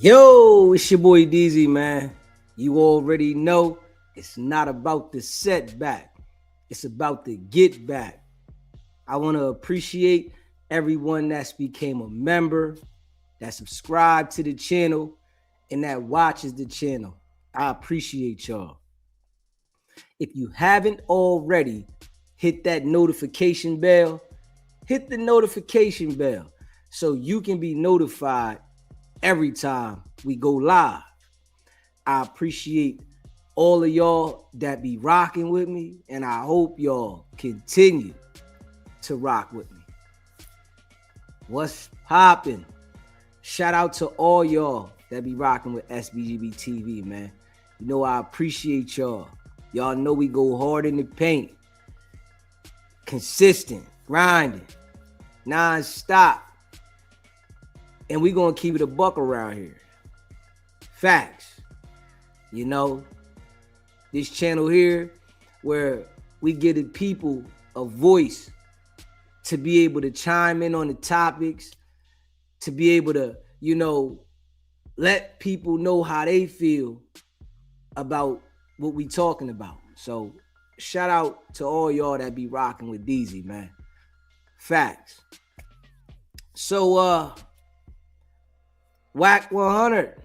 Yo, it's your boy DZ, man. You already know it's not about the setback, it's about the get back. I want to appreciate everyone that's became a member, that subscribed to the channel, and that watches the channel. I appreciate y'all. If you haven't already, hit that notification bell. Hit the notification bell so you can be notified every time we go live. I appreciate all of y'all that be rocking with me, and I hope y'all continue to rock with me. What's poppin'? Shout out to all y'all that be rocking with SBGB TV, man. You know I appreciate y'all. Y'all know we go hard in the paint. Consistent, grinding, non-stop. And we gonna keep it a buck around here. Facts. You know, this channel here where we give the people a voice to be able to chime in on the topics, to be able to, let people know how they feel about what we talking about. So shout out to all y'all that be rocking with DZ, man. Facts. So WACK100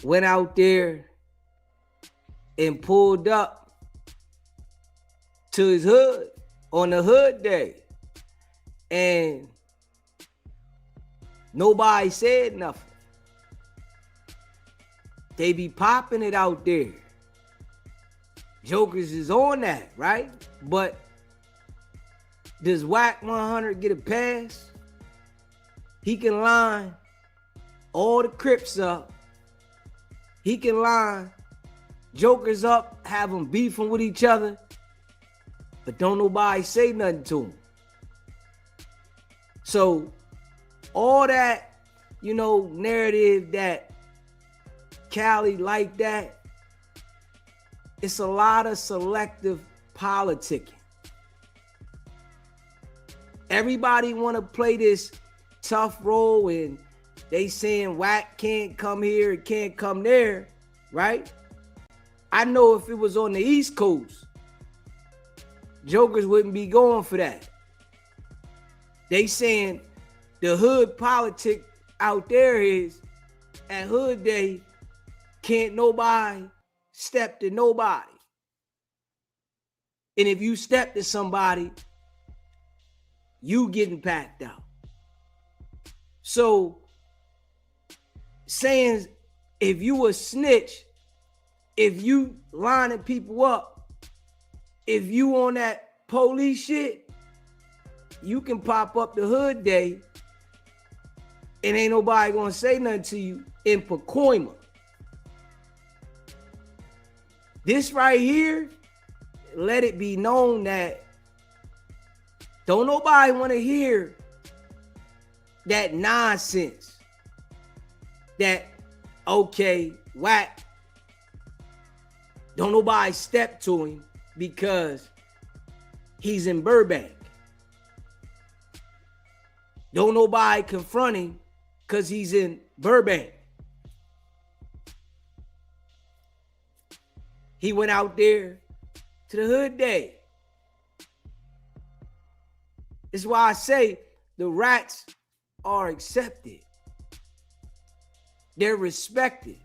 went out there and pulled up to his hood on the hood day, and nobody said nothing. They be popping it out there. Jokers is on that, right? But does WACK100 get a pass? He can line all the Crips up. He can line Jokers up, have them beefing with each other, but don't nobody say nothing to him. So all that, narrative that Cali like that, it's a lot of selective politicking. Everybody want to play this tough role, and they saying WACK can't come here, it can't come there, right? I know if it was on the East Coast, Jokers wouldn't be going for that. They saying the hood politic out there is at hood day, can't nobody step to nobody. And if you step to somebody, you getting packed out. So saying if you a snitch, if you lining people up, if you on that police shit, you can pop up the hood day and ain't nobody gonna say nothing to you in Pacoima. This right here, let it be known that don't nobody want to hear that nonsense that, okay, WACK, don't nobody step to him because he's in Burbank. Don't nobody confront him because he's in Burbank. He went out there to the hood day. It's why I say the rats are accepted. They're respected.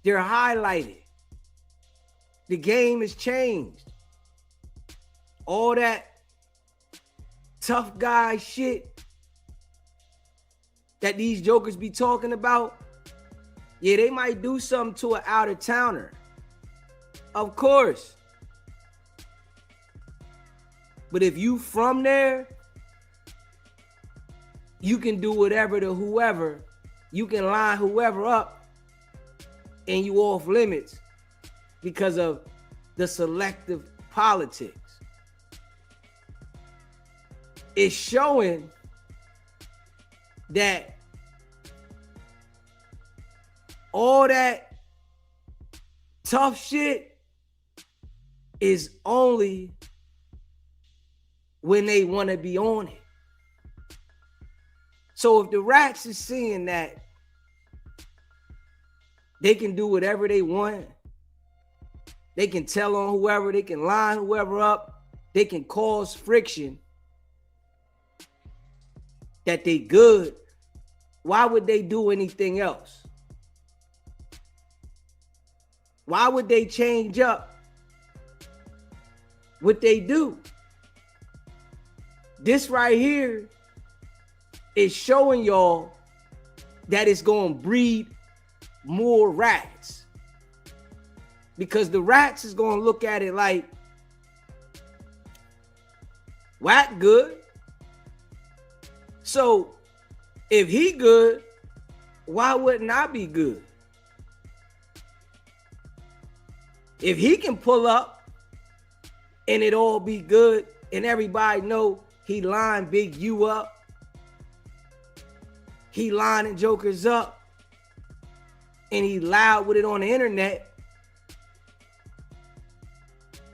They're highlighted. The game has changed. All that tough guy shit that these jokers be talking about, yeah, they might do something to an out-of-towner. Of course. But if you from there, you can do whatever to whoever. You can line whoever up and you off limits because of the selective politics. It's showing that all that tough shit is only when they want to be on it. So if the rats is seeing that They can do whatever they want. They can tell on whoever. They can line whoever up. They can cause friction that they good. Why would they do anything else? Why would they change up what they do? This right here is showing y'all that it's going to breed more rats. Because the rats is going to look at it like, WACK good. So if he good, why wouldn't I be good? If he can pull up and it all be good and everybody know he line Big U up, he lining jokers up, and he loud with it on the internet,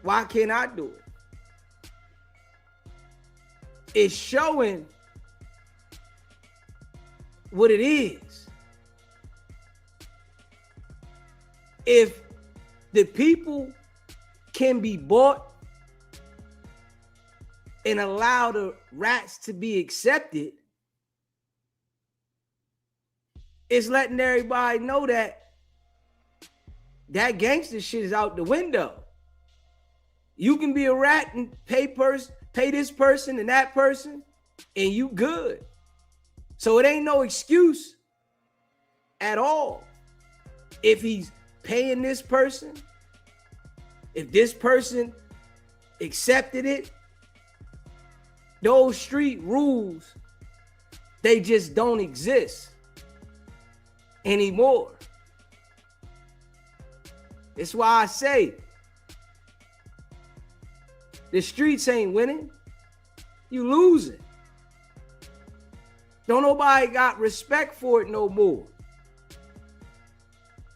why can't I do it? It's showing what it is. If the people can be bought and allow the rats to be accepted, it's letting everybody know that that gangster shit is out the window. You can be a rat and pay this person and that person, and you good. So it ain't no excuse at all. If he's paying this person, if this person accepted it, those street rules, they just don't exist anymore. That's why I say the streets ain't winning, you losing. Don't nobody got respect for it no more.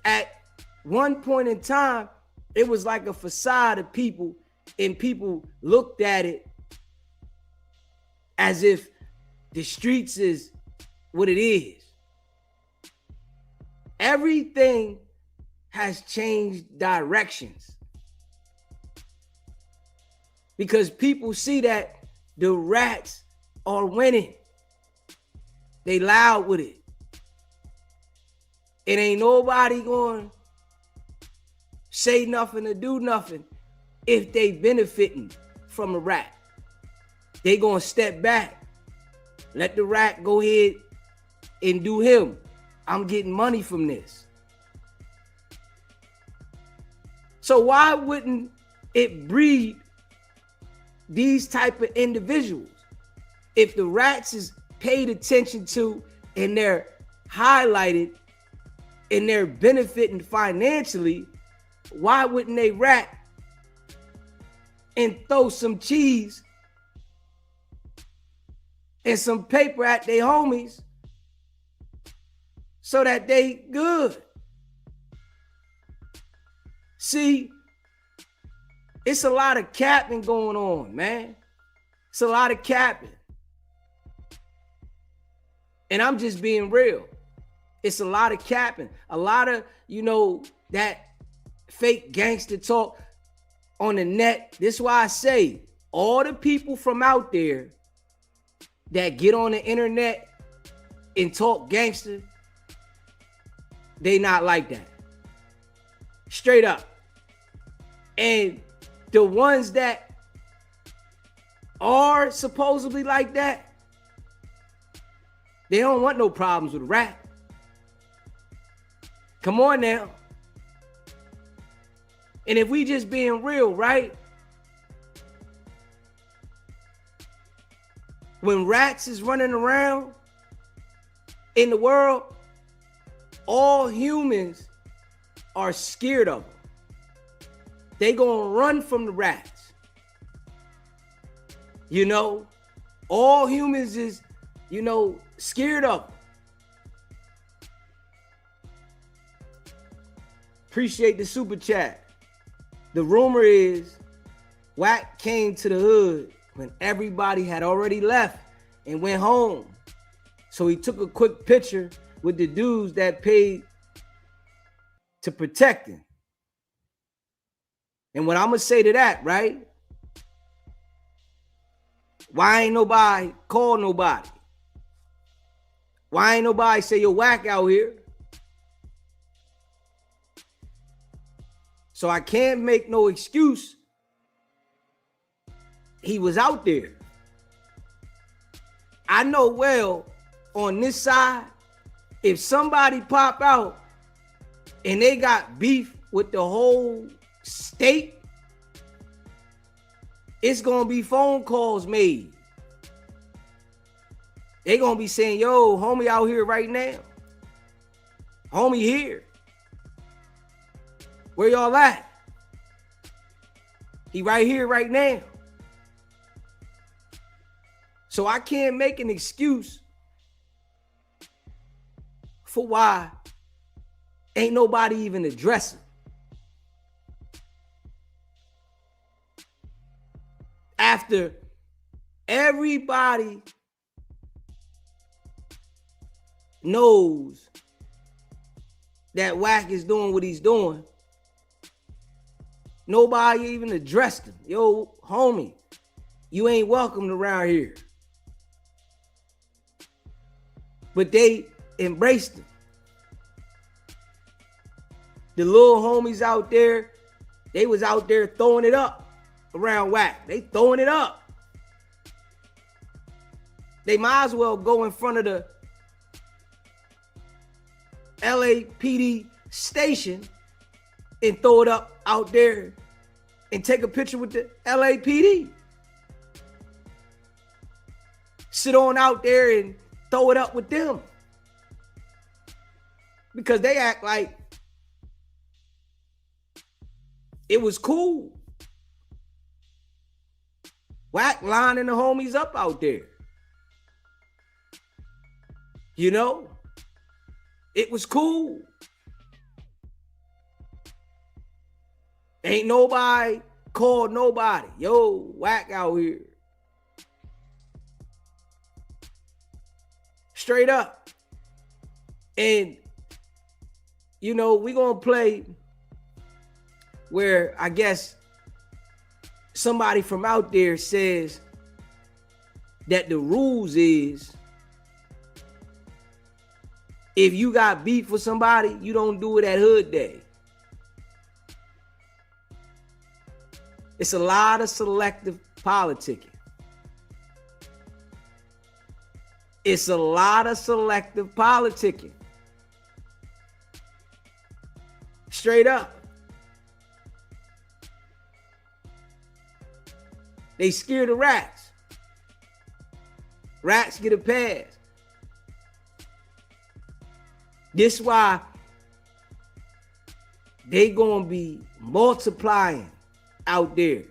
At one point in time, it was like a facade of people, and people looked at it as if the streets is what it is. Everything has changed directions because people see that the rats are winning. They loud with it. It ain't nobody going to say nothing or do nothing if they benefiting from a rat. They going to step back. Let the rat go ahead and do him. I'm getting money from this. So why wouldn't it breed these type of individuals? If the rats is paid attention to and they're highlighted and they're benefiting financially, why wouldn't they rat and throw some cheese and some paper at their homies so that they good? See, it's a lot of capping going on, man. It's a lot of capping. And I'm just being real. It's a lot of capping. A lot of, that fake gangster talk on the net. This is why I say all the people from out there that get on the internet and talk gangster, they not like that. Straight up. And the ones that are supposedly like that, they don't want no problems with rap. Come on now. And if we just being real, right? When rats is running around in the world, all humans are scared of them. They gonna run from the rats. All humans is, scared of them. Appreciate the super chat. The rumor is WACK came to the hood when everybody had already left and went home. So he took a quick picture with the dudes that paid to protect him. And what I'm going to say to that, right? Why ain't nobody call nobody? Why ain't nobody say, yo, whack out here? So I can't make no excuse. He was out there. I know well on this side, if somebody pop out and they got beef with the whole state, it's going to be phone calls made. They going to be saying, yo, homie out here right now. Homie here. Where y'all at? He right here right now. So I can't make an excuse for why ain't nobody even addressing. After everybody knows that WACK is doing what he's doing, nobody even addressed him. Yo, homie, you ain't welcomed around here. But they embraced him. The little homies out there, they was out there throwing it up around WACK. They throwing it up. They might as well go in front of the LAPD station and throw it up out there and take a picture with the LAPD. Sit on out there and throw it up with them. Because they act like it was cool. WACK lining the homies up out there. You know? It was cool. Ain't nobody called nobody. Yo, WACK out here. Straight up. And, you know, we gonna play where I guess somebody from out there says that the rules is if you got beef with somebody, you don't do it at Hood Day. It's a lot of selective politicking. It's a lot of selective politicking. Straight up. They scared of rats. Rats get a pass. This why they gonna be multiplying out there.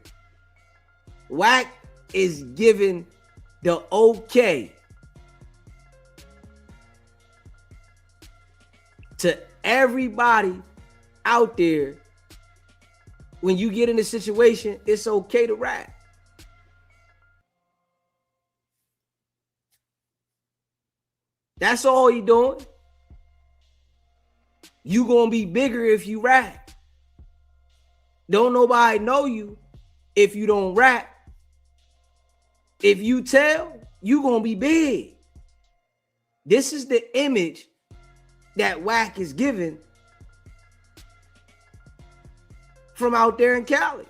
WACK is giving the okay to everybody out there. When you get in a situation, it's okay to rat. That's all he doing. You gonna be bigger if you rat. Don't nobody know you if you don't rat. If you tell, you gonna be big. This is the image that WACK is given from out there in Cali.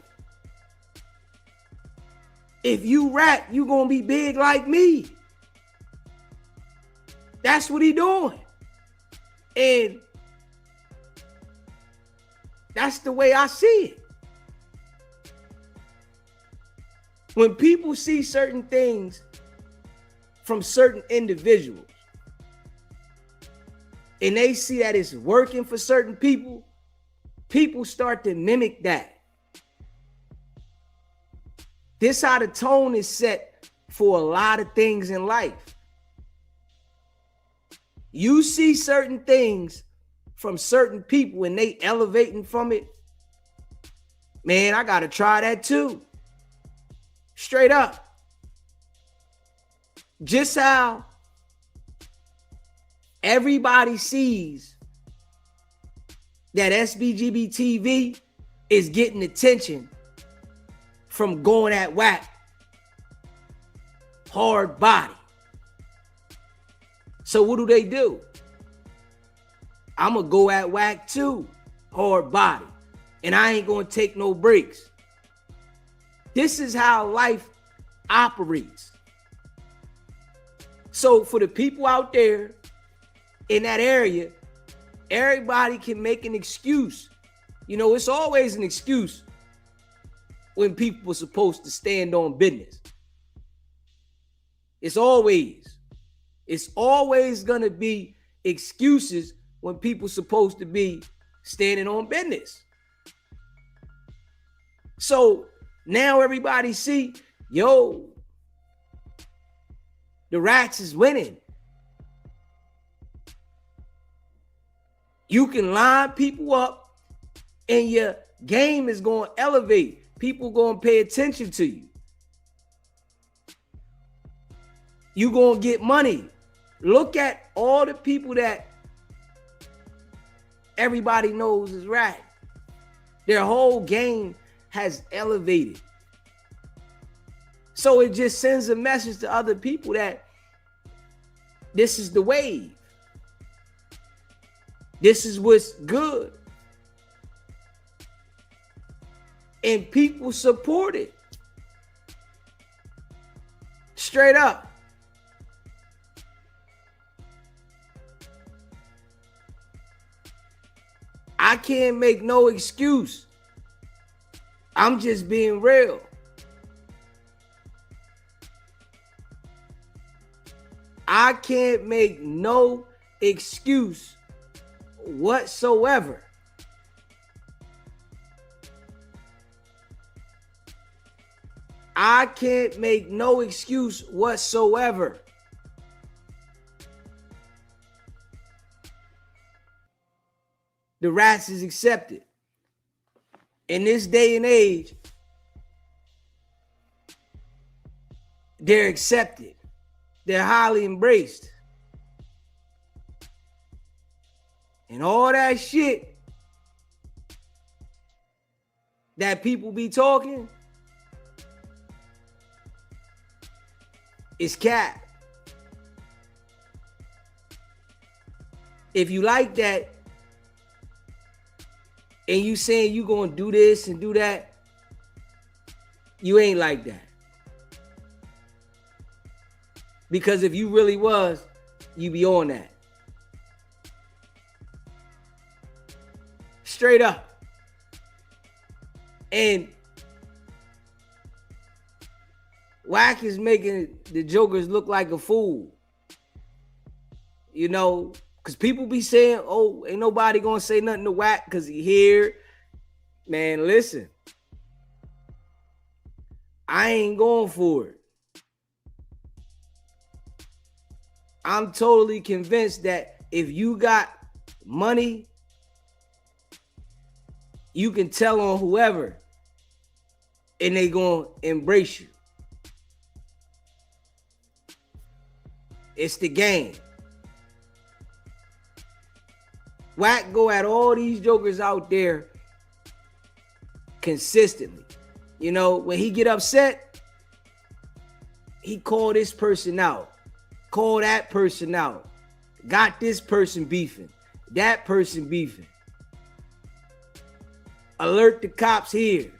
If you rat, you gonna be big like me. That's what he doing. And that's the way I see it. When people see certain things from certain individuals and they see that it's working for certain people, people start to mimic that. This how the tone is set for a lot of things in life. You see certain things from certain people and they elevating from it. Man, I gotta try that too. Straight up. Just how everybody sees that SBGB TV is getting attention from going at WACK hard body. So what do? I'm going to go at WACK too, hard body. And I ain't going to take no breaks. This is how life operates. So for the people out there in that area, everybody can make an excuse. You know, it's always an excuse when people are supposed to stand on business. It's always going to be excuses when people supposed to be standing on business. So now everybody see, yo, the Rats is winning. You can line people up and your game is going to elevate. People going to pay attention to you. You going to get money. Look at all the people that everybody knows is Rat. Their whole game has elevated. So it just sends a message to other people that this is the wave. This is what's good. And people support it. Straight up. I can't make no excuse. I'm just being real. I can't make no excuse whatsoever. I can't make no excuse whatsoever. The Rats is accepted. In this day and age, they're accepted. They're highly embraced. And all that shit that people be talking is cap. If you like that and you saying you gonna do this and do that, you ain't like that. Because if you really was, you be on that. Straight up. And WACK is making the jokers look like a fool. You know, because people be saying, oh, ain't nobody gonna say nothing to WACK because he here. Man, listen. I ain't going for it. I'm totally convinced that if you got money, you can tell on whoever and they gonna embrace you. It's the game. WACK go at all these jokers out there consistently. You know, when he get upset, he call this person out. Call that person out. Got this person beefing. That person beefing. Alert the cops here.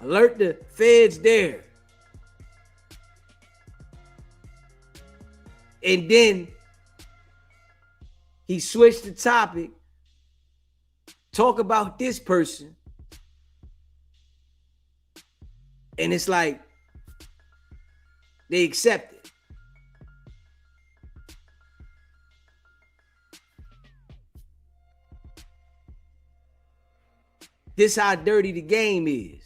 Alert the feds there. And then he switched the topic. Talk about this person. And it's like they accept it. This how dirty the game is.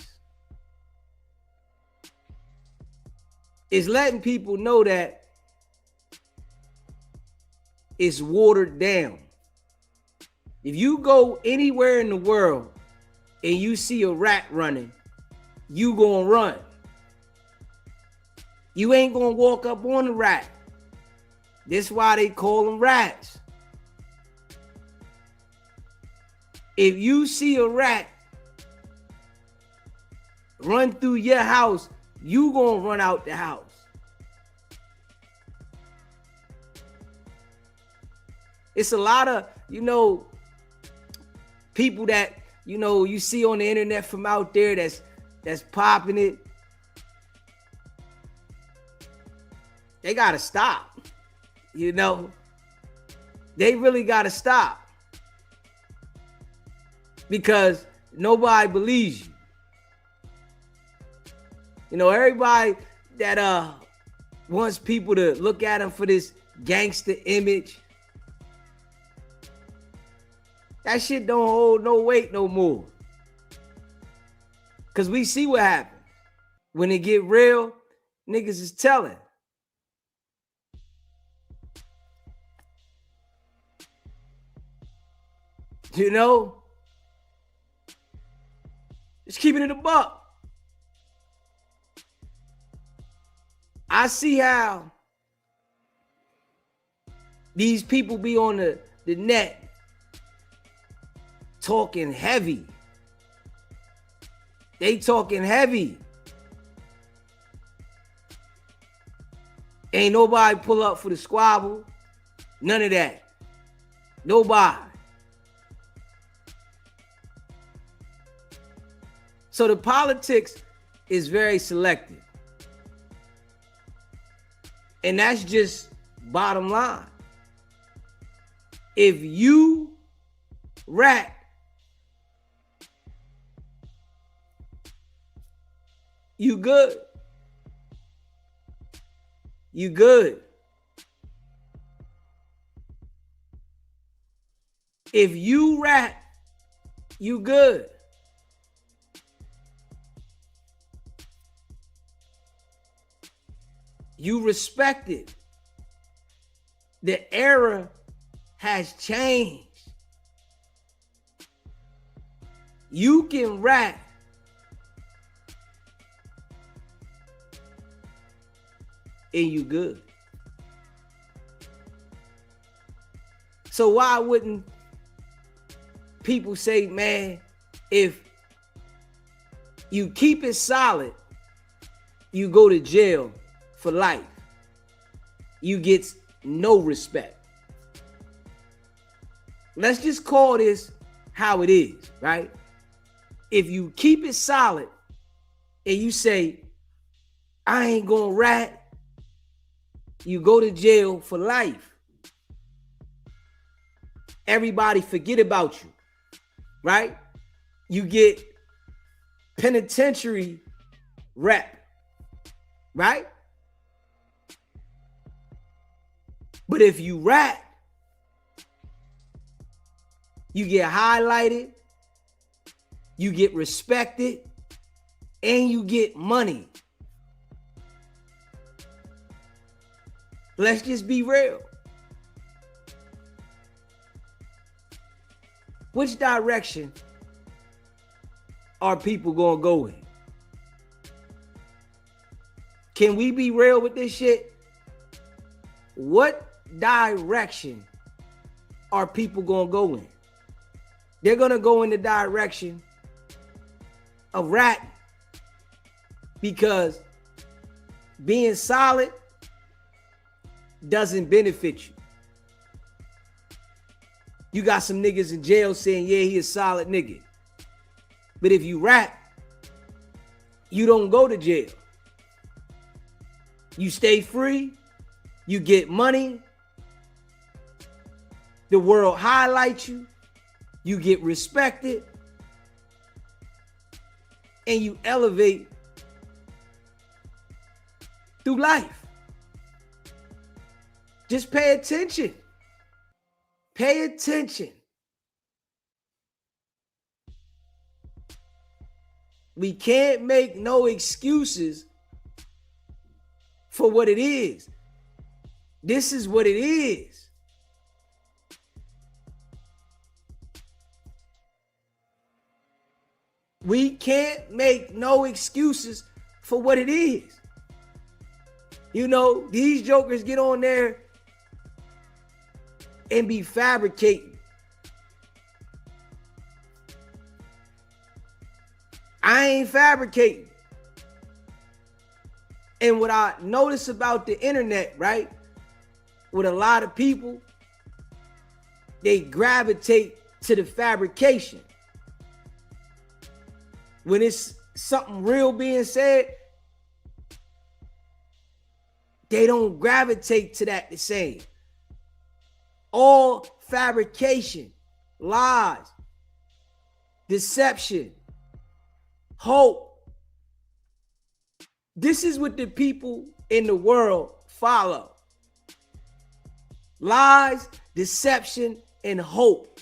It's letting people know that it's watered down. If you go anywhere in the world and you see a rat running, you gonna run. You ain't gonna walk up on the rat. That's why they call them rats. If you see a rat run through your house, you gonna run out the house. It's a lot of, people that, you see on the internet from out there that's popping it. They gotta stop. They really gotta stop. Because nobody believes you. Everybody that wants people to look at them for this gangster image, that shit don't hold no weight no more. Because we see what happens. When it get real, niggas is telling. Just keeping it a buck. I see how these people be on the net talking heavy. They talking heavy. Ain't nobody pull up for the squabble. None of that. Nobody. So the politics is very selective. And that's just bottom line. If you rat, you good. You good. If you rat, you good. You respect it. The era has changed. You can rat and you good. So why wouldn't people say, man, if you keep it solid, you go to jail for life. You get no respect. Let's just call this how it is, right? If you keep it solid and you say, I ain't gonna rat, you go to jail for life. Everybody forget about you, right? You get penitentiary rep, right? But if you rat, you get highlighted, you get respected, and you get money. Let's just be real. Which direction are people gonna go in? Can we be real with this shit? What direction are people gonna go in? They're gonna go in the direction of rat, because being solid doesn't benefit you. You got some niggas in jail saying, yeah, he a solid nigga. But if you rat, you don't go to jail. You stay free, you get money, the world highlights you, you get respected, and you elevate through life. Just pay attention. Pay attention. We can't make no excuses for what it is. This is what it is. We can't make no excuses for what it is. You know, these jokers get on there and be fabricating. I ain't fabricating. And what I notice about the internet, right, with a lot of people, they gravitate to the fabrication. When it's something real being said, they don't gravitate to that the same. All fabrication, lies, deception, hope. This is what the people in the world follow. Lies, deception, and hope.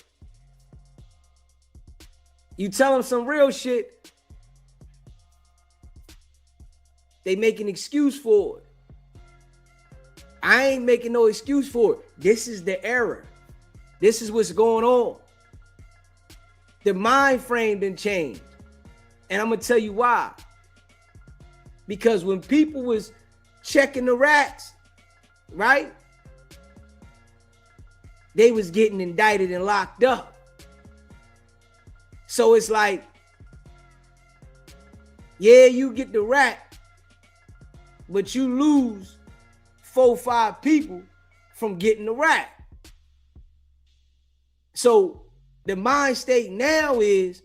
You tell them some real shit, they make an excuse for it. I ain't making no excuse for it. This is the error. This is what's going on. The mind frame done changed. And I'm going to tell you why. Because when people was checking the rats, right? They was getting indicted and locked up. So it's like, yeah, you get the rat, but you lose 4 or 5 people from getting the rat. So the mind state now is,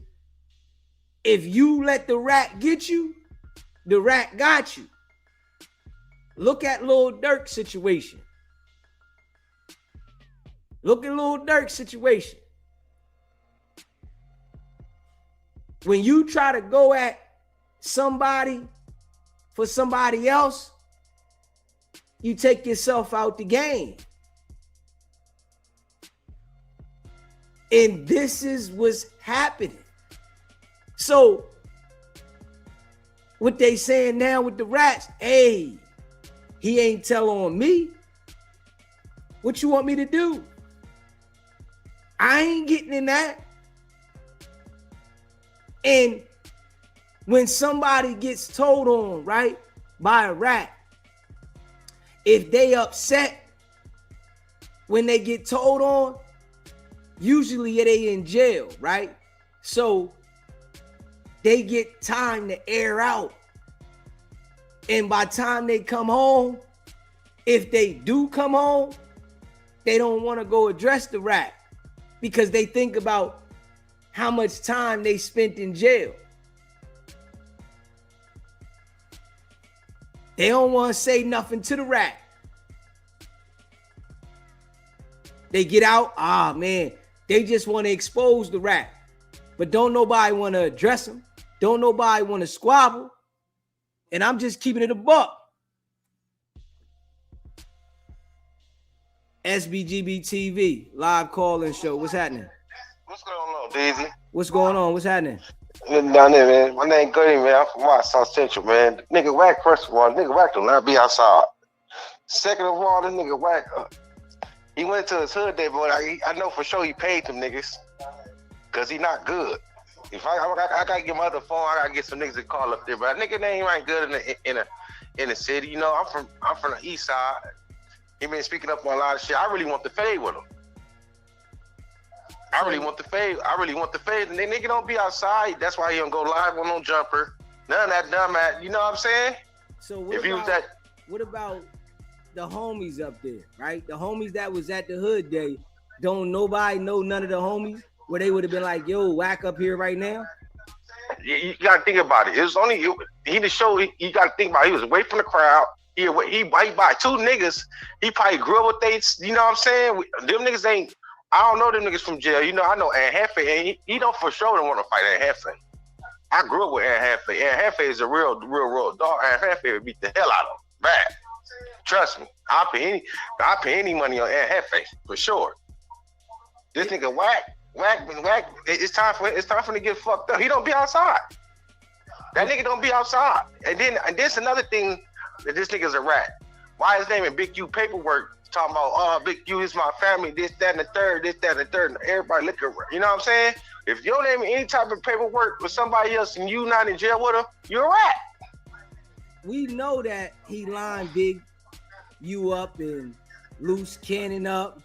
if you let the rat get you, the rat got you. Look at Lil Durk's situation. Look at Lil Durk's situation. When you try to go at somebody for somebody else, you take yourself out the game. And this is what's happening. So what they saying now with the rats, hey, he ain't tell on me. What you want me to do? I ain't getting in that. And when somebody gets told on, right, by a rat, if they upset when they get told on, usually they in jail, right? So they get time to air out. And by the time they come home, if they do come home, they don't want to go address the rat because they think about how much time they spent in jail. They don't want to say nothing to the rat. They get out, man, they just want to expose the rat. But don't nobody want to address him. Don't nobody want to squabble. And I'm just keeping it a buck. SBGB TV, live call-in show. What's happening? What's going on, Daisy? What's going on? What's happening? Down there, man. My name Goody, man. I'm from South Central, man. Nigga Wack, first of all, nigga Wack do not be outside. Second of all, this nigga Wack, he went to his hood day, but I know for sure he paid them niggas because he not good. If I gotta get my other phone, I gotta get some niggas to call up there. But a nigga name ain't good in the city. You know, I'm from the east side. He been speaking up on a lot of shit. I really want the fade with him. I really want the fade. And the nigga don't be outside. That's why he don't go live on no jumper. None of that dumb ass. You know what I'm saying? So what about the homies up there, right? The homies that was at the hood day, don't nobody know none of the homies where they would have been like, yo, Wack up here right now? You gotta think about it. It was only he the show. You gotta think about it. He was away from the crowd. He by 2 niggas. He probably grew up with they. You know what I'm saying? Them niggas ain't. I don't know them niggas from jail. You know, I know Ant Hefe, and he don't for sure don't want to fight Ant Hefe. I grew up with Ant Hefe. Ant Hefe is a real dog. Ant Hefe would beat the hell out of him. Bad. Trust me. I'll pay any money on Ant Hefe for sure. This nigga Wack. It's time for him to get fucked up. He don't be outside. That nigga don't be outside. And this another thing that this nigga's a rat. Why his name in Big U paperwork? Talking about, oh, Big U is my family, this, that, and the third, and everybody look at, you know what I'm saying? If your name in any type of paperwork with somebody else and you not in jail with them, you're a rat. We know that he lined Big U up and loose cannon up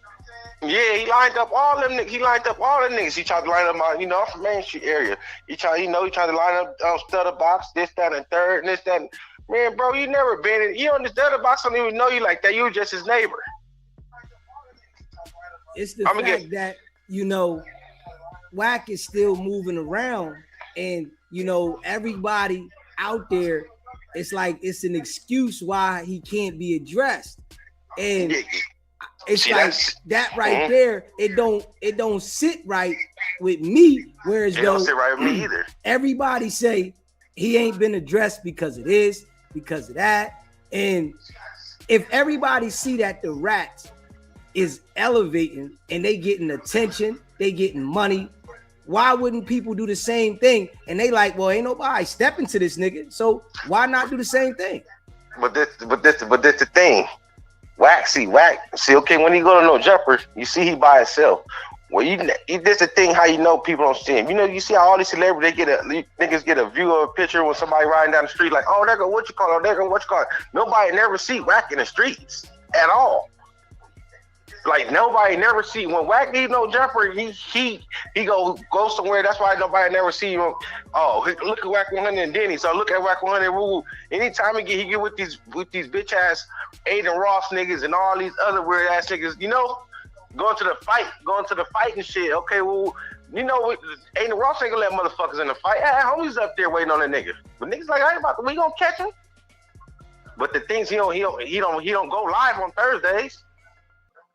Yeah, he lined up all them niggas. He lined up all the niggas. He tried to line up my, I'm from Main Street area. He tried to line up Stutter Box, this, that, and third, and this, that. Man, bro, you never been in. You on the Stutter Box don't even know you like that. You were just his neighbor. It's the fact that, WACK is still moving around, and, everybody out there, it's like it's an excuse why he can't be addressed. And it's like that right there, it don't sit right with me. Whereas it don't sit right with me either. Everybody say he ain't been addressed because of this, because of that. And if everybody see that the Rats is elevating and they getting attention, they getting money, why wouldn't people do the same thing? And they like, well, ain't nobody stepping to this nigga, so why not do the same thing? But this the thing. WACK. See, okay, when he go to No Jumper, you see he by himself. Well, this the thing how you know people don't see him. You see how all these celebrities niggas get a view of a picture when somebody riding down the street like, oh, there go what you call it, there go what you call it. Nobody never see WACK in the streets at all. Like nobody never see when WACK need No Jumper, he go somewhere. That's why nobody never see him. Oh, look at WACK100 and Denny. So look at WACK100 Rule. Anytime he get with these bitch ass Aiden Ross niggas and all these other weird ass niggas, going to the fight and shit. Okay, well, Aiden Ross ain't gonna let motherfuckers in the fight. Hey, homies up there waiting on that nigga. But niggas like, we gonna catch him. But the things he don't go live on Thursdays.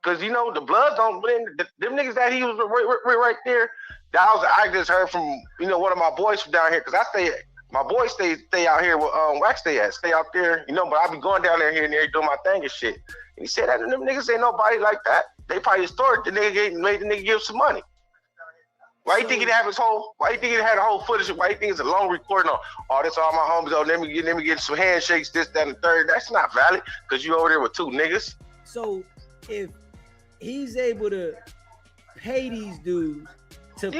Cause the Bloods don't blend. Them niggas that he was right there. I just heard from one of my boys from down here. Cause my boys stay out here where WACK stay out there. But I be going down there here and there doing my thing and shit. And he said that them niggas ain't nobody like that. They probably stored the nigga, made the nigga give some money. Why you think he had Why you think he had a whole footage? Why you think it's a long recording on? Oh, that's all my homies. Oh, let me get some handshakes, this, that, and the third. That's not valid because you over there with two niggas. So if he's able to pay these dudes to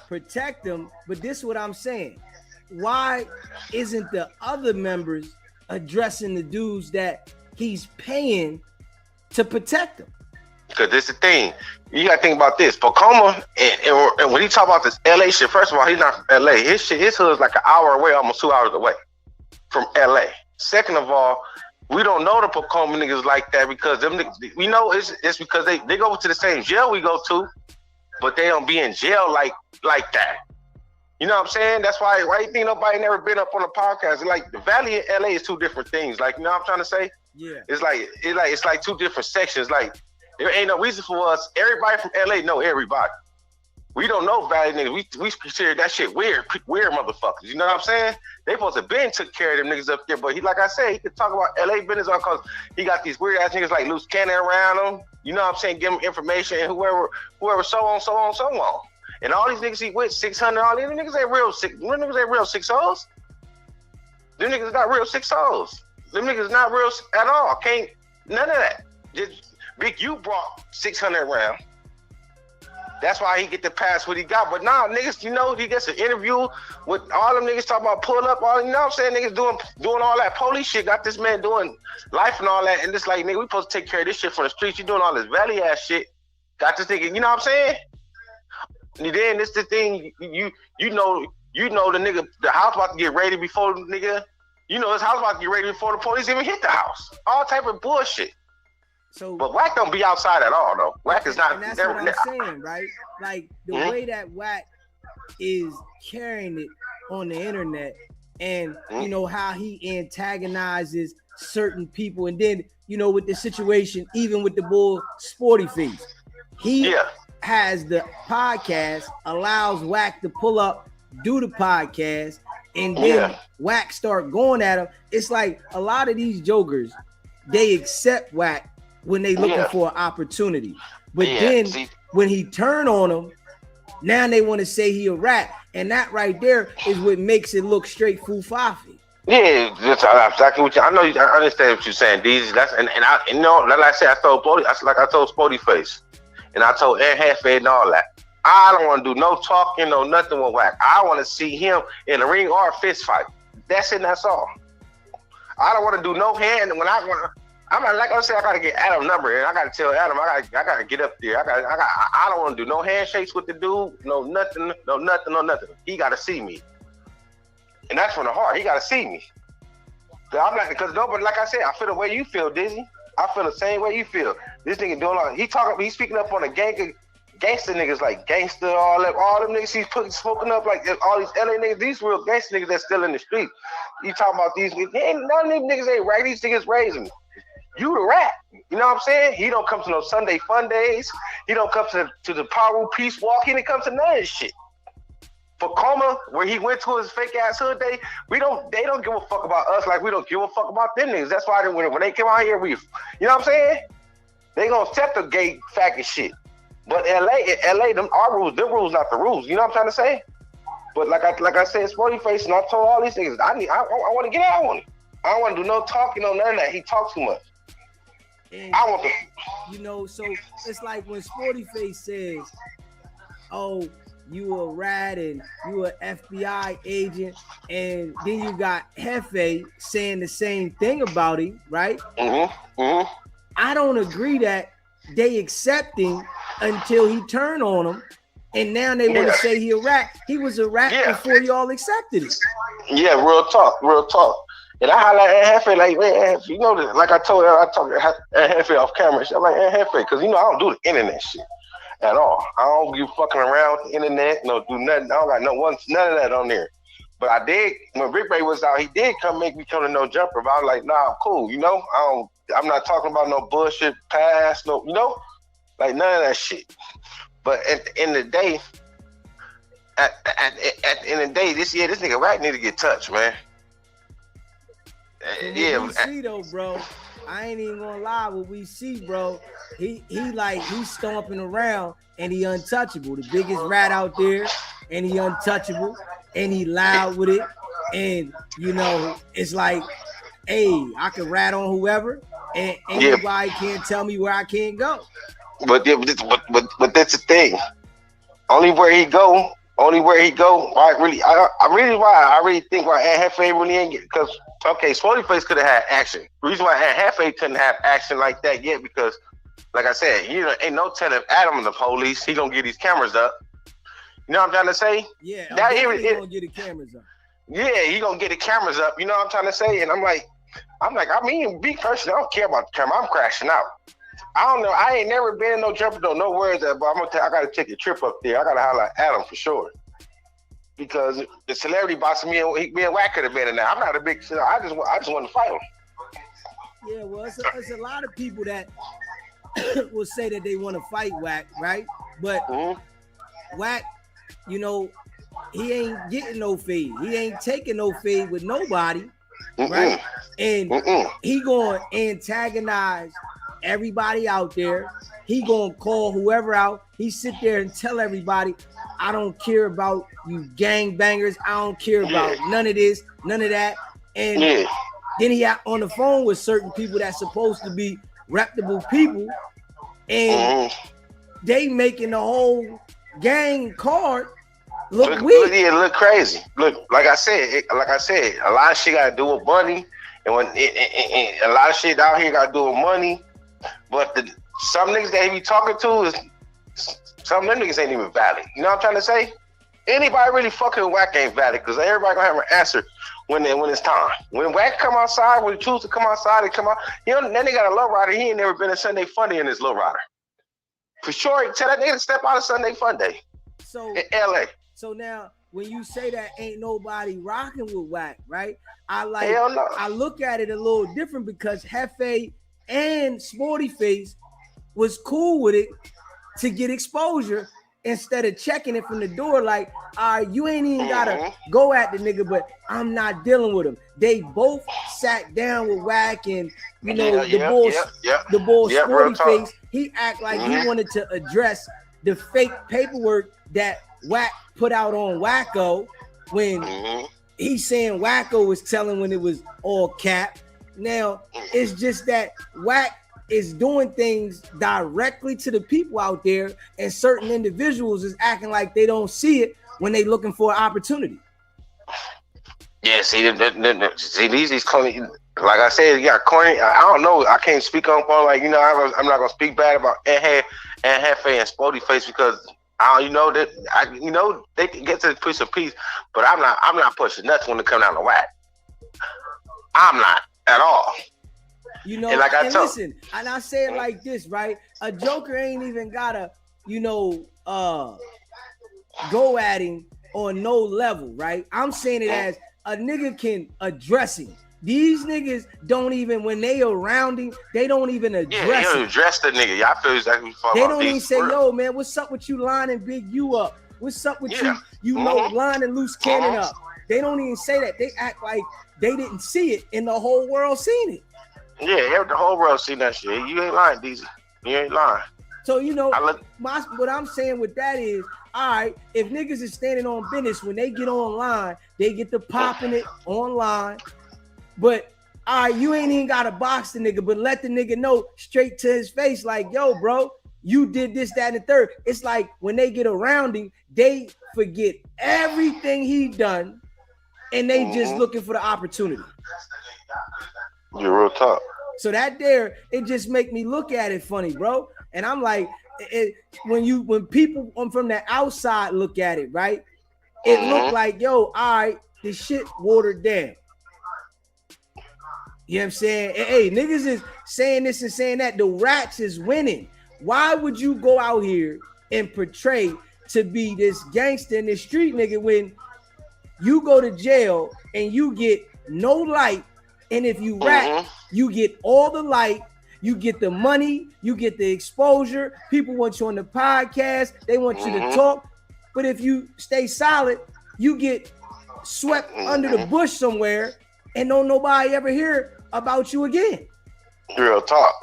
protect them, but this is what I'm saying. Why isn't the other members addressing the dudes that he's paying to protect them? Because this is the thing. You got to think about this. Pocoma, and when he talk about this LA shit, first of all, he's not from LA. His hood's like an hour away, almost 2 hours away from LA. Second of all, we don't know the Pocoma niggas like that because them niggas, it's because they go to the same jail we go to, but they don't be in jail like that. You know what I'm saying? That's why you think nobody never been up on a podcast? Like the Valley and LA is two different things. Like, you know what I'm trying to say? Yeah. It's like two different sections. Like there ain't no reason for us. Everybody from LA know everybody. We don't know Valley niggas. We consider that shit weird motherfuckers. You know what I'm saying? They supposed to been took care of them niggas up there, but like I said, he could talk about LA business because he got these weird ass niggas like Loose Cannon around him. You know what I'm saying? Give him information and whoever, so on. And all these niggas he with 600, all these niggas ain't real six. Them niggas ain't real 6-0s. Them niggas not real 6-0s. Them niggas not real at all. Can't none of that. Just Big U brought 600 around. That's why he get to pass what he got. But now niggas, he gets an interview with all them niggas talking about pull up, all what I'm saying, niggas doing all that police shit. Got this man doing life and all that, and it's like, nigga, we supposed to take care of this shit from the streets. You doing all this valley ass shit. Got this nigga, you know what I'm saying? And then this the thing, you know the nigga, the house about to get ready before the nigga, his house about to get ready before the police even hit the house. All type of bullshit. So, but WACK don't be outside at all, though. WACK is not. And that's what I'm saying, right? Like the way that WACK is carrying it on the internet, and how he antagonizes certain people, and then with the situation, even with the bull Sporty Face, he has the podcast, allows WACK to pull up, do the podcast, and then WACK start going at him. It's like a lot of these jokers, they accept WACK when they looking for an opportunity. But then when he turn on them, now they want to say he a rat. And that right there is what makes it look straight foo-fafi. Yeah, that's exactly what I know. I understand what you're saying, DZ. Like I said, I told Spody Face, and I told Ed Halfhead and all that. I don't want to do no talking, no nothing with WACK. I want to see him in the ring or a fist fight. That's it. That's all. I don't want to do no hand. When I like I said, I gotta get Adam number, and I gotta tell Adam, I gotta get up there. I don't want to do no handshakes with the dude, no nothing. He gotta see me, and that's from the heart. He gotta see me. I'm like, because nobody, like I said, I feel the way you feel, Dizzy. I feel the same way you feel. This nigga doing all, he's speaking up on a gang of gangster niggas, like gangster, all them niggas he's smoking up, like all these LA niggas, these real gangster niggas that's still in the street. You talking about these niggas, none of these niggas ain't right, these niggas raising. You the rat. You know what I'm saying? He don't come to no Sunday fun days. He don't come to the Power Peace Walk. He didn't come to none of this shit. For Coma, where he went to his fake ass hood day, they don't give a fuck about us like we don't give a fuck about them niggas. That's why when they come out here, you know what I'm saying? They gonna accept the gay faggot shit. But LA, them rules, not the rules. You know what I'm trying to say? But like I said, Sporty Face, and I told all these niggas, I want to get out on it. I don't want to do no talking, no none of that. He talks too much. And, I want to. You know, so it's like when Sporty Face says, "Oh, you a rat and you a FBI agent," and then you got Hefe saying the same thing about him, right? I don't agree that they accepting until he turned on them, and now they want to say he a rat. He was a rat before y'all accepted it. Yeah, real talk. And I highlight Aunt Hefe, like, man, you know, like I told her, I talked to Aunt Hefe off camera. I'm like, Aunt Hefe, because, you know, I don't do the internet shit at all. I don't be fucking around with the internet, no, do nothing. I don't got none of that on there. But I did, when Rick Ray was out, he did make me come to No Jumper. But I was like, nah, I'm cool, you know? I'm not talking about no bullshit past, no, you know? Like, none of that shit. But at the end of the day, this nigga Wack need to get touched, man. We see though, bro. I ain't even gonna lie. What we see, bro, he's stomping around and he untouchable. The biggest rat out there, and he untouchable, and he loud with it. And you know, it's like, hey, I can rat on whoever, and anybody can't tell me where I can't go. But that's the thing. Only where he go. I really think why Aunt Hefe really ain't get, because okay, Sporty Face could have had action. The reason why Aunt Hefe couldn't have action like that yet, because like I said, you know, ain't no telling Adam and the police he gonna get these cameras up. You know what I'm trying to say? Yeah, he's gonna get the cameras up. Yeah, he gonna get the cameras up. You know what I'm trying to say? And I'm like, I mean, be personal. I don't care about the camera. I'm crashing out. I don't know. I ain't never been in no jumper, don't know where it's at, but I gotta take a trip up there. I gotta highlight Adam for sure. Because the celebrity box, me and Wack could have been in there. I'm not a big, I just want to fight him. Yeah, well, it's a lot of people that will say that they want to fight Wack, right? But Wack, you know, he ain't getting no fade. He ain't taking no fade with nobody, right? And he gonna antagonize everybody out there. He gonna call whoever out. He sit there and tell everybody, I don't care about you gangbangers. I don't care about none of this, none of that. And then he got on the phone with certain people that's supposed to be reputable people, and they making the whole gang card look weak. Look crazy. Look, like I said, a lot of shit got to do with money, and a lot of shit out here got to do with money. But some niggas that he be talking to is some of them niggas ain't even valid. You know what I'm trying to say? Anybody really fucking Wack ain't valid, because everybody gonna have an answer when it's time. When Wack come outside, when he choose to come outside, he come out. You know, then they got a low rider. He ain't never been a Sunday Funday in his low rider. For sure, tell that nigga to step out of Sunday Funday. So in LA. So now, when you say that ain't nobody rocking with Wack, right? I look at it a little different, because Hefe and Sporty Face was cool with it to get exposure, instead of checking it from the door like, you ain't even gotta go at the nigga, but I'm not dealing with him. They both sat down with Wack, and you know, the boy Sporty Face, he act like he wanted to address the fake paperwork that Wack put out on Wacko, when he's saying Wacko was telling when it was all cap. Now it's just that Wack is doing things directly to the people out there, and certain individuals is acting like they don't see it when they looking for an opportunity. Yeah, see these like I said, you got corny. I don't know. I can't speak on like I'm not gonna speak bad about and Hefe and Spody Face because they can get to the piece of peace, but I'm not pushing nothing when it come down to whack. I'm not at all. And like listen, and I say it like this, right? A joker ain't even gotta, go at him on no level, right? I'm saying it as a nigga can address him. These niggas don't even, when they around him, they don't even address they don't address the nigga. Y'all feel exactly what they don't even say, yo, man, what's up with you lining Big U up? What's up with you lining Loose Cannon up? They don't even say that. They act like they didn't see it and the whole world seen it. Yeah, the whole world seen that shit. You ain't lying, DZ. You ain't lying. So, what I'm saying with that is, all right, if niggas is standing on business, when they get online, they get to popping it online. But, all right, you ain't even got to box the nigga, but let the nigga know straight to his face, like, yo, bro, you did this, that, and the third. It's like when they get around him, they forget everything he done, and they just looking for the opportunity. You're real tough. So that there, it just make me look at it funny, bro. And I'm like, when people from the outside look at it, right? It look like, yo, all right, this shit watered down. You know what I'm saying? Hey, niggas is saying this and saying that. The rats is winning. Why would you go out here and portray to be this gangster in this street nigga when you go to jail and you get no light? And if you rap, you get all the light, you get the money, you get the exposure. People want you on the podcast. They want you to talk. But if you stay silent, you get swept under the bush somewhere and don't nobody ever hear about you again. Real talk.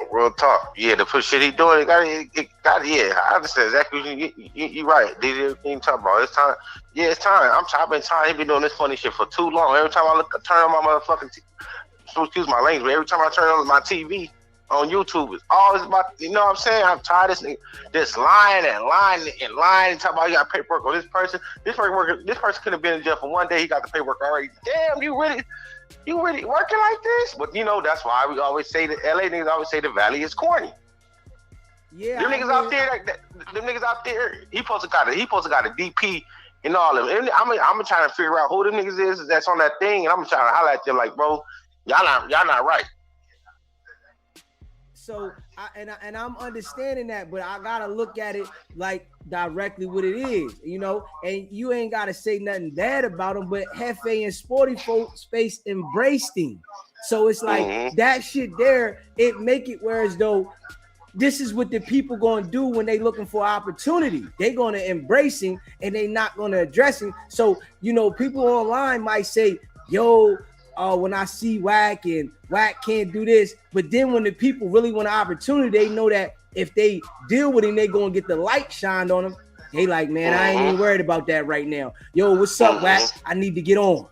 Yeah, the push shit he doing, I understand exactly. You right. You talking about it's time. Yeah, it's time. I've been tired. He been doing this funny shit for too long. Every time I turn on my motherfucking excuse my language, but every time I turn on my TV on YouTube, it's always about, you know what I'm saying? I'm tired of this nigga just lying and talking about you got paperwork on this person. This person could have been in jail for one day. He got the paperwork already. Damn, you really working like this? But that's why we always say that LA niggas always say the valley is corny. Yeah, them niggas out there, he supposed to got a DP and all of them. I'm trying to figure out who the niggas is that's on that thing, and I'm trying to highlight them like, bro, y'all not right. So I'm understanding that, but I gotta look at it like directly what it is, and you ain't gotta say nothing bad about him, but Hefe and Sporty Folks Face embraced him. So it's like that shit there, it make it where as though this is what the people gonna do when they looking for opportunity. They gonna embrace him and they not gonna address him. So people online might say, yo, when I see WACK and WACK can't do this, but then when the people really want an opportunity, they know that if they deal with him, they gonna get the light shined on them. They like, man, I ain't even worried about that right now. Yo, what's up, WACK? I need to get on.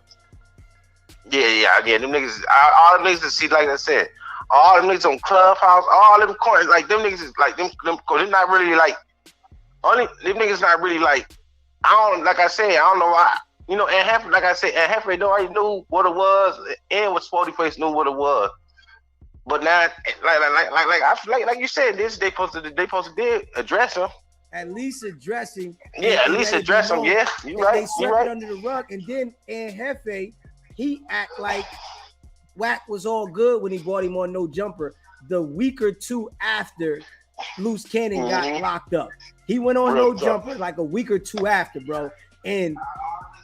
Yeah. Them niggas, all them niggas that see, like I said, all them niggas on Clubhouse, all them corners, like them niggas is like them they're not really like them niggas not really like, I don't know why. And like I said, and Hefe already knew what it was, and what Sporty Face knew what it was. But now, like you said, this they supposed to did address him. At least addressing. Yeah, at least address him. Yeah, you right. They swept it under the rug, and then Hefe, he act like WACK was all good when he brought him on No Jumper. The week or two after Loose Cannon got locked up, he went on No Jumper like a week or two after, bro, and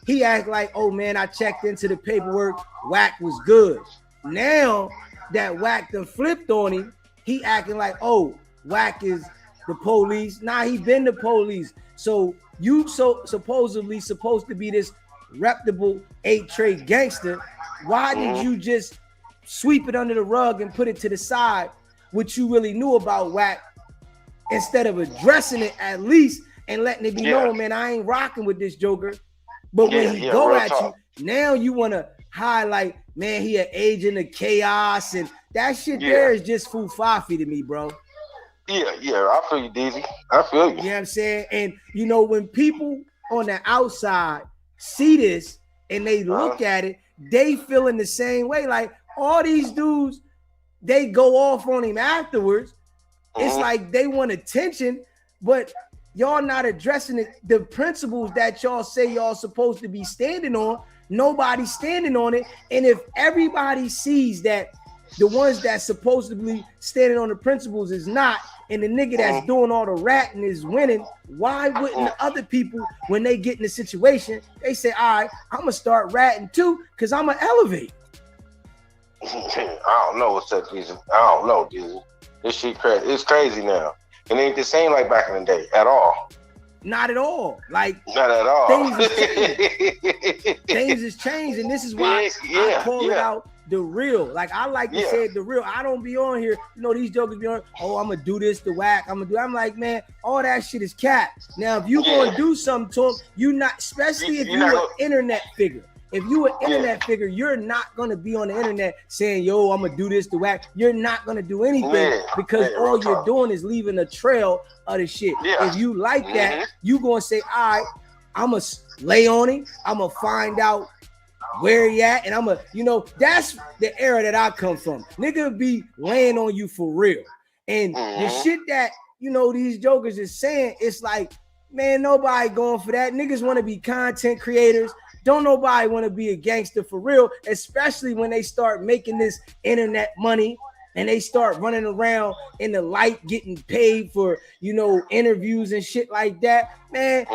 he act like, oh man, I checked into the paperwork, WACK was good. Now that WACK done flipped on him, he acting like, oh, WACK is the police. Nah, he been the police. So you supposedly supposed to be this reputable 8-trade gangster. Why did you just sweep it under the rug and put it to the side, what you really knew about WACK, instead of addressing it at least and letting it be known, man, I ain't rocking with this joker. But when he go at you, now you want to highlight, man, he an agent of chaos, and that shit there is just foo-fafi to me, bro. Yeah, I feel you, DZ. I feel you. You know what I'm saying? And, when people on the outside see this and they look at it, they feeling the same way. Like, all these dudes, they go off on him afterwards. It's like they want attention, but y'all not addressing it. The principles that y'all say y'all supposed to be standing on, nobody's standing on it. And if everybody sees that the ones that's supposed to be standing on the principles is not, and the nigga that's doing all the ratting is winning, why wouldn't the other people, when they get in the situation, they say, all right, I'm going to start ratting too, because I'm going to elevate. I don't know what's that reason. I don't know, dude. This shit crazy. It's crazy now. It ain't the same like back in the day at all. Not at all. Like, not at all. Things has changed, and this is why I call it out the real. Like, I like to say it the real. I don't be on here. You know, these jokers be on, oh, I'm gonna do this, the whack. I'm like, man, all that shit is cap. Now, if you gonna do something to them, you not, especially if you're an internet figure. If you an internet figure, you're not gonna be on the internet saying, yo, I'm gonna do this, the whack. You're not gonna do anything because all you're doing is leaving a trail of the shit. If you like that, you gonna say, all right, I'm gonna lay on him. I'm gonna find out where he at, and I'm gonna, you know, that's the era that I come from. Nigga be laying on you for real. And the shit that, you know, these jokers is saying, it's like, man, nobody going for that. Niggas want to be content creators. Don't nobody want to be a gangster for real, especially when they start making this internet money and they start running around in the light getting paid for, you know, interviews and shit like that. Man,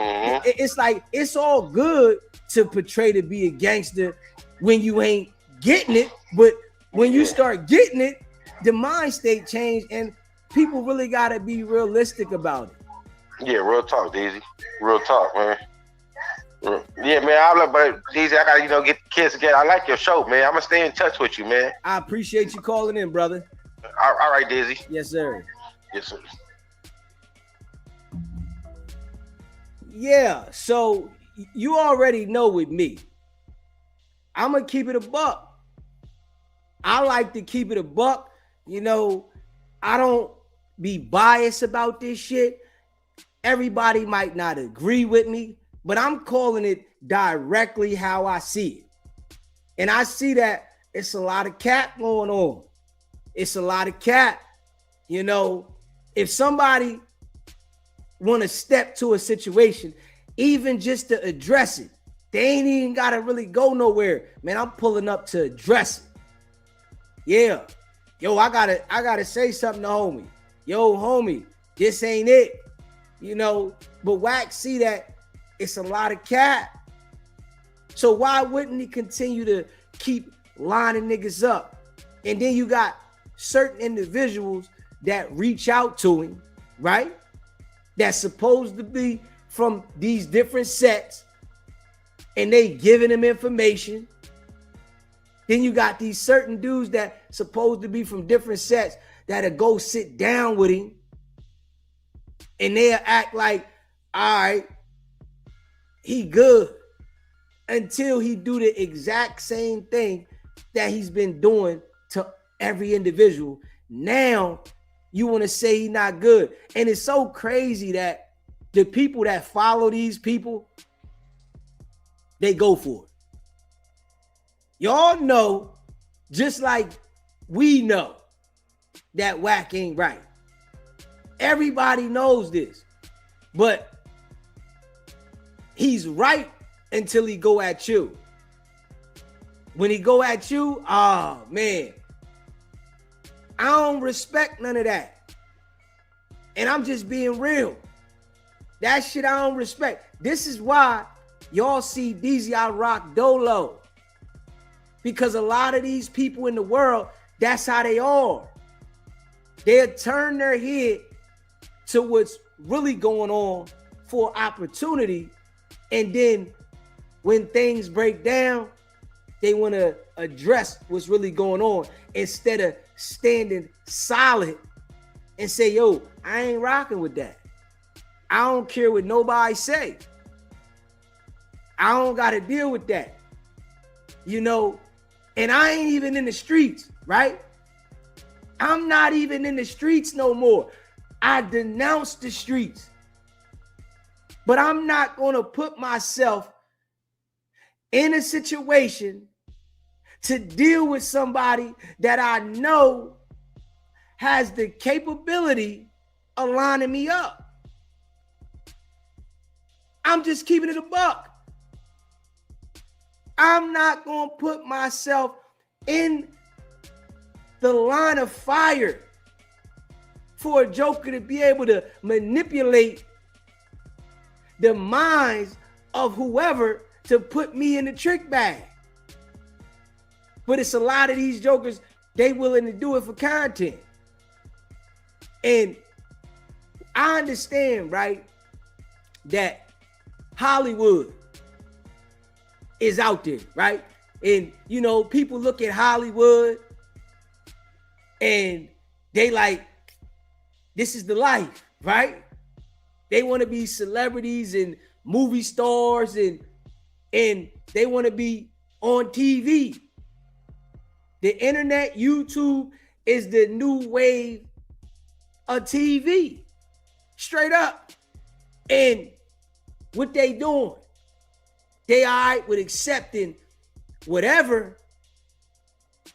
it's like, it's all good to portray to be a gangster when you ain't getting it. But when you start getting it, the mind state change, and people really got to be realistic about it. Yeah, real talk, Daisy. Real talk, man. Yeah, man. But Daisy, I gotta, you know, get the kids together. I like your show, man. I'm gonna stay in touch with you, man. I appreciate you calling in, brother. All right, Daisy. Yes, sir. Yes, sir. Yeah, so you already know with me, I'm gonna keep it a buck. I like to keep it a buck. You know, I don't be biased about this shit. Everybody might not agree with me, but I'm calling it directly how I see it. And I see that it's a lot of cap going on. It's a lot of cap. You know, if somebody want to step to a situation, even just to address it, they ain't even got to really go nowhere. Man, I'm pulling up to address it. Yeah. Yo, I gotta say something to homie. Yo, homie, this ain't it. You know, but WACK see that it's a lot of cap. So why wouldn't he continue to keep lining niggas up? And then you got certain individuals that reach out to him, right? That's supposed to be from these different sets, and they giving him information. Then you got these certain dudes that supposed to be from different sets that'll go sit down with him, and they'll act like, all right, he good, until he do the exact same thing that he's been doing to every individual. Now you want to say he not good. And it's so crazy that the people that follow these people, they go for it. Y'all know, just like we know, that WACK ain't right. Everybody knows this, but he's right until he go at you. When he go at you, oh man, I don't respect none of that. And I'm just being real. That shit I don't respect. This is why y'all see DZ I rock dolo. Because a lot of these people in the world, that's how they are. They'll turn their head to what's really going on for opportunity. And then when things break down, they want to address what's really going on instead of standing solid and say, yo, I ain't rocking with that. I don't care what nobody say. I don't got to deal with that. You know, and I ain't even in the streets, right? I'm not even in the streets no more. I denounce the streets. But I'm not going to put myself in a situation to deal with somebody that I know has the capability of lining me up. I'm just keeping it a buck. I'm not going to put myself in the line of fire for a joker to be able to manipulate the minds of whoever to put me in the trick bag. But it's a lot of these jokers, they willing to do it for content. And I understand, right, that Hollywood is out there, right? And, you know, people look at Hollywood and they like, this is the life, right? They want to be celebrities and movie stars and they want to be on TV. The internet, YouTube is the new wave of TV. Straight up. And what they doing? They all right with accepting whatever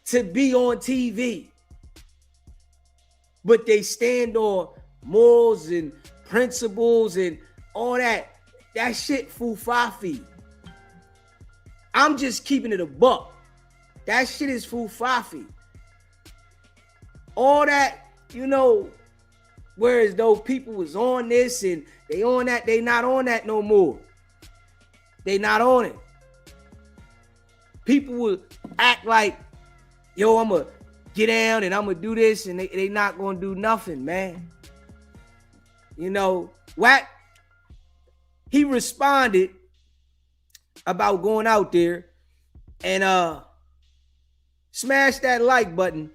to be on TV. But they stand on morals and principles and all that. That shit fufafi. I'm just keeping it a buck. That shit is fufafi. All that, you know, whereas though people was on this and they on that, they not on that no more. They not on it. People will act like, yo, I'm going to get down and I'm going to do this, and they not going to do nothing, man. You know, WACK, he responded about going out there and smash that like button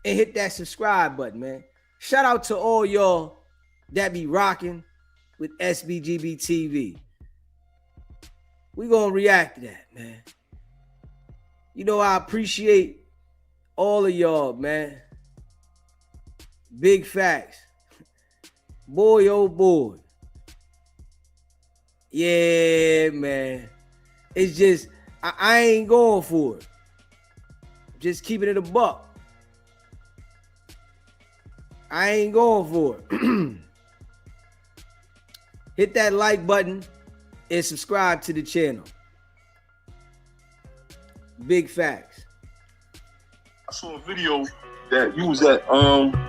and hit that subscribe button, man. Shout out to all y'all that be rocking with SBGB TV. We gonna react to that, man. You know, I appreciate all of y'all, man. Big facts. Boy, oh boy. Yeah, man. It's just, I ain't going for it. Just keeping it a buck. I ain't going for it. Hit that like button and subscribe to the channel. Big facts. I saw a video that you was at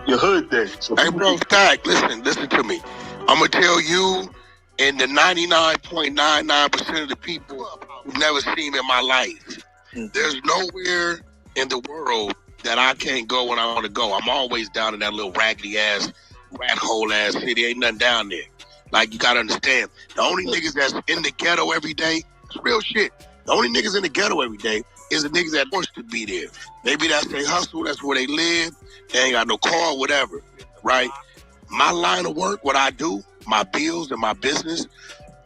your hood day. So hey, bro, Stack, listen to me. I'm gonna tell you and the 99.99% of the people who've never seen me in my life. There's nowhere in the world that I can't go when I want to go. I'm always down in that little raggedy ass, rat hole ass city. Ain't nothing down there. Like, you gotta understand, the only niggas that's in the ghetto every day, it's real shit. The only niggas in the ghetto every day is the niggas that wants to be there. Maybe that's their hustle, that's where they live, they ain't got no car, whatever, right? My line of work, what I do, my bills and my business,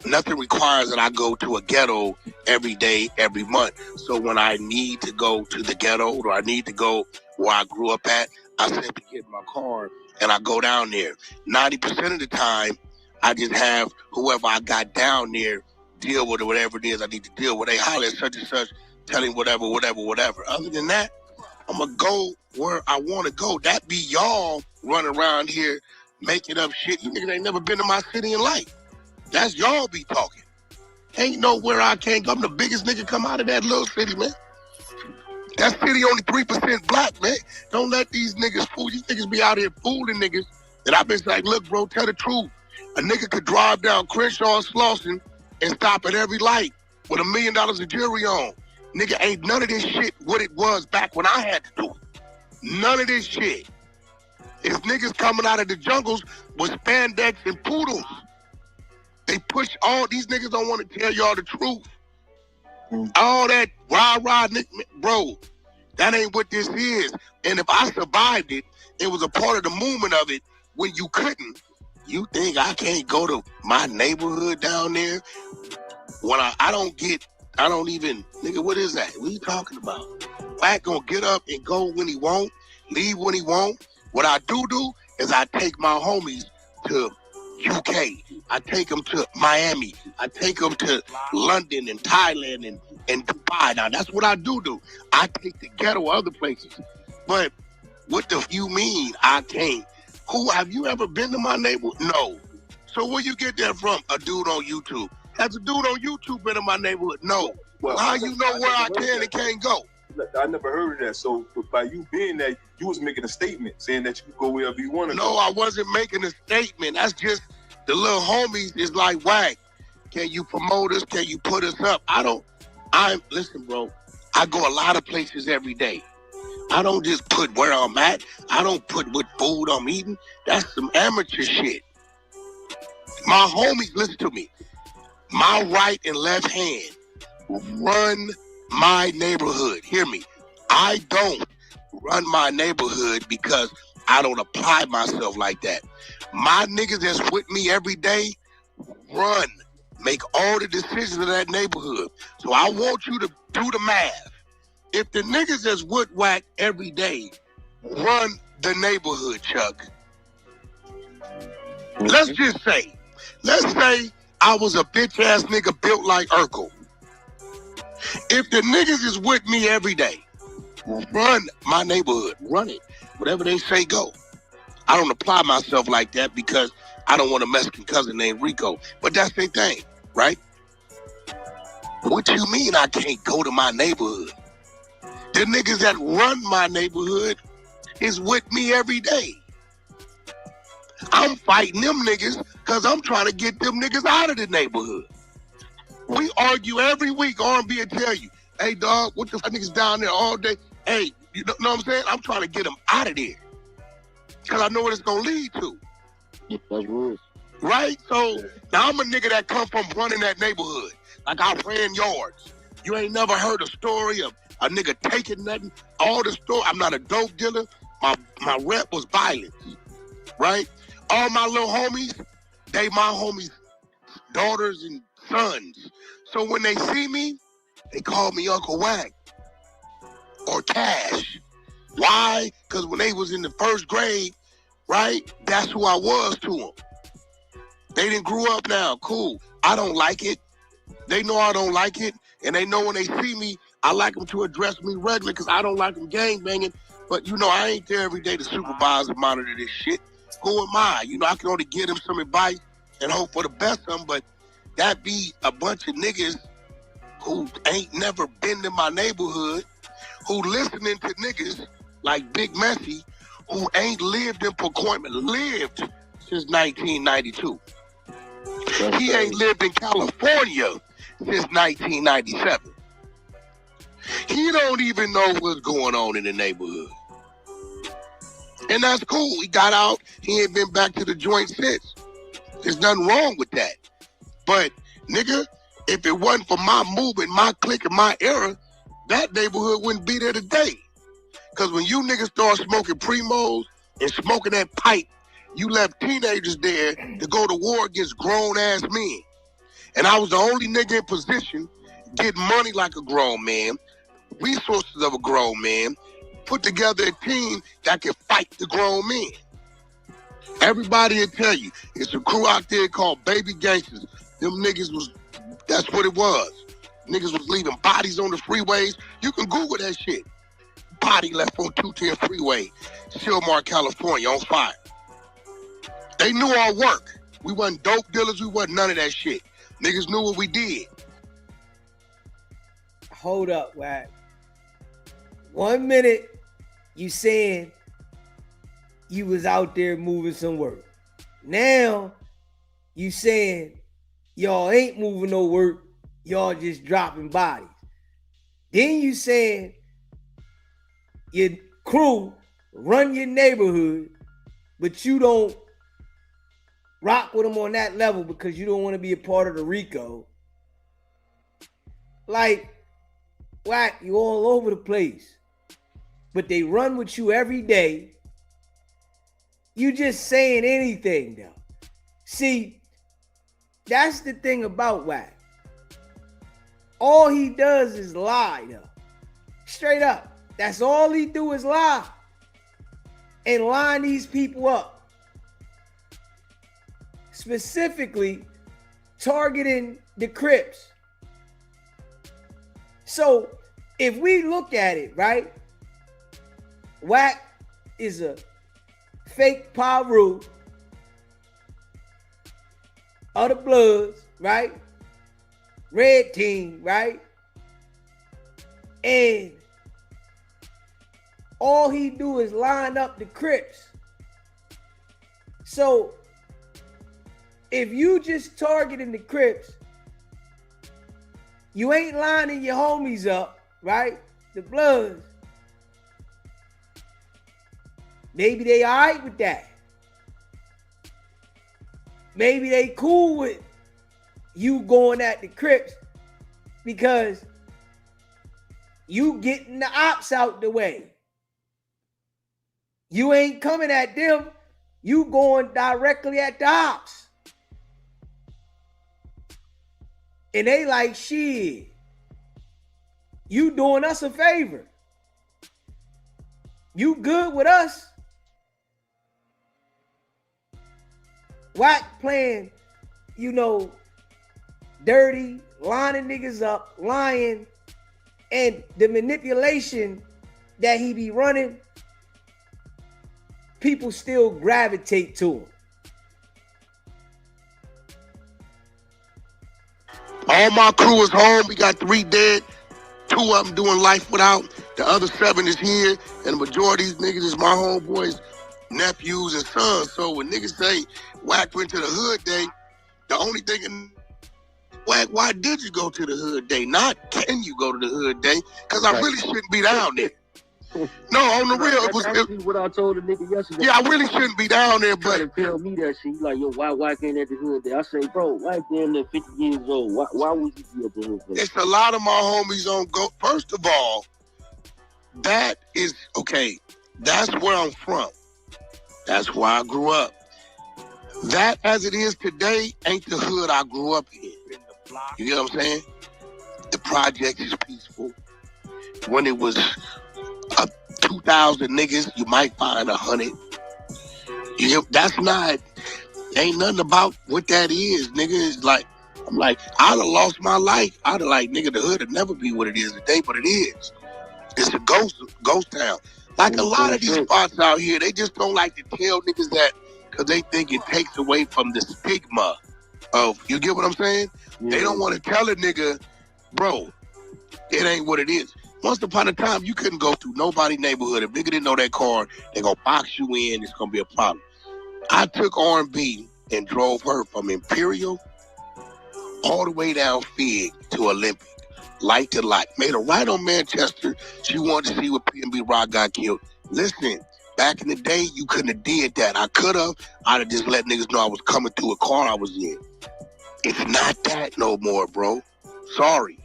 nothing requires that I go to a ghetto every day, every month. So when I need to go to the ghetto or I need to go where I grew up at, I simply get in my car and I go down there. 90% of the time, I just have whoever I got down there deal with it, whatever it is I need to deal with. They holler at such and such, telling whatever. Other than that, I'm going to go where I want to go. That be y'all running around here making up shit. You niggas ain't never been to my city in life. That's y'all be talking. Ain't nowhere I can't go. I'm the biggest nigga come out of that little city, man. That city only 3% black, man. Don't let these niggas fool. These niggas be out here fooling niggas. And I've been like, look, bro, tell the truth. A nigga could drive down Crenshaw and Slauson and stop at every light with $1 million of jewelry on. Nigga, ain't none of this shit what it was back when I had to do it. None of this shit. It's niggas coming out of the jungles with spandex and poodles. They push all these niggas don't want to tell y'all the truth. All that rah-rah, bro, that ain't what this is. And if I survived it, it was a part of the movement of it when you couldn't. You think I can't go to my neighborhood down there? When I don't even, nigga, what is that? What are you talking about? WACK gonna get up and go when he won't, leave when he won't. What I do is I take my homies to UK. I take them to Miami. I take them to London and Thailand and Dubai. Now, that's what I do. I take the ghetto other places. But what the you mean I can't? Have you ever been to my neighborhood? No. So where you get that from? A dude on YouTube. Has a dude on YouTube been in my neighborhood? No. Well, how you know where I can and can't go? I never heard of that. So by you being that, you was making a statement saying that you could go wherever you want to go. No, I wasn't making a statement. That's just the little homies is like, WACK, can you promote us? Can you put us up? Listen, bro, I go a lot of places every day. I don't just put where I'm at. I don't put what food I'm eating. That's some amateur shit. My homies, listen to me. My right and left hand run my neighborhood. Hear me. I don't run my neighborhood because I don't apply myself like that. My niggas that's with me every day make all the decisions of that neighborhood. So I want you to do the math. If the niggas that's with WACK every day run the neighborhood, Chuck, let's say I was a bitch ass nigga built like Urkel. If the niggas is with me every day, run my neighborhood, run it. Whatever they say, go. I don't apply myself like that because I don't want a Mexican cousin named Rico. But that's their thing, right? What you mean I can't go to my neighborhood? The niggas that run my neighborhood is with me every day. I'm fighting them niggas because I'm trying to get them niggas out of the neighborhood. We argue every week, R&B and tell you, hey, dog, what the fuck niggas down there all day? Hey, you know what I'm saying? I'm trying to get them out of there because I know what it's going to lead to. That's rules. Right? So now I'm a nigga that come from running that neighborhood. Like I ran yards. You ain't never heard a story of a nigga taking nothing. All the story, I'm not a dope dealer. My rep was violence. Right? All my little homies, they my homies' daughters and sons. So when they see me, they call me Uncle WACK or Cash. Why? Because when they was in the first grade, right, that's who I was to them. They didn't grow up now. Cool. I don't like it. They know I don't like it. And they know when they see me, I like them to address me regularly because I don't like them gangbanging. But, you know, I ain't there every day to supervise and monitor this shit. Who am I? You know, I can only give them some advice and hope for the best of them. But that be a bunch of niggas who ain't never been in my neighborhood, who listening to niggas like Big Messy, who ain't lived in Pacoima, lived since 1992. He ain't lived in California since 1997. He don't even know what's going on in the neighborhood. And that's cool. He got out. He ain't been back to the joint since. There's nothing wrong with that. But, nigga, if it wasn't for my movement, my clique, and my era, that neighborhood wouldn't be there today. Because when you niggas start smoking Primos and smoking that pipe, you left teenagers there to go to war against grown-ass men. And I was the only nigga in position getting money like a grown man, resources of a grown man, put together a team that can fight the grown men. Everybody will tell you, it's a crew out there called Baby Gangsters. Them niggas that's what it was. Niggas was leaving bodies on the freeways. You can Google that shit. Body left on 210 freeway, Silmar, California, on fire. They knew our work. We wasn't dope dealers. We wasn't none of that shit. Niggas knew what we did. Hold up, WACK. 1 minute, you saying you was out there moving some work. Now, you saying y'all ain't moving no work. Y'all just dropping bodies. Then you saying your crew run your neighborhood, but you don't rock with them on that level because you don't want to be a part of the RICO. Like, WACK, you all over the place. But they run with you every day. You just saying anything though. See, that's the thing about WACK. All he does is lie though. Straight up. That's all he do is lie. And line these people up. specifically targeting the Crips. So if we look at it, right, WACK is a fake Paru of the Bloods, right? Red team, right? And all he do is line up the Crips. So if you just targeting the Crips, you ain't lining your homies up, right? The Bloods. Maybe they all right with that. Maybe they cool with you going at the Crips because you getting the ops out the way. You ain't coming at them. You going directly at the ops. And they like, shit, you doing us a favor. You good with us. WACK playing, dirty, lining niggas up, lying, and the manipulation that he be running, people still gravitate to him. All my crew is home. We got 3 dead. 2 of them doing life without. The other 7 is here. And the majority of these niggas is my homeboys, nephews, and sons. So when niggas say WACK went to the hood day, the only thing WACK, why did you go to the hood day? Not can you go to the hood day? Because I really shouldn't be down there. No, on the real, it was what I told the nigga yesterday. Yeah, I really shouldn't be down there, but trying to tell me that shit. He's like, yo, why WACK ain't at the hood day? I say, bro, WACK damn near 50 years old. Why would you be at the hood day? it's a lot of my homies on go. First of all, that is okay. That's where I'm from. That's where I grew up. That, as it is today, ain't the hood I grew up in. You get what I'm saying? The project is peaceful. When it was 2,000 niggas, you might find 100. That's not, ain't nothing about what that is, nigga. It's like, I'm like, I'd have lost my life. I'd have like, nigga, the hood would never be what it is today, but it is. It's a ghost town. Like a lot of these spots out here, they just don't like to tell niggas that because they think it takes away from the stigma of, you get what I'm saying? Yeah. They don't want to tell a nigga, bro, it ain't what it is. Once upon a time, you couldn't go through nobody's neighborhood. If nigga didn't know that car, they gonna box you in. It's gonna be a problem. I took R&B and drove her from Imperial all the way down Fig to Olympic, light to light. Made a right on Manchester. She wanted to see what P&B Rock got killed. Listen, back in the day, you couldn't have did that. I could have. I'd have just let niggas know I was coming through a car I was in. It's not that no more, bro. Sorry.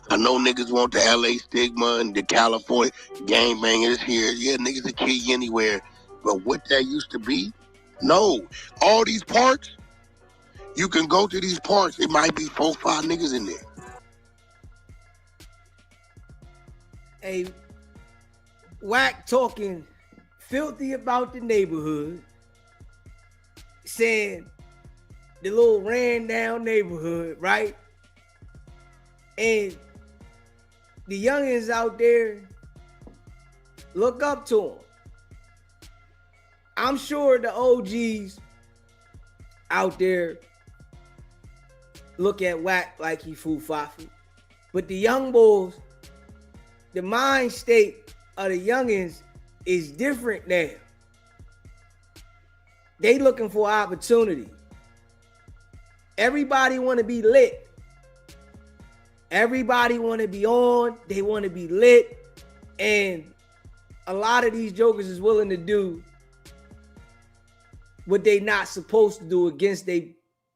I know niggas want the LA stigma and the California gangbangers here. Yeah, niggas will kill you anywhere. But what that used to be? No. All these parks, you can go to these parks. It might be 4 or 5 niggas in there. Hey, WACK talking filthy about the neighborhood, saying the little ran down neighborhood, right? And the youngins out there look up to him. I'm sure the OGs out there look at WACK like he foo-fafu. But the young boys, the mind state of the youngins is different now. They looking for opportunity. Everybody want to be lit. Everybody want to be on. They want to be lit. And a lot of these jokers is willing to do what they not supposed to do against their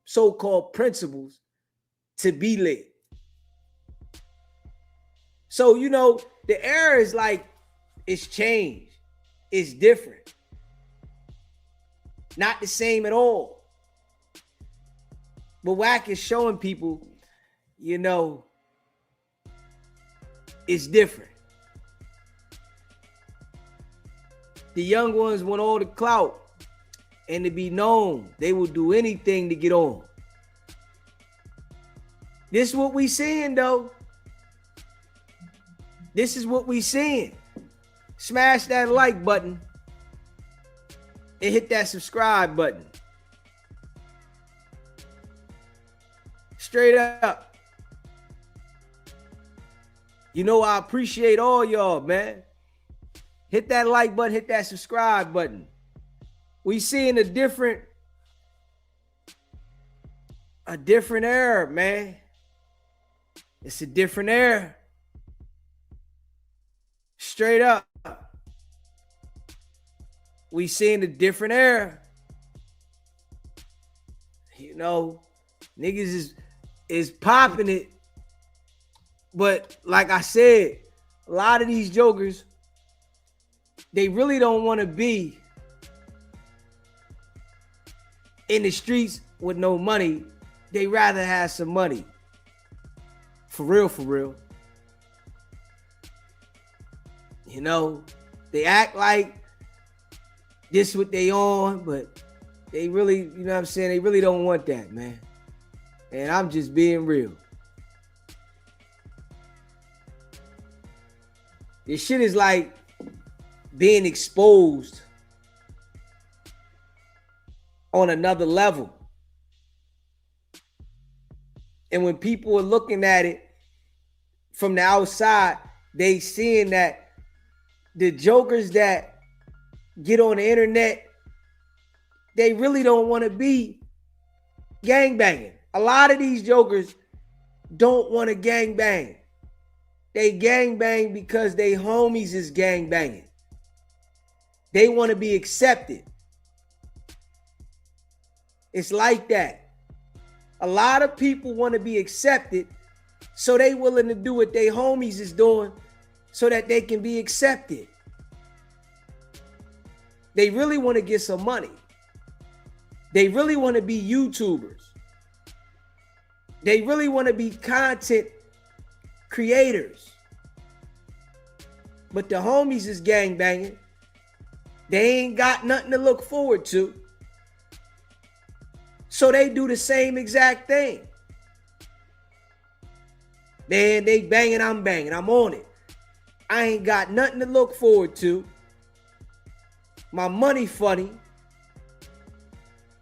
so-called principles to be lit. So, the era is like, it's changed. It's different. Not the same at all. But WACK is showing people, it's different. The young ones want all the clout. and to be known. They will do anything to get on. This is what we seeing, though. This is what we seeing. Smash that like button and hit that subscribe button. Straight up. You know I appreciate all y'all, man. Hit that like button, hit that subscribe button. We seeing a different era, man. It's a different era. Straight up. We seeing a different era. You know, niggas is popping it. But like I said, a lot of these jokers, they really don't want to be in the streets with no money. They rather have some money. For real, for real. You know, they act like this what they on, but they really, you know what I'm saying? They really don't want that, man. And I'm just being real. This shit is like being exposed on another level. And when people are looking at it from the outside, they seeing that the jokers that get on the internet, they really don't want to be gangbanging. A lot of these jokers don't want to gangbang. They gangbang because they homies is gangbanging. They want to be accepted. It's like that. A lot of people want to be accepted, so they willing to do what they homies is doing so that they can be accepted. They really want to get some money. They really want to be YouTubers. They really want to be content creators. But the homies is gangbanging. They ain't got nothing to look forward to. So they do the same exact thing. Man, they banging, I'm banging. I'm on it. I ain't got nothing to look forward to. My money funny.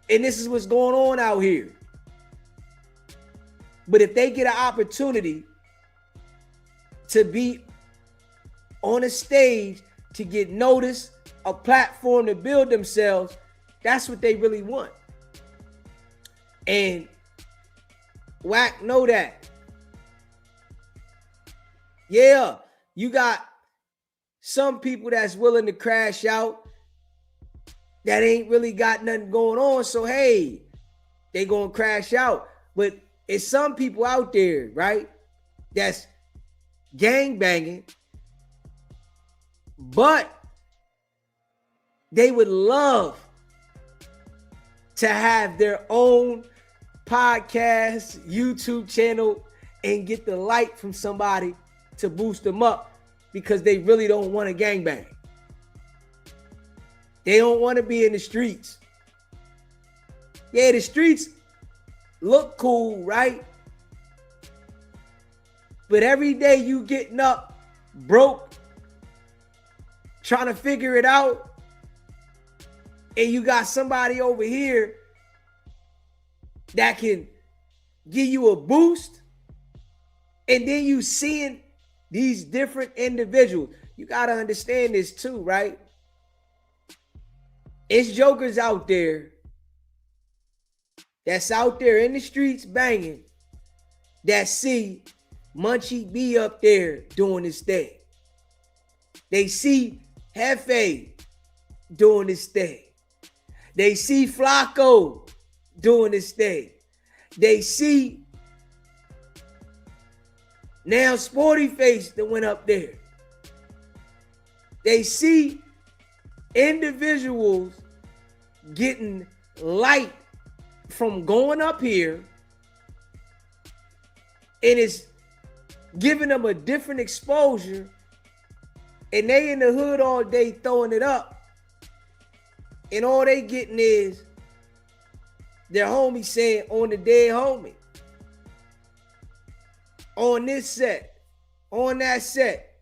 And this is what's going on out here. But if they get an opportunity to be on a stage, to get noticed, a platform to build themselves, that's what they really want. And WACK know that. Yeah, you got some people that's willing to crash out that ain't really got nothing going on. So, hey, they gonna crash out. But it's some people out there, right, that's gang banging, but they would love to have their own podcast, YouTube channel, and get the light from somebody to boost them up because they really don't want to gangbang. They don't want to be in the streets. Yeah, the streets look cool, right? But every day you getting up broke, trying to figure it out, and you got somebody over here that can give you a boost, and then you seeing these different individuals. You got to understand this too, right? It's jokers out there that's out there in the streets banging that see Munchie B up there doing his thing. They see Hefe doing his thing. They see Flacco doing his thing. They see now Sporty Face that went up there. They see individuals getting light from going up here, and it's giving them a different exposure, and they in the hood all day throwing it up. And all they getting is their homie saying on the dead homie. On this set, on that set.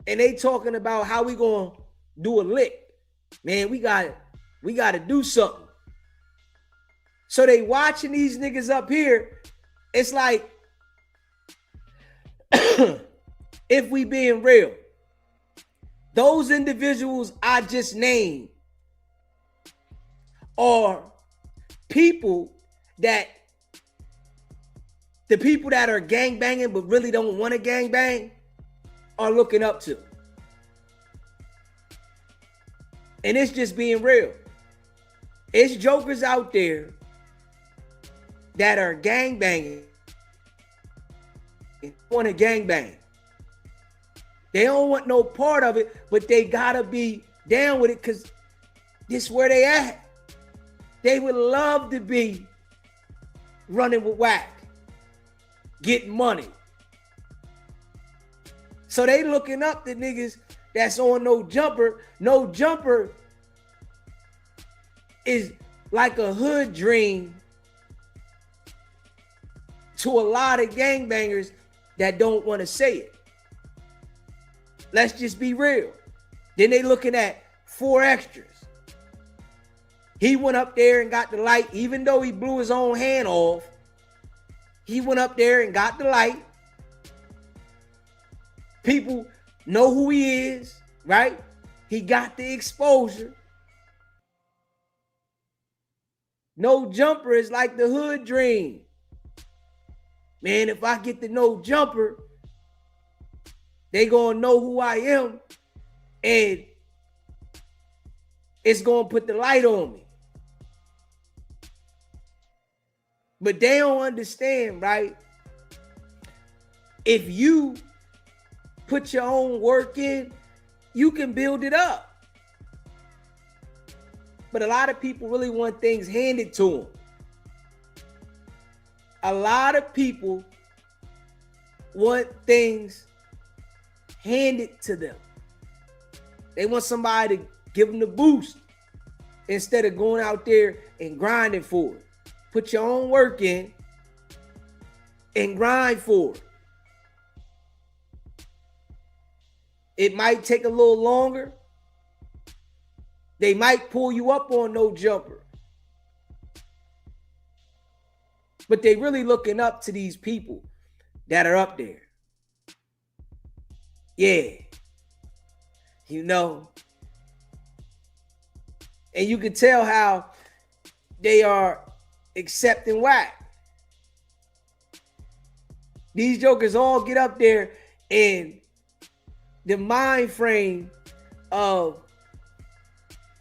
And they talking about how we gonna do a lick. Man, we gotta do something. So they watching these niggas up here. It's like, if we being real, those individuals I just named are people that the people that are gangbanging but really don't want to gangbang are looking up to. And it's just being real. It's jokers out there that are gangbanging, want to gangbang. They don't want no part of it, but they gotta be down with it because this is where they at. They would love to be running with WACK, getting money. So they looking up the niggas that's on No Jumper. No Jumper is like a hood dream to a lot of gangbangers that don't want to say it. Let's just be real. Then they looking at 4 extras. He went up there and got the light, even though he blew his own hand off. He went up there and got the light. People know who he is, right? He got the exposure. No Jumper is like the hood dream. Man, if I get the No Jumper, they gonna know who I am, and it's gonna put the light on me. But they don't understand, right? If you put your own work in, you can build it up. But a lot of people really want things handed to them. A lot of people want things handed to them. They want somebody to give them the boost instead of going out there and grinding for it. Put your own work in and grind for it. It might take a little longer. They might pull you up on No Jumper. But they really looking up to these people that are up there. Yeah. You know. And you can tell how they are accepting WACK. These jokers all get up there and the mind frame of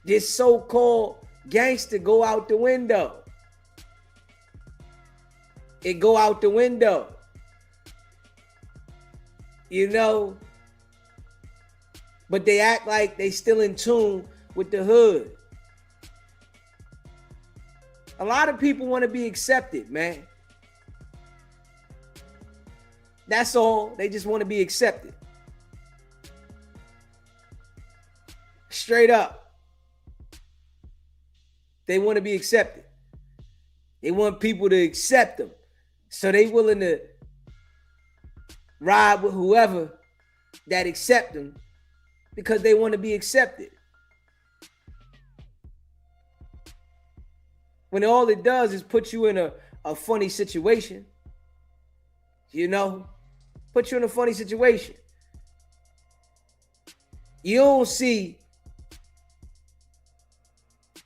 this so-called gangster go out the window. It go out the window. You know? But they act like they still in tune with the hood. A lot of people want to be accepted, man. That's all. They just want to be accepted. Straight up. They want to be accepted. They want people to accept them. So they willing to ride with whoever that accept them because they want to be accepted. When all it does is put you in a funny situation. You know? Put you in a funny situation. You don't see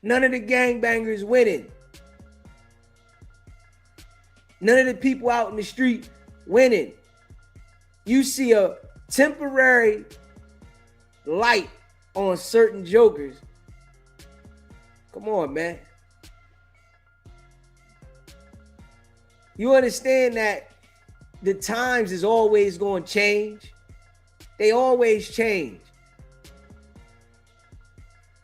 none of the gangbangers winning. None of the people out in the street winning. You see a temporary light on certain jokers. Come on, man. You understand that the times is always going to change. They always change.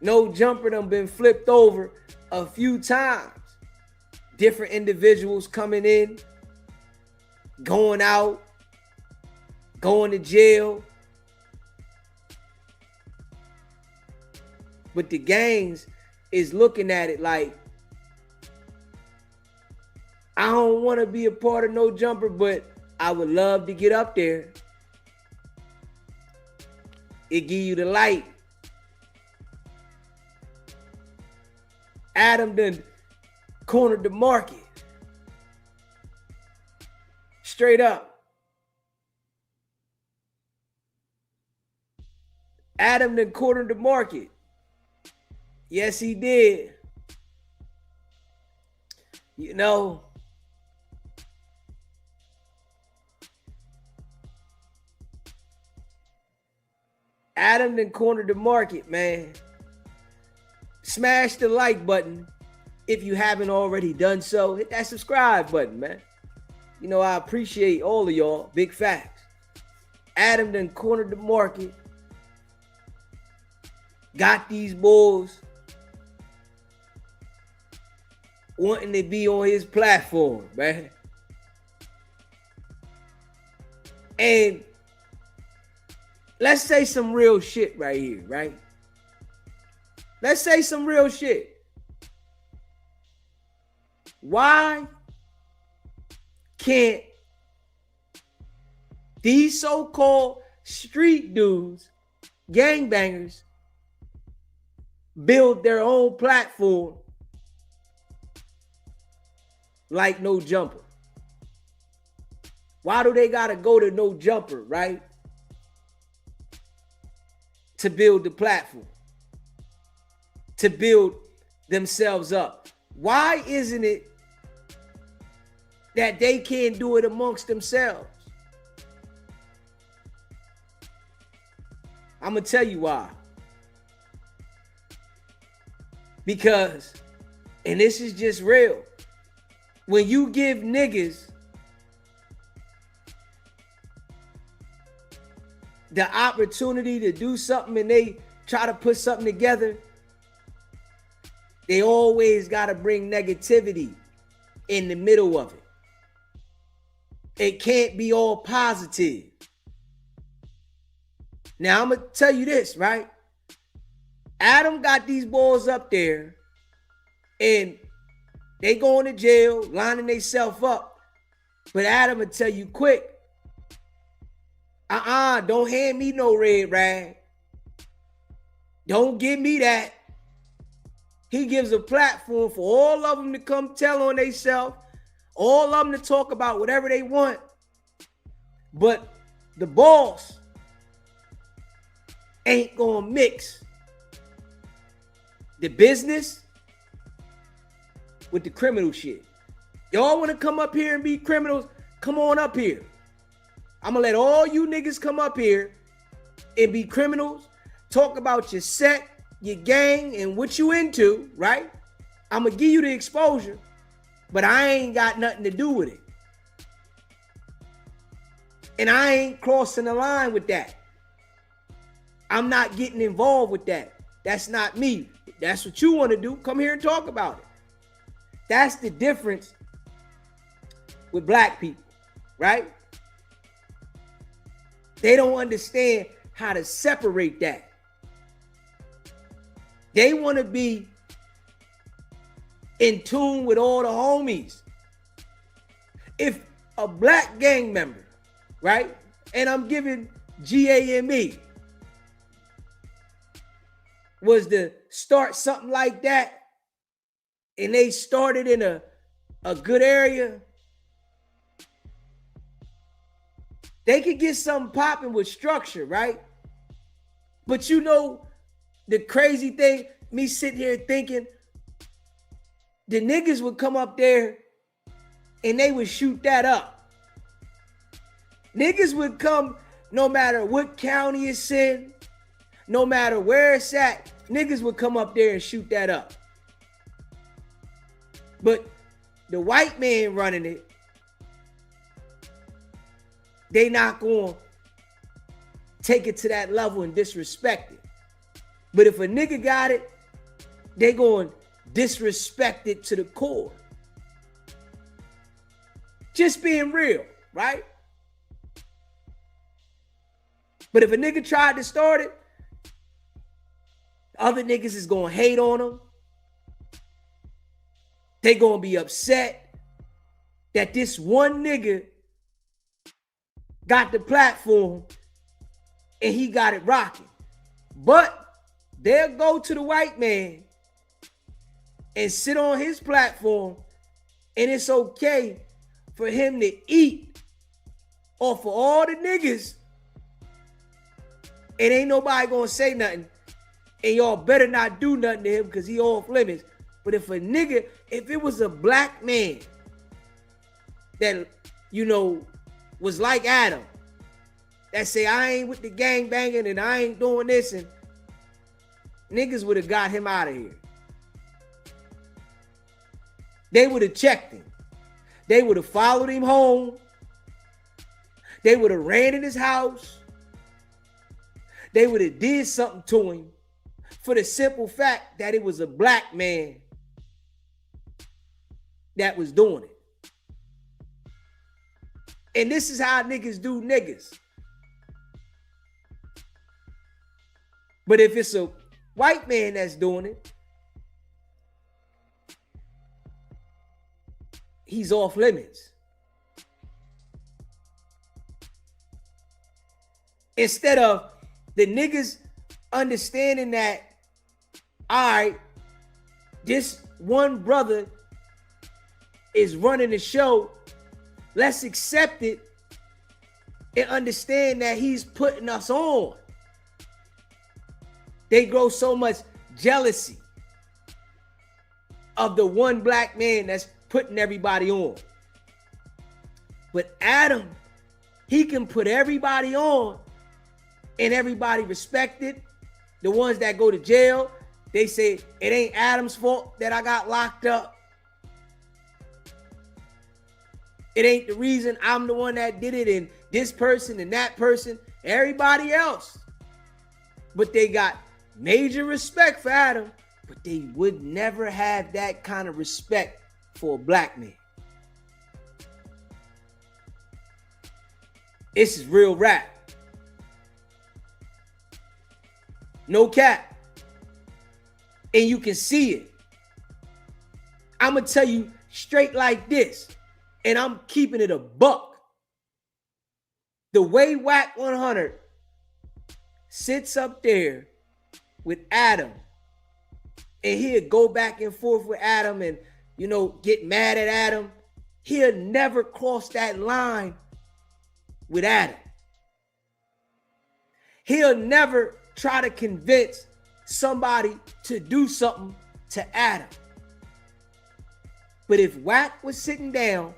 No Jumper done been flipped over a few times. Different individuals coming in, going out, going to jail. But the gangs is looking at it like, I don't want to be a part of no jumper, but I would love to get up there. It give you the light. Adam done cornered the market. Straight up. Adam done cornered the market. Yes, he did. You know, Adam done cornered the market, man. Smash the like button if you haven't already done so. Hit that subscribe button, man. You know, I appreciate all of y'all. Big facts. Adam done cornered the market. Got these bulls wanting to be on his platform, man. And let's say some real shit right here, right? Let's say some real shit. Why can't these so-called street dudes, gangbangers, build their own platform like No Jumper? Why do they gotta go to No Jumper, right? To build the platform, to build themselves up. Why isn't it that they can't do it amongst themselves? I'm gonna tell you why. Because, and this is just real, when you give niggas the opportunity to do something and they try to put something together, they always got to bring negativity in the middle of it. It can't be all positive. Now, I'm going to tell you this, right? Adam got these boys up there and they going to jail, lining themselves up. But Adam will tell you quick, don't hand me no red rag. Don't give me that. He gives a platform for all of them to come tell on themselves, all of them to talk about whatever they want. But the boss ain't gonna mix the business with the criminal shit. Y'all wanna come up here and be criminals? Come on up here. I'm gonna let all you niggas come up here and be criminals, talk about your set, your gang, and what you into, right? I'm gonna give you the exposure, but I ain't got nothing to do with it. And I ain't crossing the line with that. I'm not getting involved with that. That's not me. If that's what you want to do, come here and talk about it. That's the difference with black people, right? They don't understand how to separate that. They want to be in tune with all the homies. If a black gang member, right, and I'm giving GAME, was to start something like that, and they started in a good area, they could get something popping with structure, right? But you know, the crazy thing, me sitting here thinking, the niggas would come up there and they would shoot that up. Niggas would come no matter what county it's in, no matter where it's at, niggas would come up there and shoot that up. But the white man running it, they not going to take it to that level and disrespect it. But if a nigga got it, they going to disrespect it to the core. Just being real, right? But if a nigga tried to start it, Other niggas is gonna hate on him. They gonna be upset that this one nigga got the platform and he got it rocking. But they'll go to the white man and sit on his platform, and it's okay for him to eat off of all the niggas, and ain't nobody gonna say nothing, and y'all better not do nothing to him because he off limits. But if it was a black man that, you know, was like Adam, that say, I ain't with the gang banging and I ain't doing this, and niggas would have got him out of here. They would have checked him. They would have followed him home. They would have ran in his house. They would have did something to him for the simple fact that it was a black man that was doing it. And this is how niggas do niggas. But if it's a white man that's doing it, he's off limits. Instead of the niggas understanding that, all right, this one brother is running the show, let's accept it and understand that he's putting us on. They grow so much jealousy of the one black man that's putting everybody on. But Adam, he can put everybody on and everybody respect it. The ones that go to jail, they say it ain't Adam's fault that I got locked up. It ain't the reason I'm the one that did it, and this person and that person, everybody else. But they got major respect for Adam, but they would never have that kind of respect for a black man. This is real rap. No cap. And you can see it. I'm going to tell you straight like this, and I'm keeping it a buck. The way WACK100 sits up there with Adam, and he'll go back and forth with Adam and, you know, get mad at Adam, he'll never cross that line with Adam. He'll never try to convince somebody to do something to Adam. But if Wack was sitting down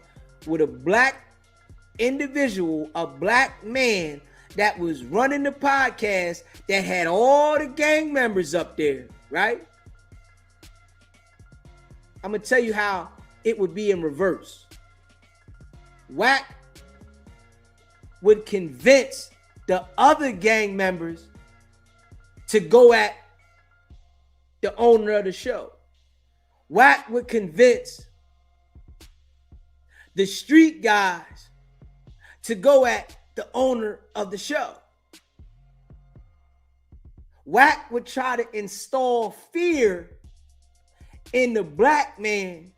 with a black individual, a black man that was running the podcast that had all the gang members up there, right? I'm going to tell you how it would be in reverse. Wack would convince the other gang members to go at the owner of the show. Wack would convince the street guys to go at the owner of the show. Wack would try to install fear in the black man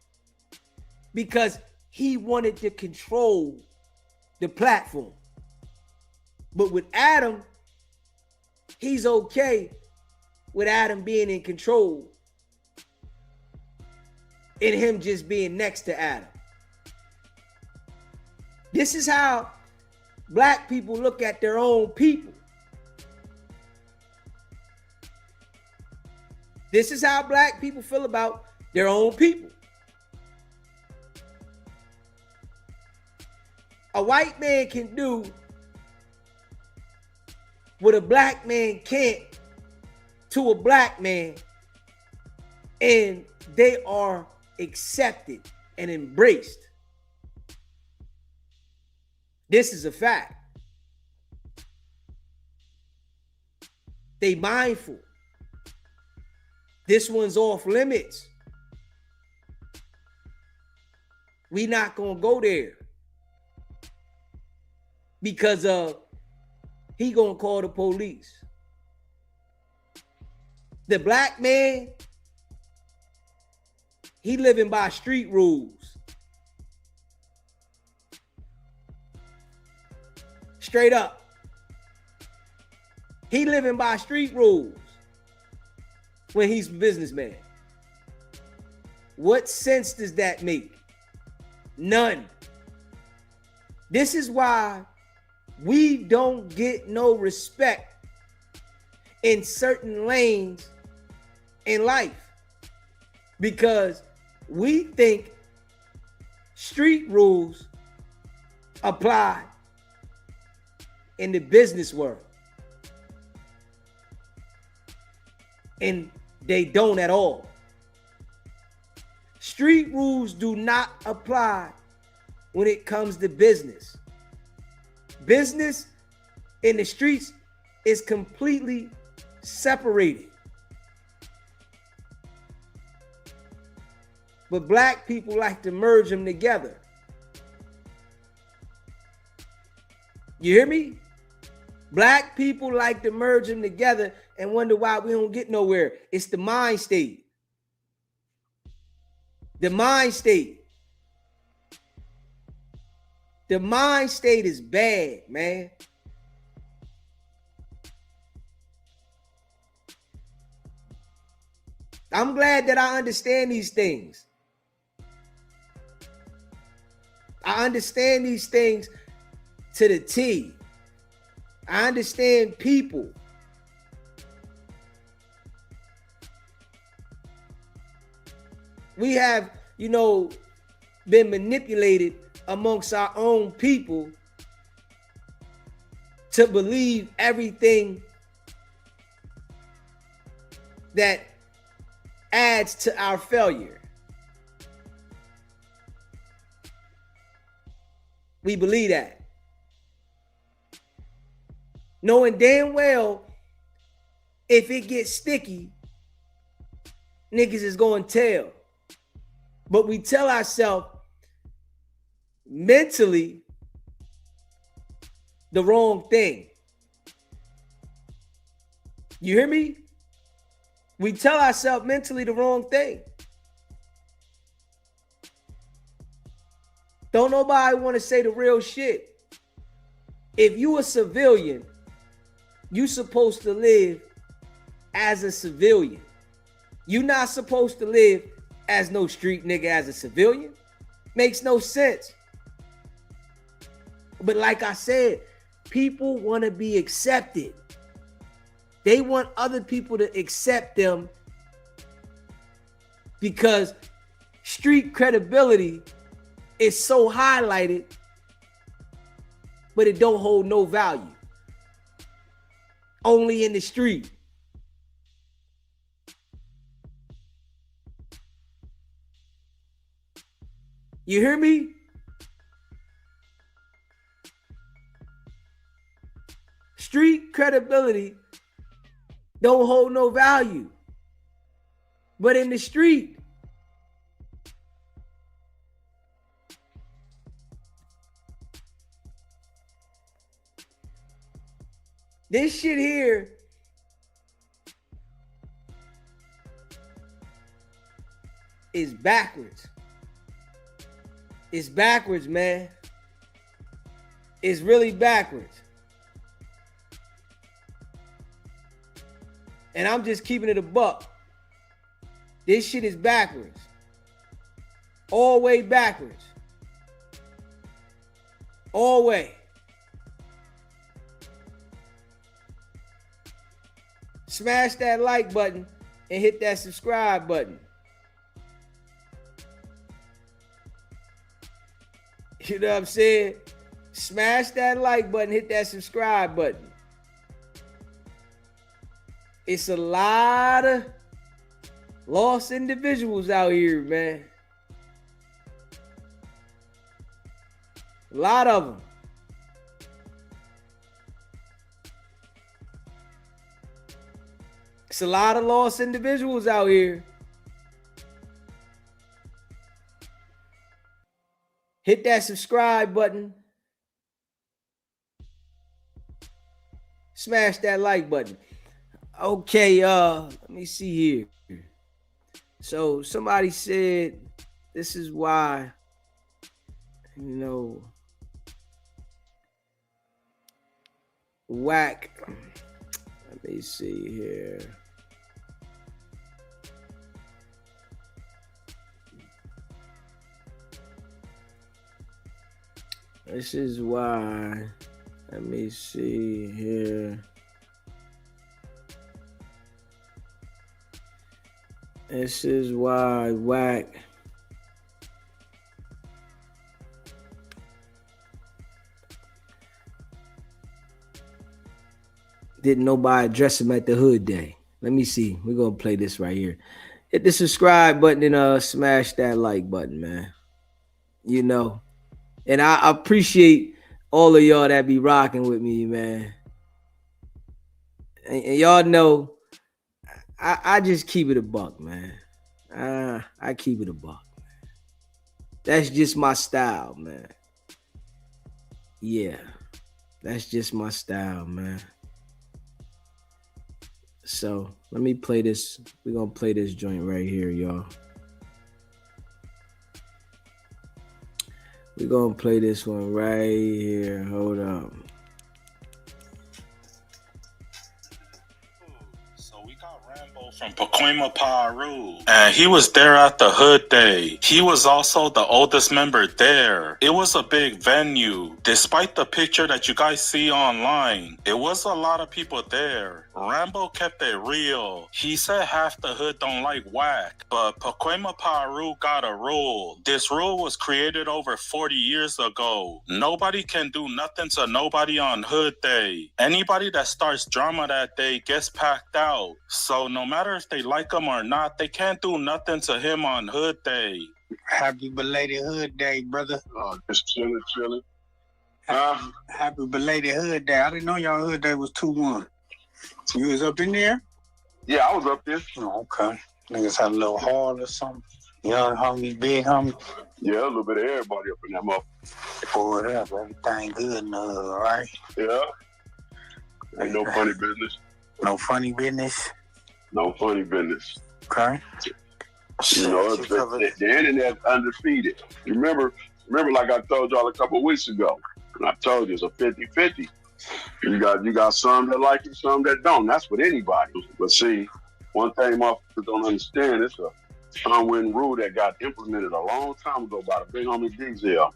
because he wanted to control the platform. But with Adam, he's okay with Adam being in control and him just being next to Adam. This is how black people look at their own people. This is how black people feel about their own people. A white man can do what a black man can't to a black man, and they are accepted and embraced. This is a fact. They mindful. This one's off limits. We not gonna go there because he gonna call the police. The black man, he living by street rules. Straight up. He living by street rules when he's a businessman. What sense does that make? None. This is why we don't get no respect in certain lanes in life, because we think street rules apply in the business world, and they don't at all. Street rules do not apply when it comes to business. Business in the streets is completely separated. But black people like to merge them together. You hear me? Black people like to merge them together and wonder why we don't get nowhere. It's the mind state. The mind state. The mind state is bad, man. I'm glad that I understand these things. I understand these things to the T. I understand people. We have, been manipulated amongst our own people to believe everything that adds to our failure. We believe that, knowing damn well if it gets sticky, niggas is going to tell. But we tell ourselves mentally the wrong thing. You hear me? We tell ourselves mentally the wrong thing. Don't nobody want to say the real shit. If you a civilian, you supposed to live as a civilian. You not supposed to live as no street nigga as a civilian. Makes no sense. But like I said, people want to be accepted. They want other people to accept them because street credibility is so highlighted, but it don't hold no value. Only in the street. You hear me? Street credibility don't hold no value. But in the street, this shit here is backwards. It's backwards, man. It's really backwards. And I'm just keeping it a buck. This shit is backwards. All way backwards. All way. Smash that like button and hit that subscribe button. You know what I'm saying? Smash that like button, hit that subscribe button. It's a lot of lost individuals out here, man. A lot of them. It's a lot of lost individuals out here. Hit that subscribe button. Smash that like button. Okay, let me see here. So somebody said this is why, whack. Let me see here. This is why. Let me see here. This is why whack. Didn't nobody address him at the hood day. Let me see. We're gonna play this right here. Hit the subscribe button and smash that like button, man. And I appreciate all of y'all that be rocking with me, man. And y'all know I just keep it a buck, man. I keep it a buck. That's just my style, man. Yeah, that's just my style, man. So let me play this. We're gonna play this joint right here, y'all. We're gonna play this one right here. Hold up. From Pacoima, Peru, and he was there at the hood day. He was also the oldest member there. It was a big venue. Despite the picture that you guys see online, it was a lot of people there. Rambo kept it real. He said half the hood don't like whack, but Pacoima, Peru got a rule. This rule was created over 40 years ago. Nobody can do nothing to nobody on hood day. Anybody that starts drama that day gets packed out. So no matter if they like him or not, they can't do nothing to him on hood day. Happy belated hood day, brother. Oh, just chilling. Happy belated hood day. I didn't know y'all hood day was 2-1. You was up in there? Yeah, I was up there. Oh, okay. Niggas had a little hall or something. Young homie, big homie. Yeah, a little bit of everybody up in that motherfucker. Pulled up, everything good in the hood, right? Yeah. Ain't no funny business. No funny business? No funny business. Okay. The internet's undefeated. You remember like I told y'all a couple of weeks ago, and I told you it's a 50-50. You got some that like it, some that don't. That's with anybody. But see, one thing motherfuckers don't understand, it's a unwritten rule that got implemented a long time ago by the big homie Diesel.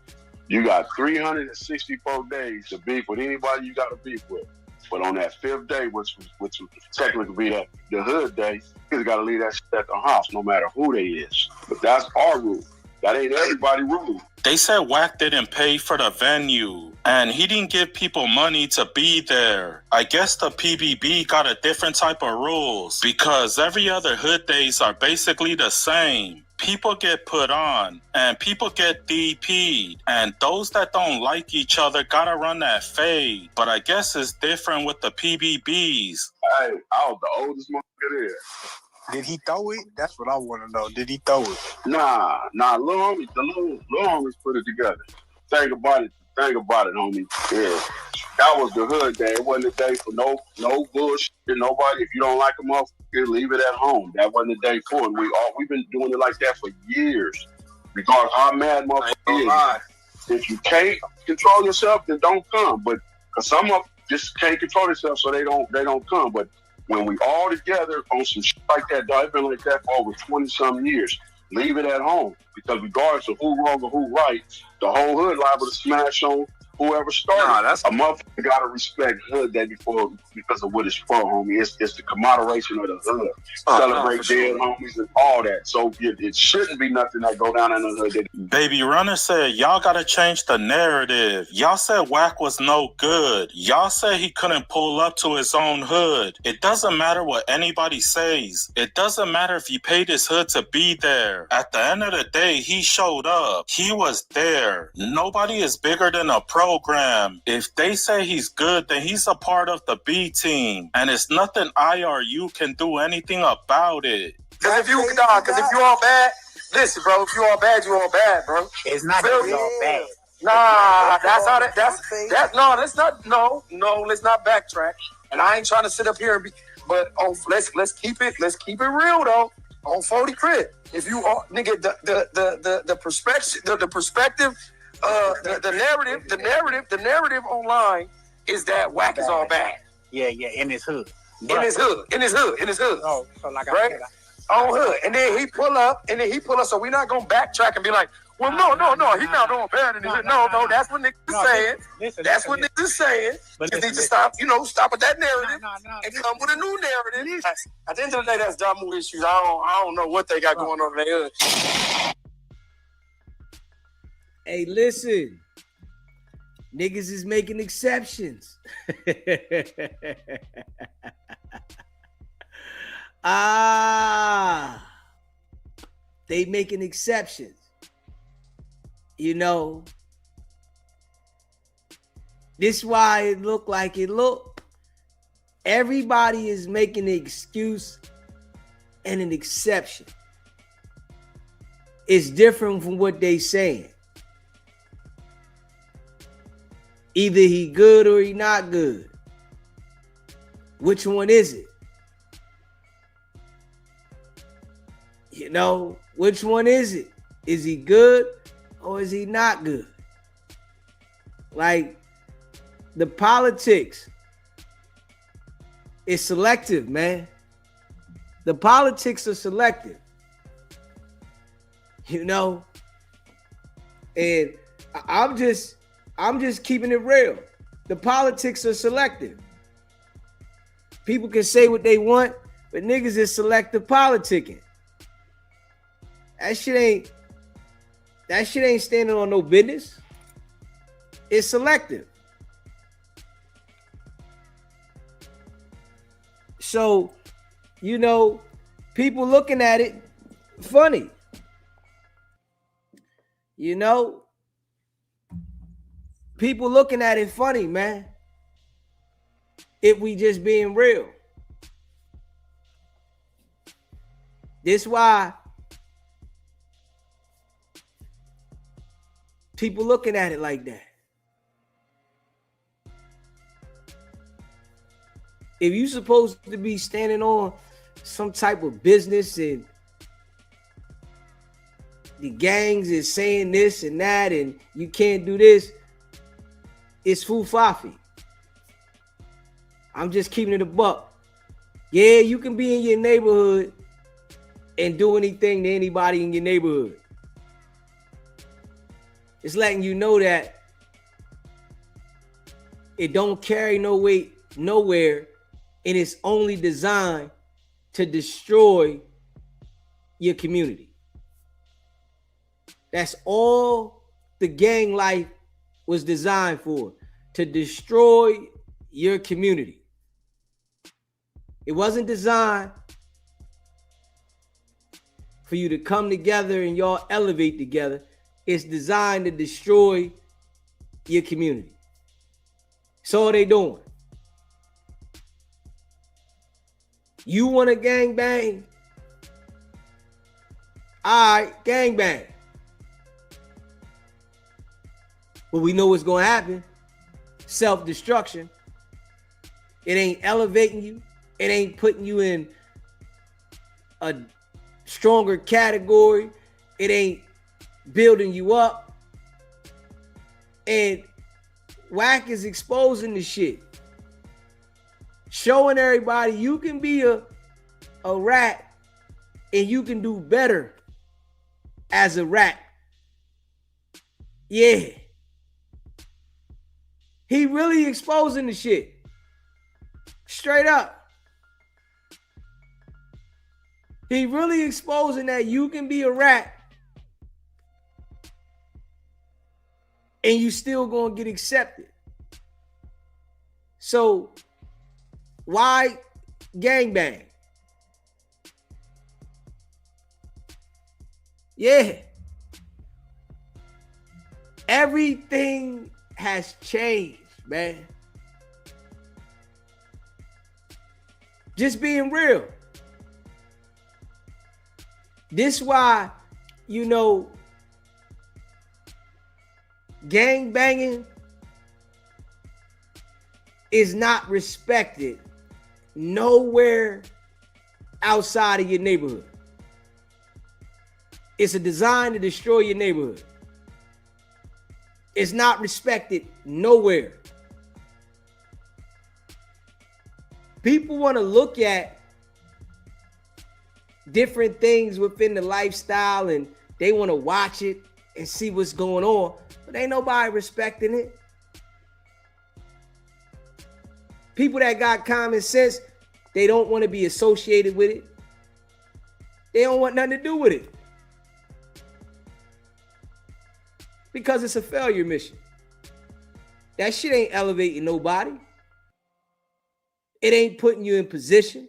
You got 364 days to beef with anybody you got to beef with. But on that 5th day, which would technically be the hood day, you got to leave that shit at the house, no matter who they is. But that's our rule. That ain't everybody's rule. They said Wack didn't pay for the venue, and he didn't give people money to be there. I guess the PBB got a different type of rules, because every other hood days are basically the same. People get put on, and people get DP'd, and those that don't like each other gotta run that fade. But I guess it's different with the PBBs. Hey, I was the oldest motherfucker there. Did he throw it? That's what I want to know. Did he throw it? Nah, little homies put it together. Think about it, homie. Yeah. That was the hood day. It wasn't a day for no bullshit. Nobody, if you don't like a motherfucker, leave it at home. That wasn't a day for it. We've been doing it like that for years. Because our mad motherfucker is, if you can't control yourself, then don't come. But cause some of just can't control themselves, so they don't come. But when we all together on some shit like that, dog, it's been like that for over 20-some years. Leave it at home. Because regardless of who wrong or who right, the whole hood liable to smash on whoever started. A motherfucker gotta respect hood day because of what it's for, homie. It's the commemoration of the hood. Celebrate dead homies and all that. So it shouldn't be nothing that go down in the hood. Baby Runner said, y'all gotta change the narrative. Y'all said Wack was no good. Y'all said he couldn't pull up to his own hood. It doesn't matter what anybody says. It doesn't matter if he paid his hood to be there. At the end of the day, he showed up. He was there. Nobody is bigger than a program. If they say he's good, then he's a part of the B team. And it's nothing I or you can do anything about it. Because if you all bad, listen, bro, if you all bad, you all bad, bro. It's not that we all bad. Nah, that's how let's not backtrack. And I ain't trying to sit up here and But let's keep it real though. On 40 Crit, if you are nigga, the perspective, the narrative online is that WACK is all bad. Yeah, in his hood. In his hood. Oh, so like right? On hood. And then he pull up, so we're not gonna backtrack and be like, well, no, he's not doing bad in his hood. No, that's what niggas is saying. That's what niggas is saying. You need to stop with that narrative and come with a new narrative. At the end of the day, that's Damu issues. I don't know what they got going on in their hood. Hey, listen. Niggas is making exceptions. They making exceptions. You know, this why it look like it look. Everybody is making an excuse and an exception. It's different from what they saying. Either he good or he not good. Which one is it? You know, which one is it? Is he good or is he not good? Like, the politics is selective, man. The politics are selective. You know? And I'm just keeping it real. The politics are selective. People can say what they want, but niggas is selective politicking. That shit ain't standing on no business. It's selective. So, you know, people looking at it funny. You know? People looking at it funny, man. If we just being real. This why people looking at it like that. If you supposed to be standing on some type of business and the gangs is saying this and that and you can't do this, it's foo-fafi. I'm just keeping it a buck. Yeah, you can be in your neighborhood and do anything to anybody in your neighborhood. It's letting you know that it don't carry no weight nowhere, and it's only designed to destroy your community. That's all the gang life was designed for, to destroy your community. It wasn't designed for you to come together and y'all elevate together. It's designed to destroy your community. So what they doing? You want to gang bang? All right, gang bang. But we know what's going to happen. Self-destruction. It ain't elevating you. It ain't putting you in a stronger category. It ain't building you up. And WACK is exposing the shit. Showing everybody you can be a rat and you can do better as a rat. Yeah. He really exposing the shit. Straight up. He really exposing that you can be a rat and you still gonna get accepted. So why gangbang? Yeah. Everything has changed, man. Just being real. This why, you know, gang banging is not respected nowhere outside of your neighborhood. It's a design to destroy your neighborhood. It's not respected nowhere. People want to look at different things within the lifestyle and they want to watch it and see what's going on, but ain't nobody respecting it. People that got common sense, they don't want to be associated with it. They don't want nothing to do with it. Because it's a failure mission. That shit ain't elevating nobody. It ain't putting you in position.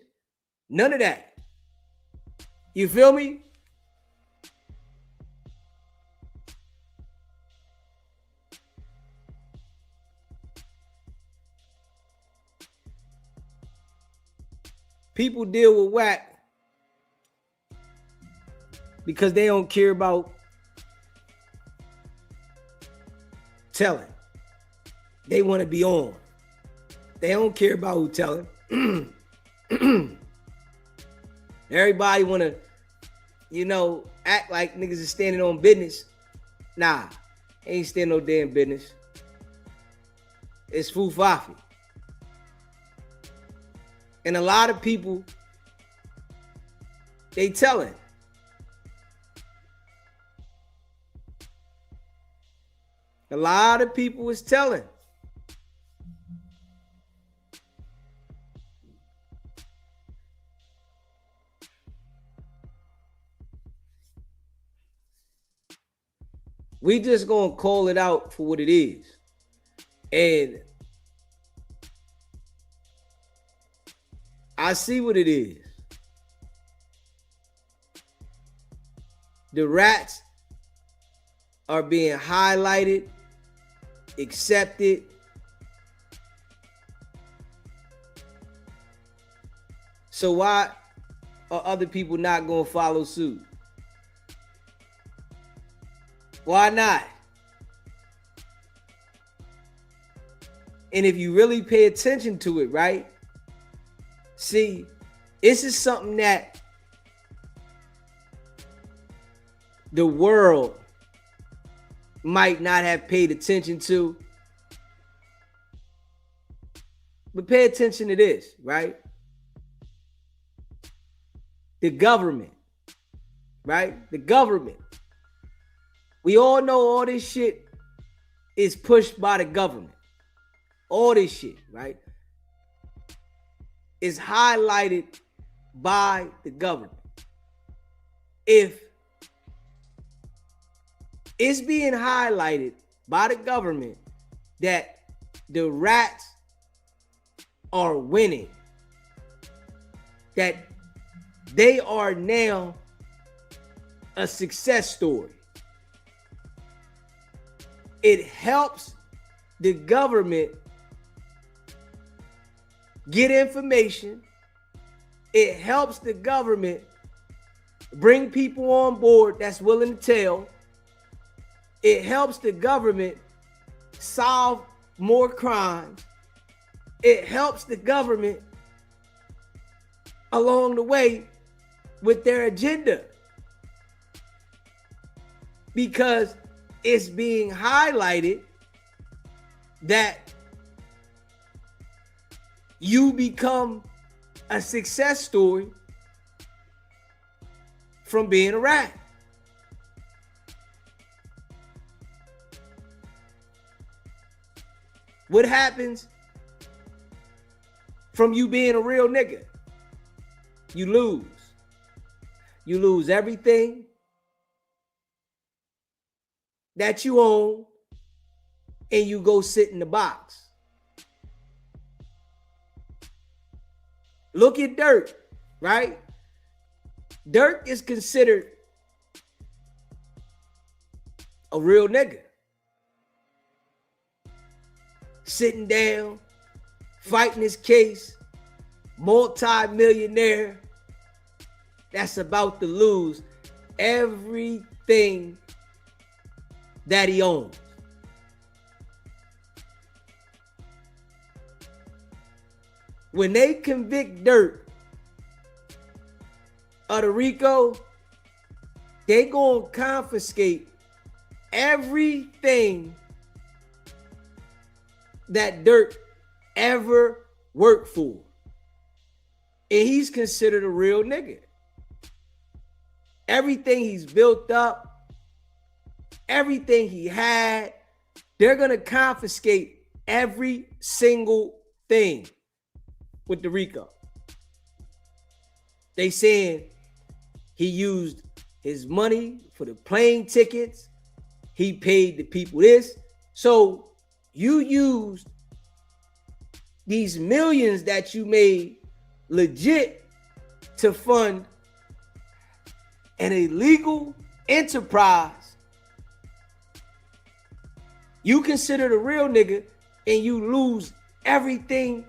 None of that. You feel me? People deal with whack because they don't care about telling. They want to be on. They don't care about who telling. Everybody want to, act like niggas is standing on business. Nah, ain't standing no damn business. It's foo-fafi. And a lot of people, they telling. A lot of people is telling. We just gonna call it out for what it is. And I see what it is. The rats are being highlighted, accepted. So why are other people not gonna follow suit? Why not? And if you really pay attention to it, right? See, this is something that the world might not have paid attention to. But pay attention to this, right? The government, right? The government. We all know all this shit is pushed by the government. All this shit, right? Is highlighted by the government. If it's being highlighted by the government that the rats are winning, that they are now a success story, it helps the government get information. It helps the government bring people on board that's willing to tell. It helps the government solve more crimes. It helps the government along the way with their agenda. Because it's being highlighted that you become a success story from being a rat. What happens from you being a real nigga? You lose. You lose everything that you own and you go sit in the box. Look at Dirk, right? Dirk is considered a real nigga. Sitting down, fighting his case, multi-millionaire that's about to lose everything that he owns. when they convict Dirt of the RICO, they gonna confiscate everything that Dirt ever worked for. And he's considered a real nigga. Everything he's built up, everything he had, they're gonna confiscate every single thing with the RICO. They saying he used his money for the plane tickets. He paid the people this. So you used these millions that you made legit to fund an illegal enterprise. You consider a real nigga and you lose everything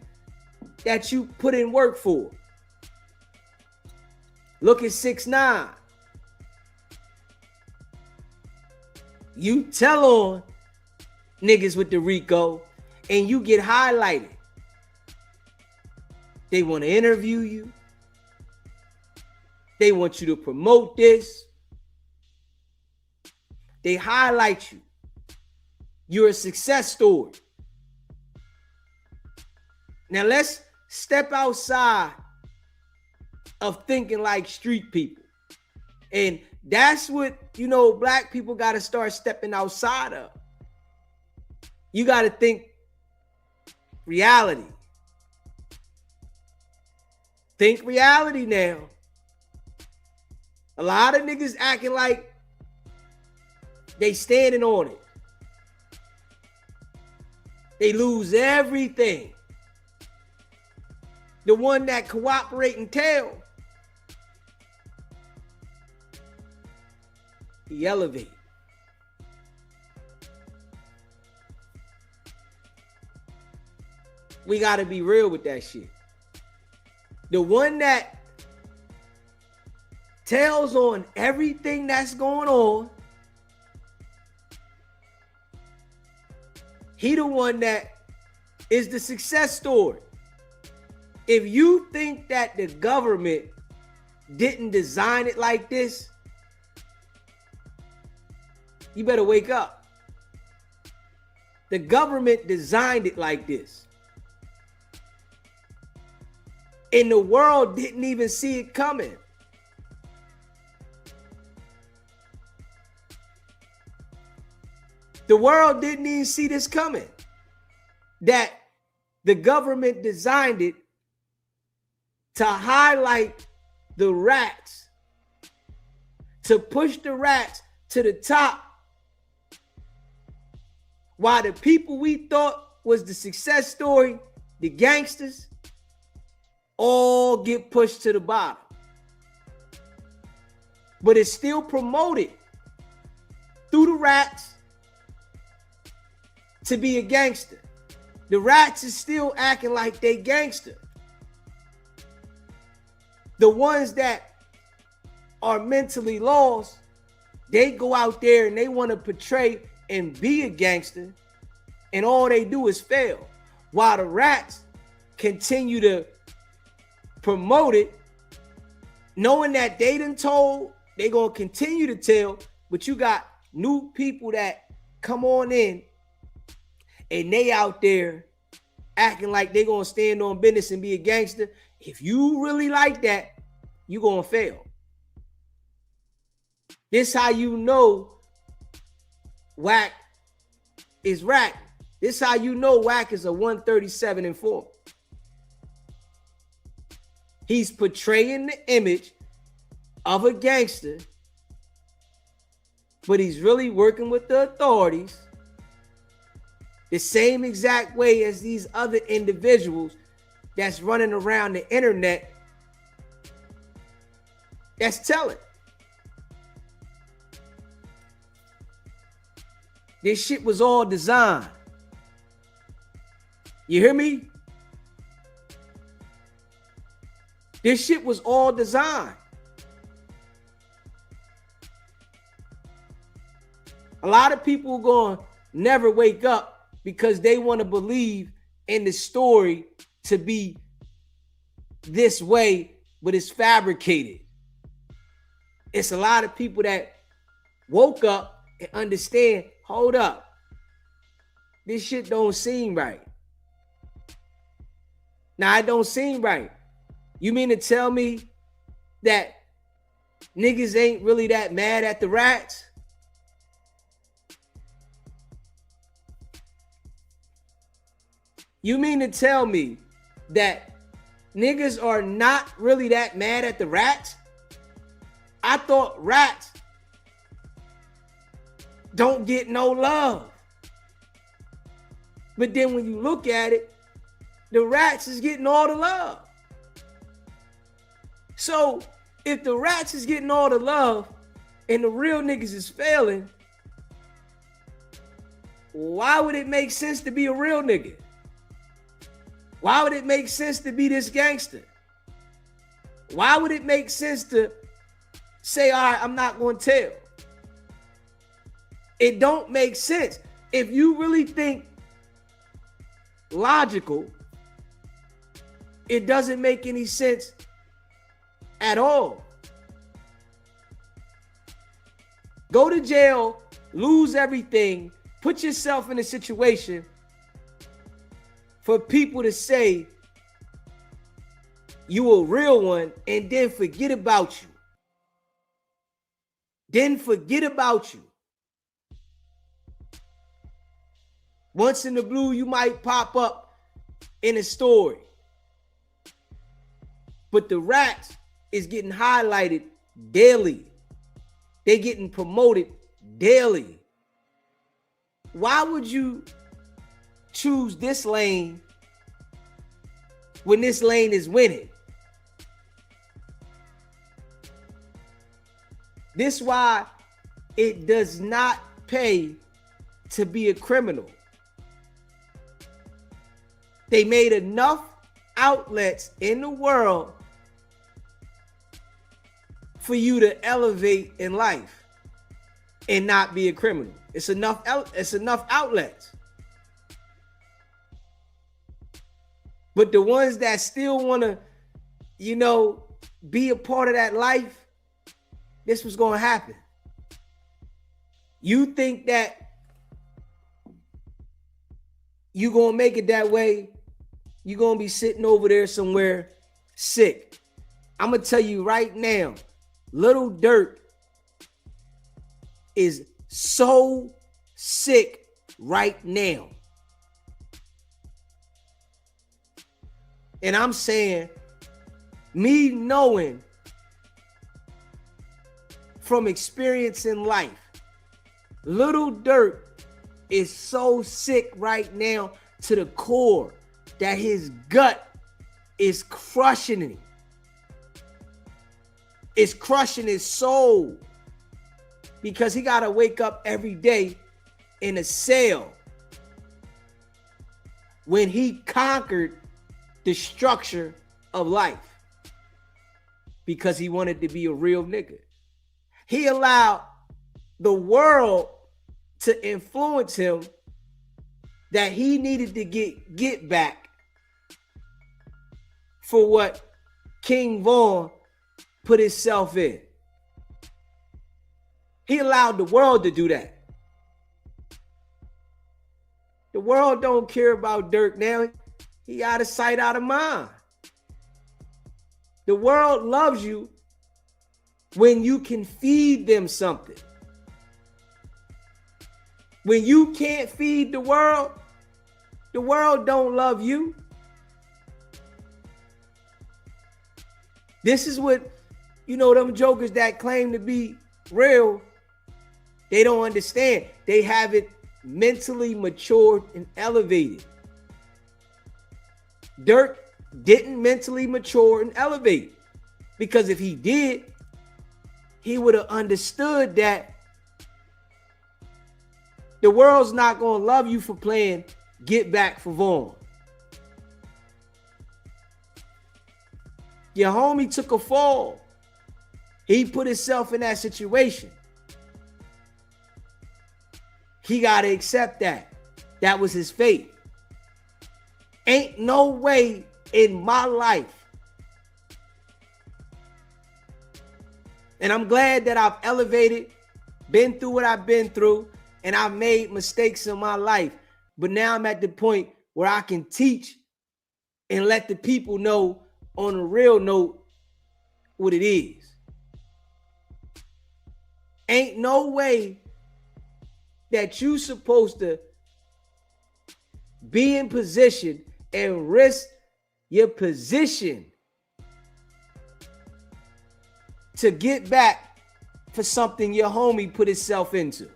that you put in work for. Look at 6ix9ine. You tell on niggas with the RICO and you get highlighted. They want to interview you. They want you to promote this. They highlight you. You're a success story. Now let's step outside of thinking like street people. And that's what, black people got to start stepping outside of. You got to think reality. Think reality now. A lot of niggas acting like they standing on it. They lose everything. The one that cooperate and tell, he elevate. We got to be real with that shit. The one that tells on everything that's going on, he the one that is the success story. If you think that the government didn't design it like this, you better wake up. The government designed it like this. And the world didn't even see it coming. The world didn't even see this coming. That the government designed it to highlight the rats, to push the rats to the top, while the people we thought was the success story, the gangsters, all get pushed to the bottom. But it's still promoted through the rats to be a gangster. The rats is still acting like they gangster. The ones that are mentally lost, they go out there and they want to portray and be a gangster, and all they do is fail. While the rats continue to promote it, knowing that they done told, they gonna continue to tell, but you got new people that come on in and they out there acting like they gonna stand on business and be a gangster. If you really like that, you gonna fail. This how you know WACK is rack. This how you know WACK is a 137 and 4. He's portraying the image of a gangster, but he's really working with the authorities the same exact way as these other individuals that's running around the internet that's telling. This shit was all designed. You hear me? This shit was all designed. A lot of people are going to never wake up because they want to believe in the story to be this way, but it's fabricated. It's a lot of people that woke up and understand, hold up, this shit don't seem right. Now, it don't seem right. You mean to tell me that niggas ain't really that mad at the rats? You mean to tell me that niggas are not really that mad at the rats? I thought rats don't get no love. But then when you look at it, the rats is getting all the love. So if the rats is getting all the love and the real niggas is failing, why would it make sense to be a real nigga? Why would it make sense to be this gangster? Why would it make sense to say, all right, I'm not going to tell? It don't make sense. If you really think logical, it doesn't make any sense at all. Go to jail, lose everything, put yourself in a situation for people to say you a real one and then forget about you. Then forget about you. Once in the blue, you might pop up in a story. But the rats is getting highlighted daily. They getting promoted daily. Why would you choose this lane when this lane is winning? This is why it does not pay to be a criminal. They made enough outlets in the world for you to elevate in life and not be a criminal. It's enough outlets. But the ones that still want to, be a part of that life, this was going to happen. You think that you going to make it that way, you're going to be sitting over there somewhere sick. I'm going to tell you right now, Little Dirt is so sick right now. And I'm saying, me knowing from experience in life, Little Dirt is so sick right now to the core that his gut is crushing him. It's crushing his soul because he got to wake up every day in a cell when he conquered the structure of life because he wanted to be a real nigga. He allowed the world to influence him that he needed to get back for what King Von put himself in. He allowed the world to do that. The world don't care about Dirk now. He out of sight, out of mind. The world loves you when you can feed them something. When you can't feed the world don't love you. This is what, them jokers that claim to be real, they don't understand. They haven't mentally matured and elevated. Dirk didn't mentally mature and elevate, because if he did, he would have understood that the world's not going to love you for playing Get Back for Vaughn. Your homie took a fall. He put himself in that situation. He got to accept that. That was his fate. Ain't no way in my life And I'm glad that I've elevated, been through what I've been through, and I've made mistakes in my life. But now I'm at the point where I can teach and let the people know on a real note what it is. Ain't no way that you supposed to be in position and risk your position to get back for something your homie put himself into.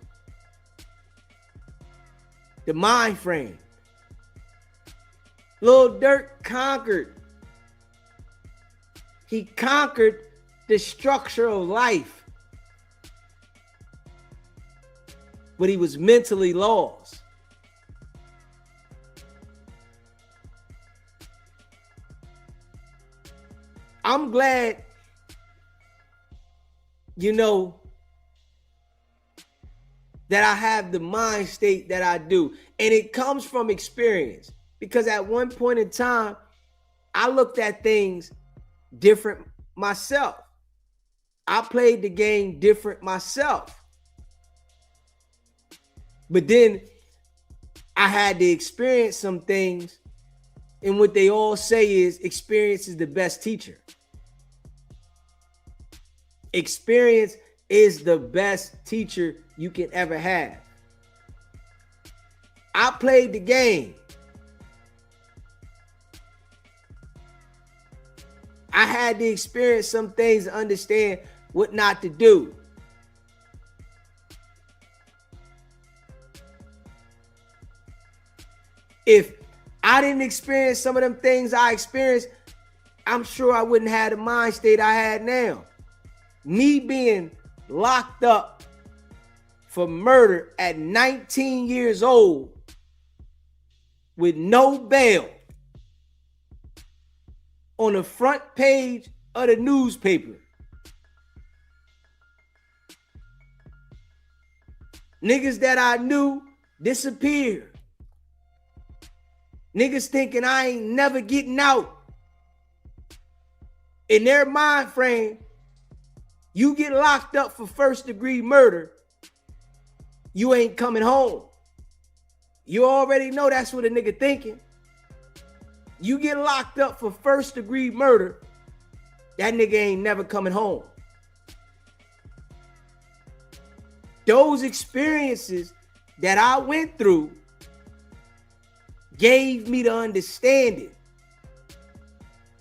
The mind frame. Lil Durk conquered. He conquered the structure of life. But he was mentally lost. I'm glad, you know, that I have the mind state that I do. And it comes from experience. Because at one point in time, I looked at things different myself. I played the game different myself. But then I had to experience some things. And what they all say is experience is the best teacher. Experience is the best teacher you can ever have. I played the game. I had to experience some things to understand what not to do. If I didn't experience some of them things I experienced, I'm sure I wouldn't have the mind state I had now. Me being locked up for murder at 19 years old with no bail on the front page of the newspaper. Niggas that I knew disappeared. Niggas thinking I ain't never getting out. In their mind frame, you get locked up for first-degree murder, you ain't coming home. You already know that's what a nigga thinking. You get locked up for first-degree murder, that nigga ain't never coming home. Those experiences that I went through gave me the understanding.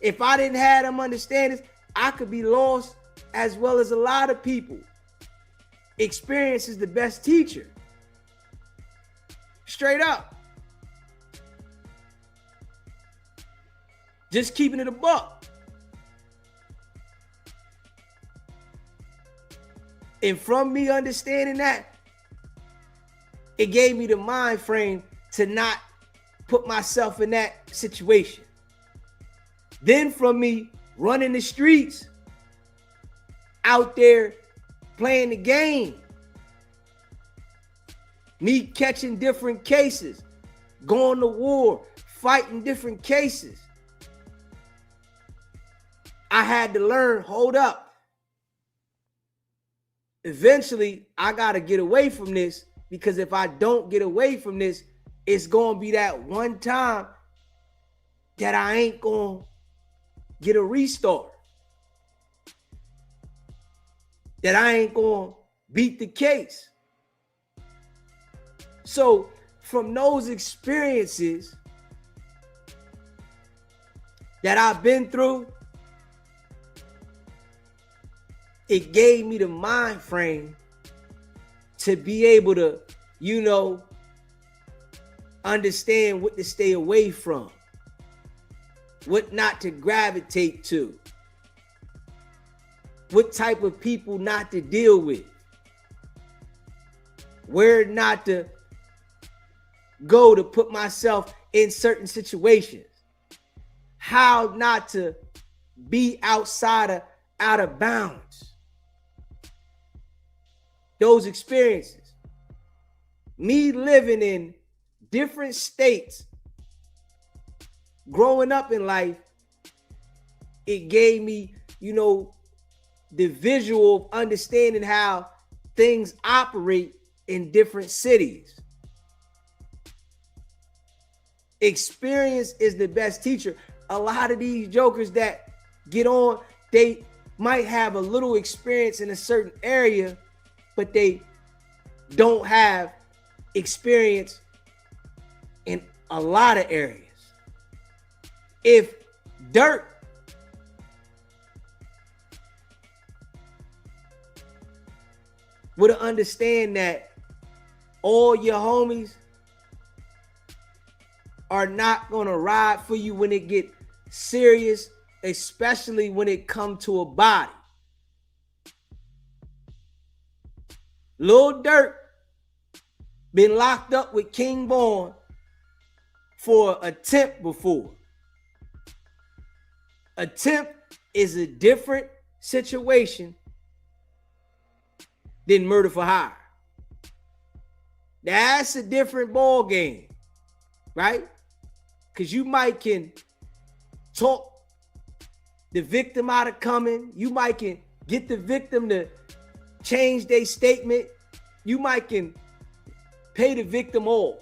If I didn't have them understandings, I could be lost as well as a lot of people. Experience is the best teacher. Straight up. Just keeping it a buck. And from me understanding that, it gave me the mind frame to not put myself in that situation. Then from me running the streets, out there playing the game, me catching different cases, going to war, fighting different cases, I had to learn, hold up. Eventually, I got to get away from this, because if I don't get away from this, it's going to be that one time that I ain't going to get a restart. That I ain't going to beat the case. So from those experiences that I've been through, it gave me the mind frame to be able to, you know, understand what to stay away from, what not to gravitate to, what type of people not to deal with, where not to go to put myself in certain situations, how not to be out of bounds. Those experiences, me living in different states, growing up in life, it gave me, you know, the visual of understanding how things operate in different cities. Experience is the best teacher. A lot of these jokers that get on, they might have a little experience in a certain area, but they don't have experience in a lot of areas. If Dirt would understand that all your homies are not gonna ride for you when it get serious, especially when it come to a body. Lil Durk been locked up with King Von for attempt before. Attempt is a different situation than murder for hire. That's a different ball game, right? Because you might can talk the victim out of coming. You might can get the victim to change their statement. You might can pay the victim off.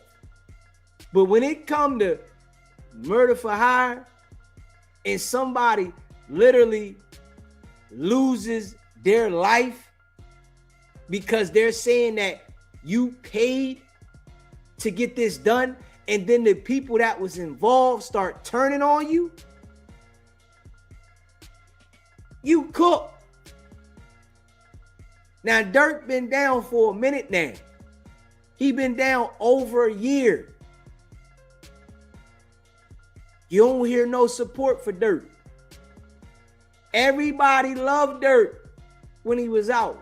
But when it come to murder for hire and somebody literally loses their life because they're saying that you paid to get this done, and then the people that was involved start turning on you, you cook. Now, Dirk been down for a minute now. He been down over a year. You don't hear no support for Dirk. Everybody loved Dirk when he was out.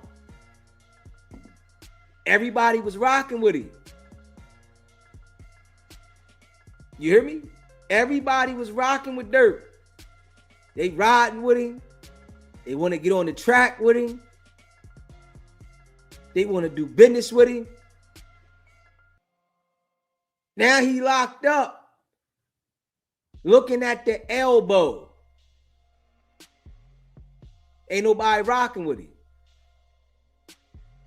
Everybody was rocking with him. You hear me? Everybody was rocking with Dirk. They riding with him. They want to get on the track with him. They want to do business with him. Now he locked up, looking at the elbow. Ain't nobody rocking with him.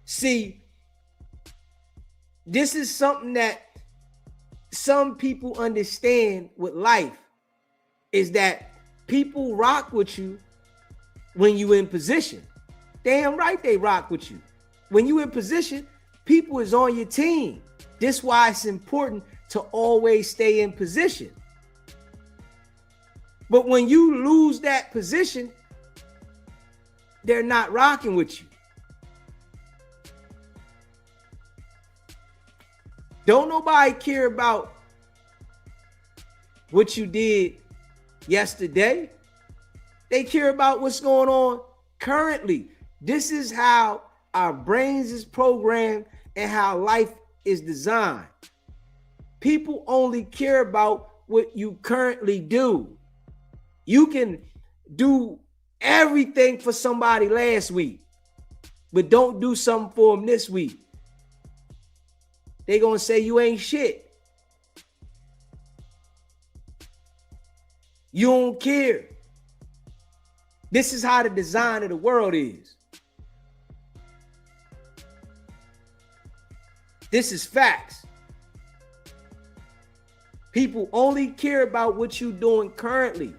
See, this is something that some people understand with life, is that people rock with you when you in position. Damn right they rock with you. When you in position, people is on your team. This is why it's important to always stay in position. But when you lose that position, they're not rocking with you. Don't nobody care about what you did yesterday. They care about what's going on currently. This is how our brains is programmed and how life is designed. People only care about what you currently do. You can do everything for somebody last week, but don't do something for them this week. They gonna say you ain't shit. You don't care. This is how the design of the world is. This is facts. People only care about what you're doing currently.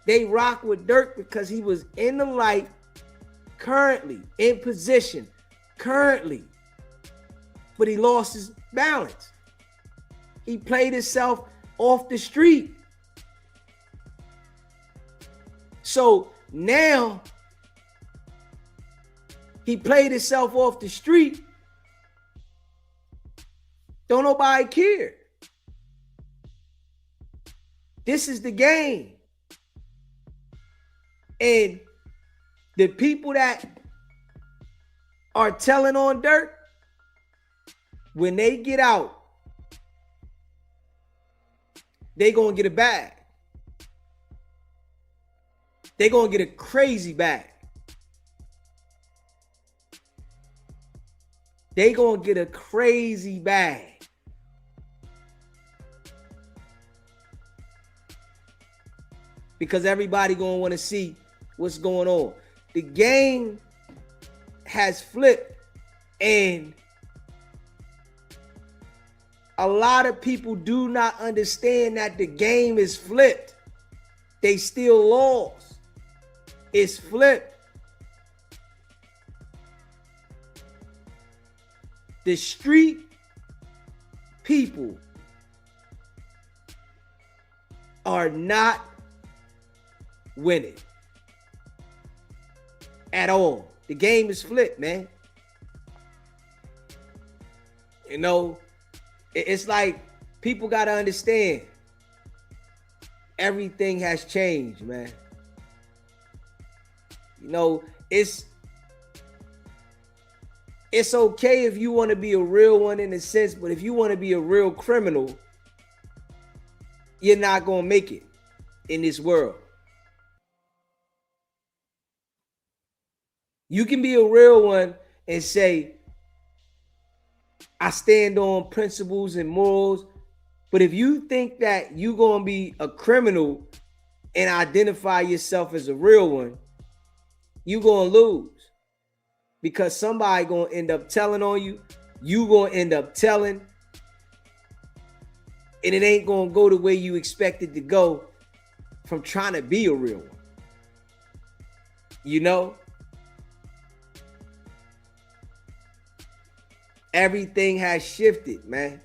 They rock with Dirk because he was in the light currently, in position currently. But he lost his balance. He played himself off the street. So now he played himself off the street. Don't nobody care. This is the game. And the people that are telling on Dirk, when they get out, they gonna get a bag. They gonna get a crazy bag. They gonna get a crazy bag. Because everybody gonna want to see what's going on. the game has flipped, and a lot of people do not understand that the game is flipped. They still lost. It's flipped. The street people are not winning at all. The game is flipped, man. You know, it's like people got to understand everything has changed, man. You know, it's okay if you want to be a real one in a sense, but if you want to be a real criminal, you're not going to make it in this world. You can be a real one and say, I stand on principles and morals, but if you think that you're going to be a criminal and identify yourself as a real one, you're going to lose. Because somebody going to end up telling on you, you going to end up telling, and it ain't going to go the way you expect it to go from trying to be a real one. You know? Everything has shifted, man.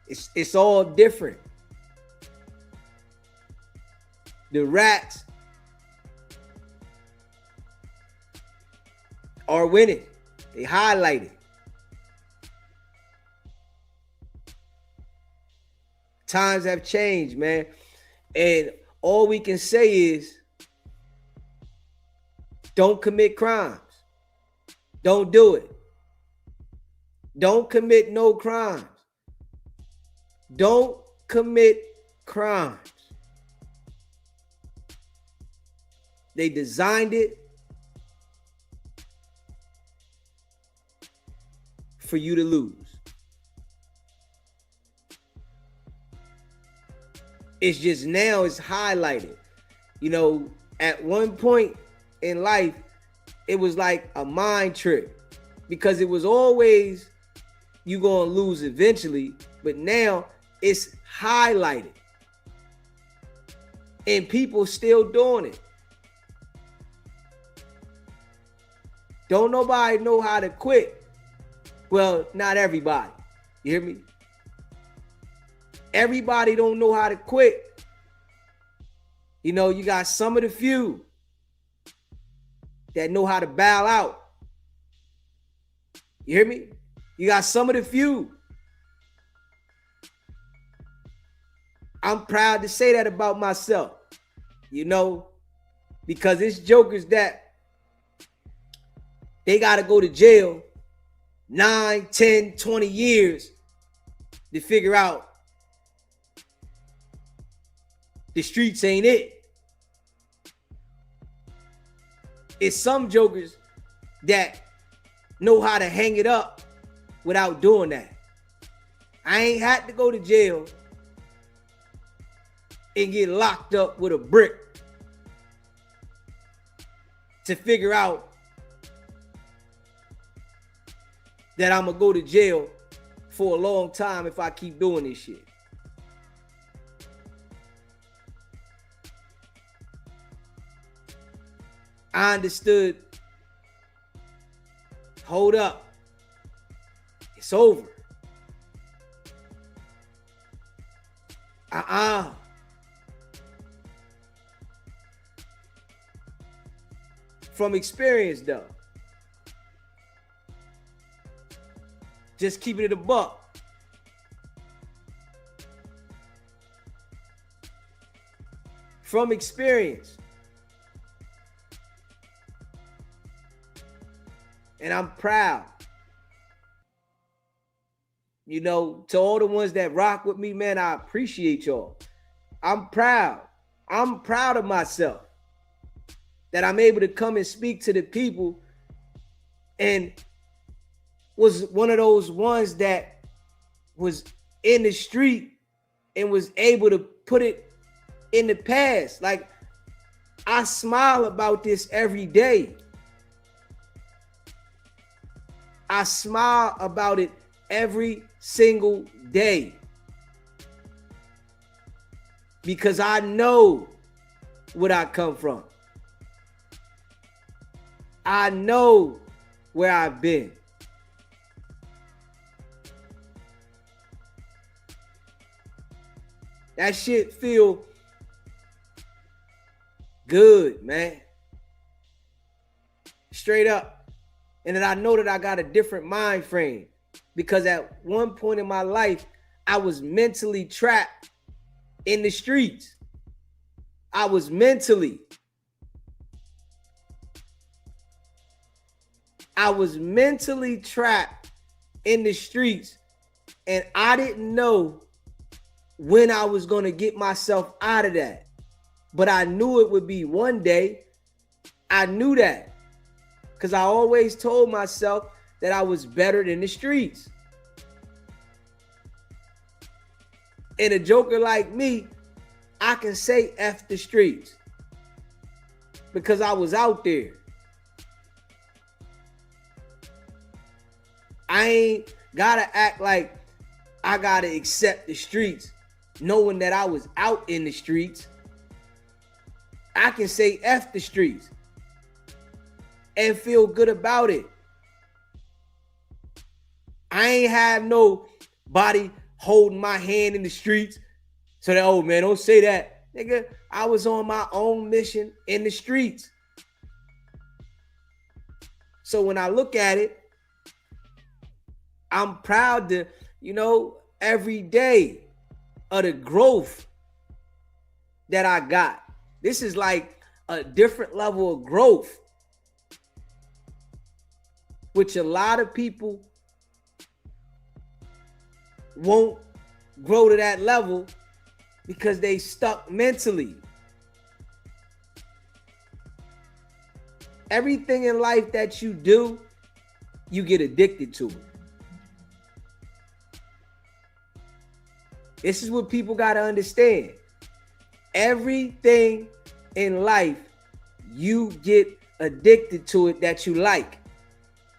It's all different. The rats are winning. They highlight it. Times have changed, man. And all we can say is don't commit crimes. Don't do it. Don't commit no crimes. Don't commit crimes. They designed it for you to lose. It's just now it's highlighted. You know, at one point in life, it was like a mind trip because it was always you gonna lose eventually, but now it's highlighted. And people still doing it. Don't nobody know how to quit. Well, not everybody. You hear me? Everybody don't know how to quit. You know, you got some of the few that know how to bow out. You hear me? You got some of the few. I'm proud to say that about myself, you know, because it's jokers that they got to go to jail 9, 10, 20 years to figure out the streets ain't it. It's some jokers that know how to hang it up without doing that. I ain't had to go to jail and get locked up with a brick to figure out that I'm gonna go to jail for a long time if I keep doing this shit. I understood. Hold up. It's over. From experience, though. Just keeping it a buck. From experience. And I'm proud. You know, to all the ones that rock with me, man, I appreciate y'all. I'm proud. I'm proud of myself that I'm able to come and speak to the people and was one of those ones that was in the street and was able to put it in the past. Like, I smile about this every day. I smile about it every single day. Because I know what I come from. I know where I've been. That shit feel good, man. Straight up. And then I know that I got a different mind frame because at one point in my life, I was mentally trapped in the streets. I was mentally trapped in the streets, and I didn't know when I was going to get myself out of that. But I knew it would be one day. I knew that because I always told myself that I was better than the streets. And a joker like me, I can say F the streets because I was out there. I ain't gotta act like I gotta accept the streets knowing that I was out in the streets. I can say F the streets and feel good about it. I ain't have nobody holding my hand in the streets so that, oh man, don't say that. Nigga, I was on my own mission in the streets. So when I look at it, I'm proud to, every day of the growth that I got. This is like a different level of growth, which a lot of people won't grow to that level because they stuck mentally. Everything in life that you do, you get addicted to it. This is what people got to understand. Everything in life, you get addicted to it that you like.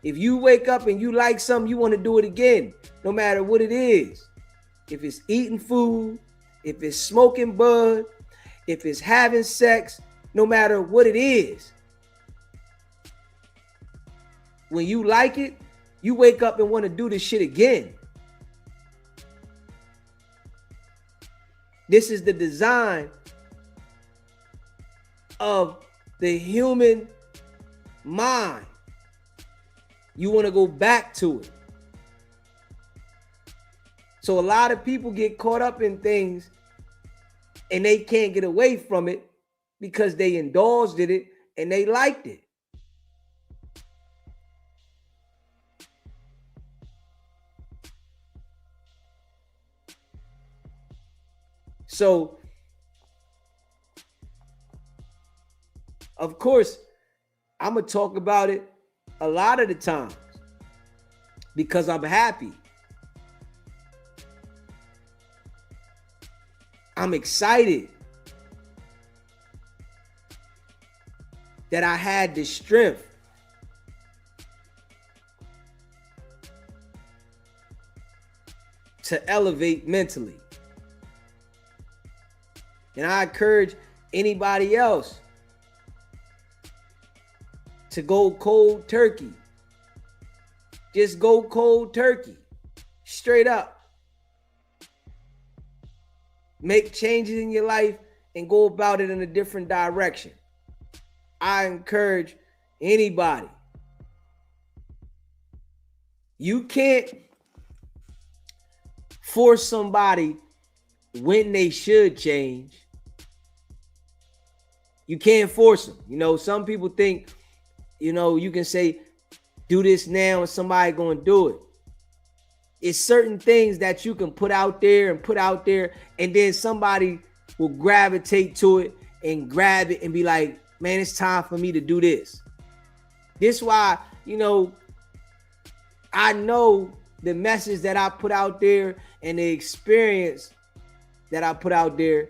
If you wake up and you like something, you want to do it again, no matter what it is. If it's eating food, if it's smoking bud, if it's having sex, no matter what it is. When you like it, you wake up and want to do this shit again. This is the design of the human mind. You want to go back to it. So a lot of people get caught up in things and they can't get away from it because they indulged in it and they liked it. So, of course, I'm going to talk about it a lot of the times because I'm happy. I'm excited that I had the strength to elevate mentally. And I encourage anybody else to go cold turkey. Just go cold turkey. Straight up. Make changes in your life and go about it in a different direction. I encourage anybody. You can't force somebody when they should change. You can't force them. Some people think, you can say, do this now and somebody going to do it. It's certain things that you can put out there and then somebody will gravitate to it and grab it and be like, man, it's time for me to do this. This is why, I know the message that I put out there and the experience that I put out there,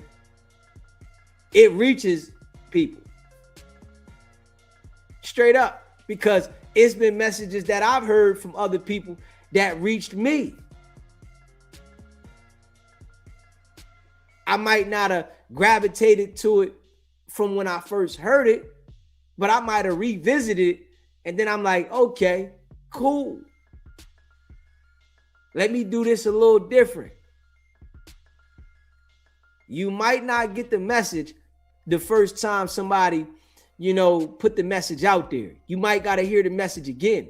it reaches people. Straight up. Because it's been messages that I've heard from other people that reached me. I might not have gravitated to it from when I first heard it, but I might have revisited it, and then I'm like, okay, cool. Let me do this a little different. You might not get the message the first time somebody, put the message out there. You might got to hear the message again.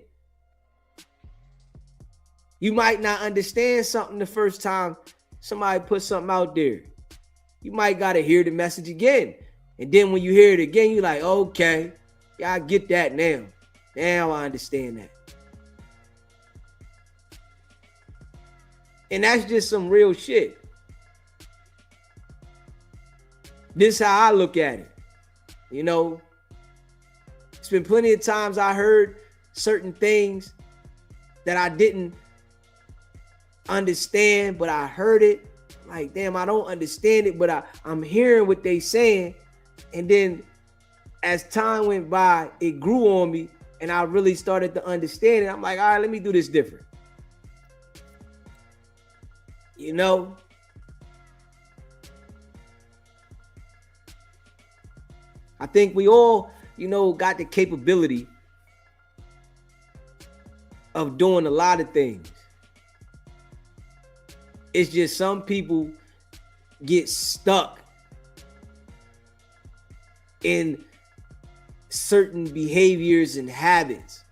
You might not understand something the first time somebody put something out there. You might got to hear the message again. And then when you hear it again, you're like, okay, yeah, I get that now. Now I understand that. And that's just some real shit. This is how I look at it. It's been plenty of times I heard certain things that I didn't understand, but I heard it. Like, damn, I don't understand it, but I'm hearing what they saying. And then as time went by, it grew on me and I really started to understand it. I'm like, all right, let me do this different. I think we all, got the capability of doing a lot of things. It's just some people get stuck in certain behaviors and habits.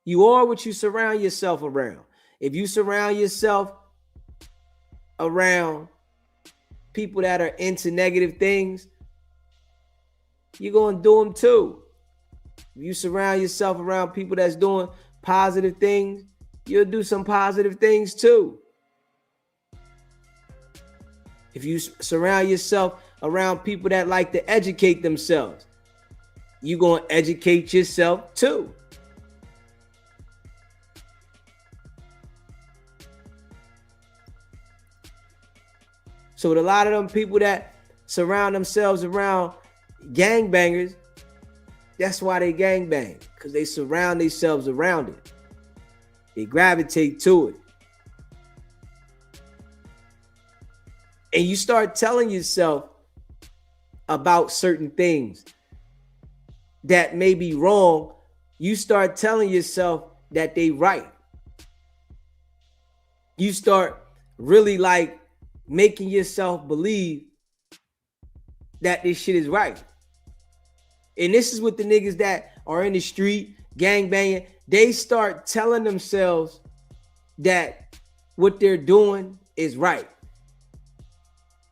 You are what you surround yourself around. If you surround yourself around people that are into negative things, you're going to do them too. If you surround yourself around people that's doing positive things, you'll do some positive things too. If you surround yourself around people that like to educate themselves, you're going to educate yourself too. So with a lot of them people that surround themselves around gangbangers, that's why they gangbang, because they surround themselves around it. They gravitate to it. And you start telling yourself about certain things that may be wrong. You start telling yourself that they right. You start really making yourself believe that this shit is right. And this is what the niggas that are in the street gangbanging, they start telling themselves that what they're doing is right.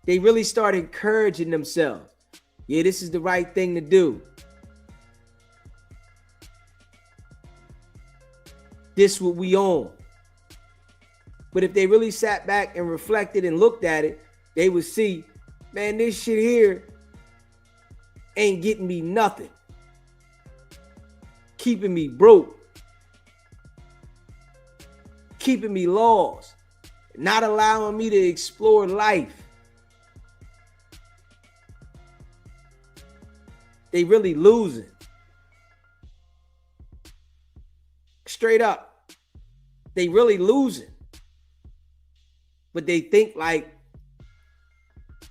They really start encouraging themselves. Yeah, this is the right thing to do. This what we on. But if they really sat back and reflected and looked at it, they would see, man, this shit here ain't getting me nothing. Keeping me broke. Keeping me lost. Not allowing me to explore life. They really losing. Straight up. They really losing. But they think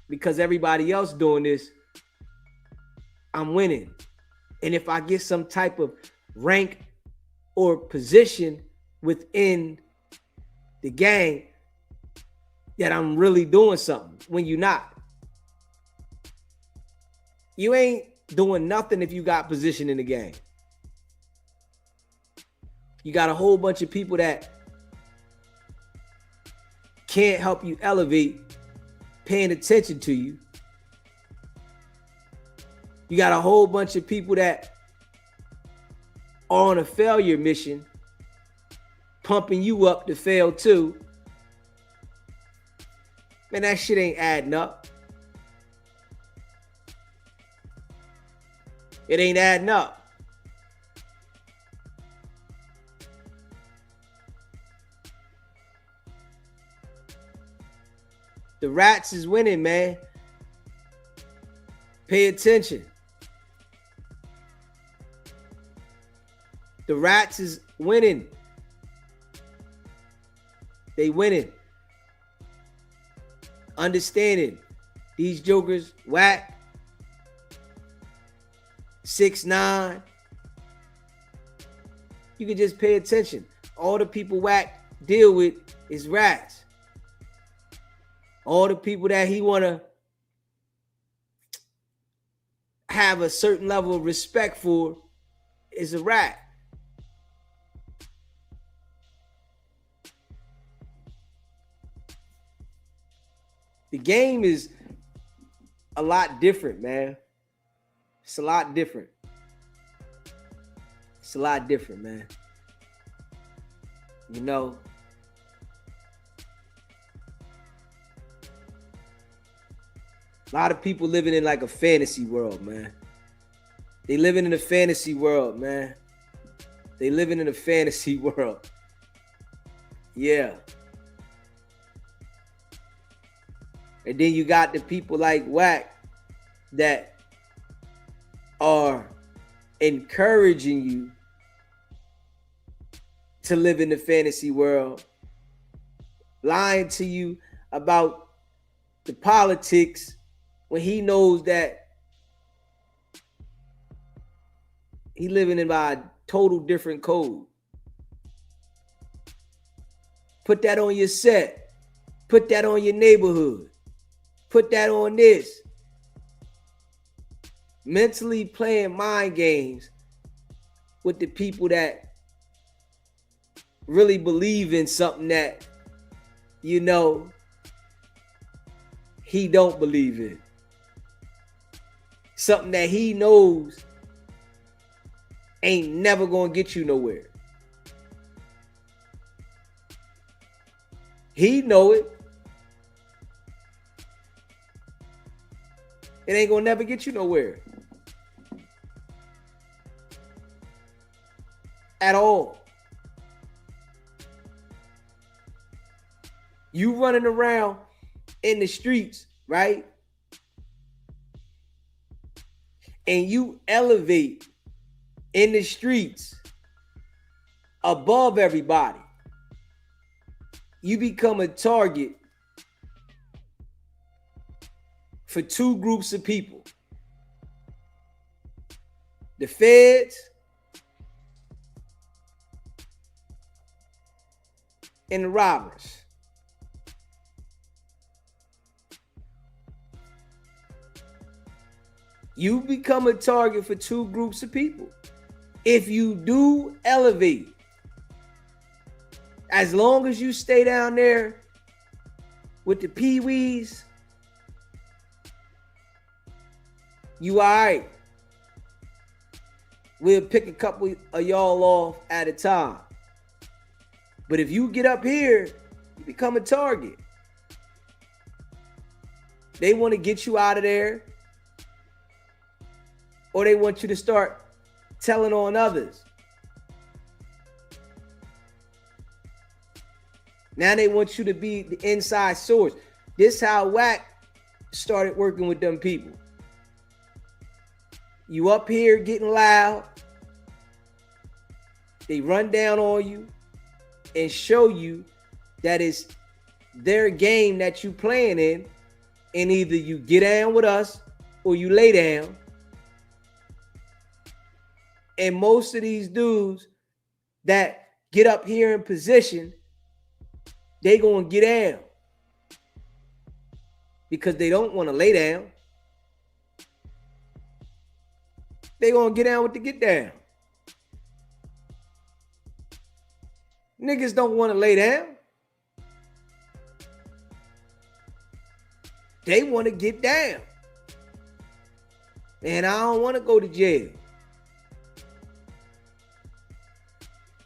because everybody else doing this, I'm winning. And if I get some type of rank or position within the gang, that I'm really doing something, when you're not. You ain't doing nothing if you got position in the game. You got a whole bunch of people that can't help you elevate, paying attention to you. You got a whole bunch of people that are on a failure mission, pumping you up to fail too. Man, that shit ain't adding up. It ain't adding up. The rats is winning, man. Pay attention. The rats is winning. They winning. Understanding these jokers, WACK, 6ix9ine. You can just pay attention. All the people WACK deal with is rats. All the people that he want to have a certain level of respect for is a rat. The game is a lot different, man. It's a lot different. It's a lot different, man. You know, a lot of people living in like a fantasy world, man. They living in a fantasy world, man. They living in a fantasy world. Yeah. And then you got the people like WACK that are encouraging you to live in the fantasy world, lying to you about the politics when he knows that he living in by a total different code. Put that on your set. Put that on your neighborhood. Put that on this. Mentally playing mind games with the people that really believe in something that, you know, he don't believe in. Something that he knows ain't never gonna get you nowhere. He know it. It ain't gonna never get you nowhere. At all. You running around in the streets, right? And you elevate in the streets above everybody. You become a target for two groups of people. The feds and the robbers. You become a target for two groups of people. If you do elevate, as long as you stay down there with the peewees, you all right. We'll pick a couple of y'all off at a time. But if you get up here, you become a target. They want to get you out of there, or they want you to start telling on others. Now they want you to be the inside source. This how WACK started working with them people. You up here getting loud. They run down on you and show you that it's their game that you playing in, and either you get down with us or you lay down. And most of these dudes that get up here in position, they gonna get down because they don't want to lay down. They gonna get down with the get down. Niggas don't want to lay down. They want to get down. And I don't want to go to jail.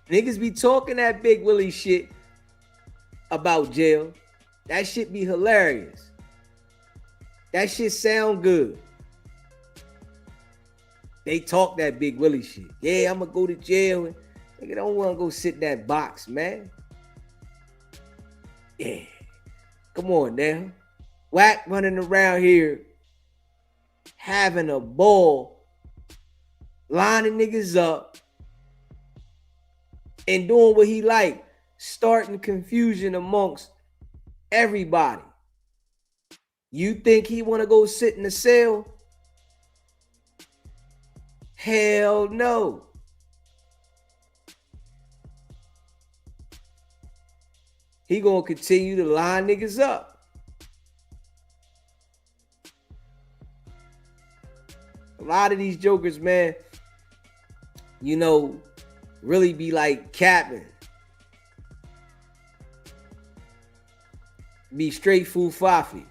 Niggas be talking that Big Willie shit about jail. That shit be hilarious. That shit sound good. They talk that Big Willie shit. Yeah, I'm gonna go to jail. And nigga don't want to go sit in that box, man. Yeah. Come on now. WACK running around here having a ball, lining niggas up, and doing what he like, starting confusion amongst everybody. You think he want to go sit in the cell? Hell no. He gonna continue to line niggas up. A lot of these jokers, man, you know, really be like capping. Be straight foo-fafi.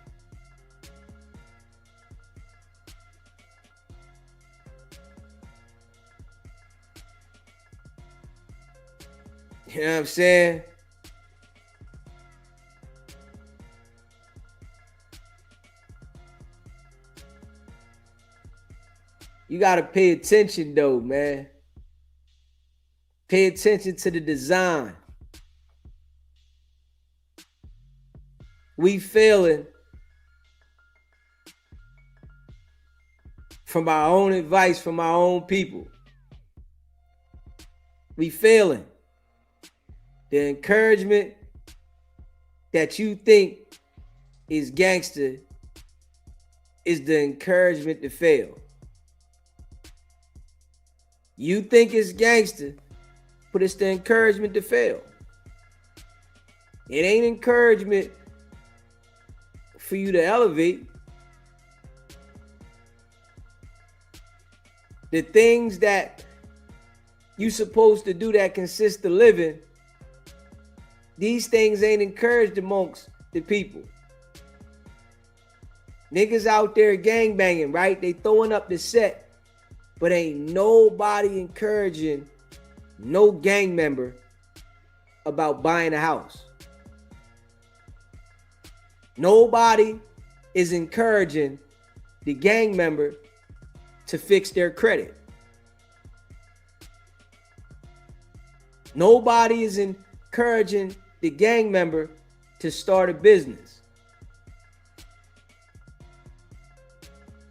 You know what I'm saying? You got to pay attention though, man. Pay attention to the design. We failing from our own advice, from our own people. We failing. The encouragement that you think is gangster is the encouragement to fail. You think it's gangster, but it's the encouragement to fail. It ain't encouragement for you to elevate. The things that you supposed to do that consist of living, these things ain't encouraged amongst the people. Niggas out there gangbanging, right? They throwing up the set, but ain't nobody encouraging no gang member about buying a house. Nobody is encouraging the gang member to fix their credit. Nobody is encouraging the gang member to start a business.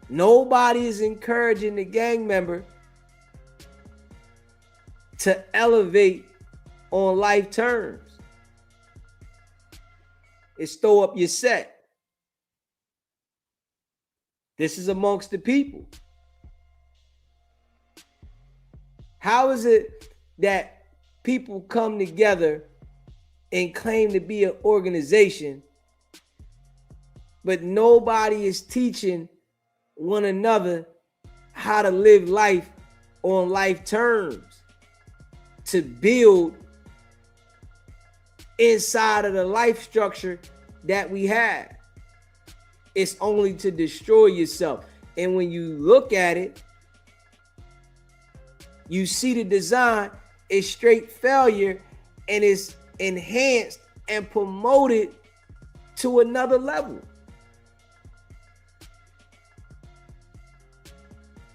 Nobody is encouraging the gang member to elevate on life terms. It's throw up your set. This is amongst the people. How is it that people come together and claim to be an organization, but nobody is teaching one another how to live life on life terms, to build inside of the life structure that we have? It's only to destroy yourself. And when you look at it, you see the design is straight failure, and it's enhanced and promoted to another level.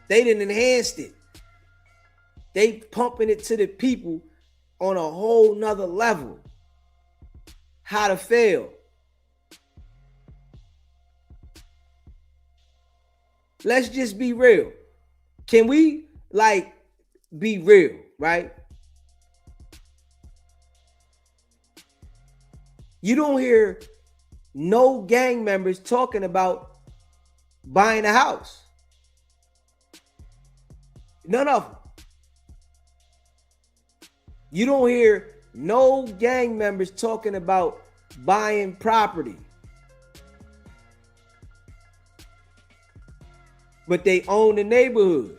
They done enhanced it. They pumping it to the people on a whole nother level. How to fail. Let's just be real. Can we be real, right? You don't hear no gang members talking about buying a house. None of them. You don't hear no gang members talking about buying property. But they own the neighborhood.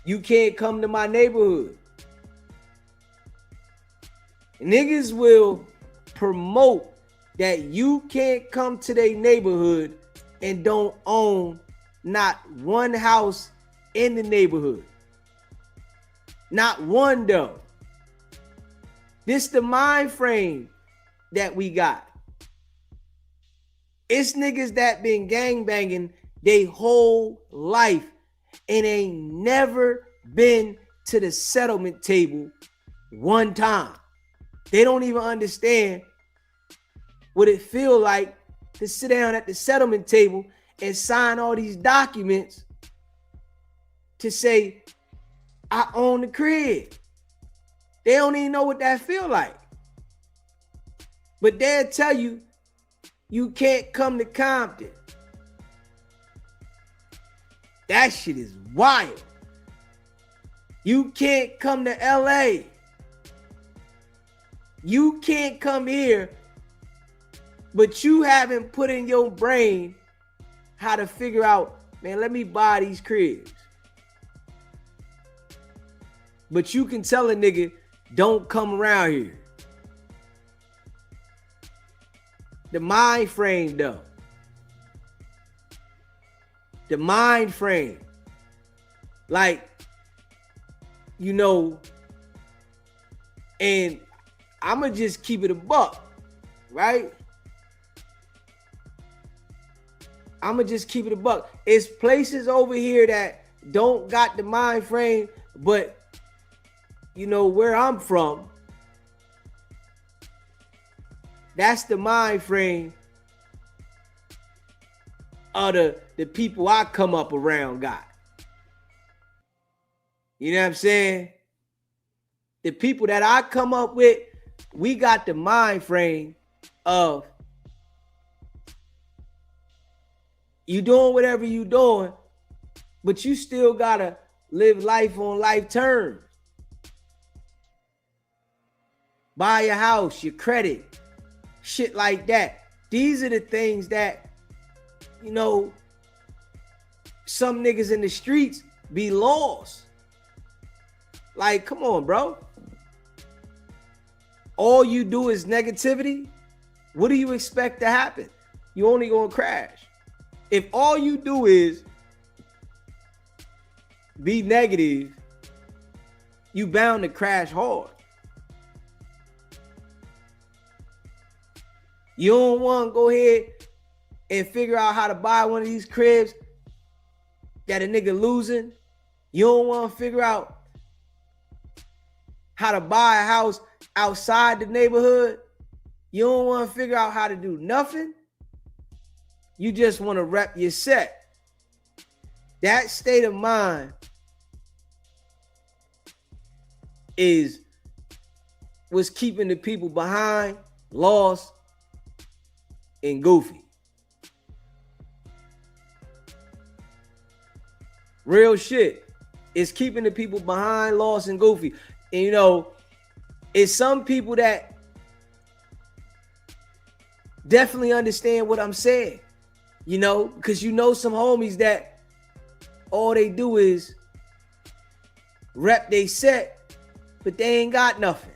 You can't come to my neighborhood. Niggas will promote that you can't come to their neighborhood and don't own not one house in the neighborhood. Not one though. This the mind frame that we got. It's niggas that been gangbanging they whole life and ain't never been to the settlement table one time. They don't even understand what it feel like to sit down at the settlement table and sign all these documents to say, I own the crib. They don't even know what that feel like. But they'll tell you, you can't come to Compton. That shit is wild. You can't come to LA. You can't come here, but you haven't put in your brain how to figure out, man, let me buy these cribs. But you can tell a nigga, don't come around here. The mind frame, though. The mind frame. Like, you know, and I'ma just keep it a buck, right? I'ma just keep it a buck. It's places over here that don't got the mind frame, but you know where I'm from, that's the mind frame of the people I come up around got. You know what I'm saying? The people that I come up with, we got the mind frame of you doing whatever you doing, but you still gotta live life on life terms. Buy your house, your credit, shit like that. These are the things that, you know, some niggas in the streets be lost. Like, come on, bro. All you do is negativity. What do you expect to happen? You only gonna crash. If all you do is be negative, you bound to crash hard. You don't want to go ahead and figure out how to buy one of these cribs that a nigga losing. You don't want to figure out how to buy a house outside the neighborhood. You don't want to figure out how to do nothing. You just want to rep your set. That state of mind is what's keeping the people behind, lost, and goofy. Real shit. It's keeping the people behind, lost, and goofy. And you know, it's some people that definitely understand what I'm saying. You know, because you know some homies that all they do is rep they set, but they ain't got nothing.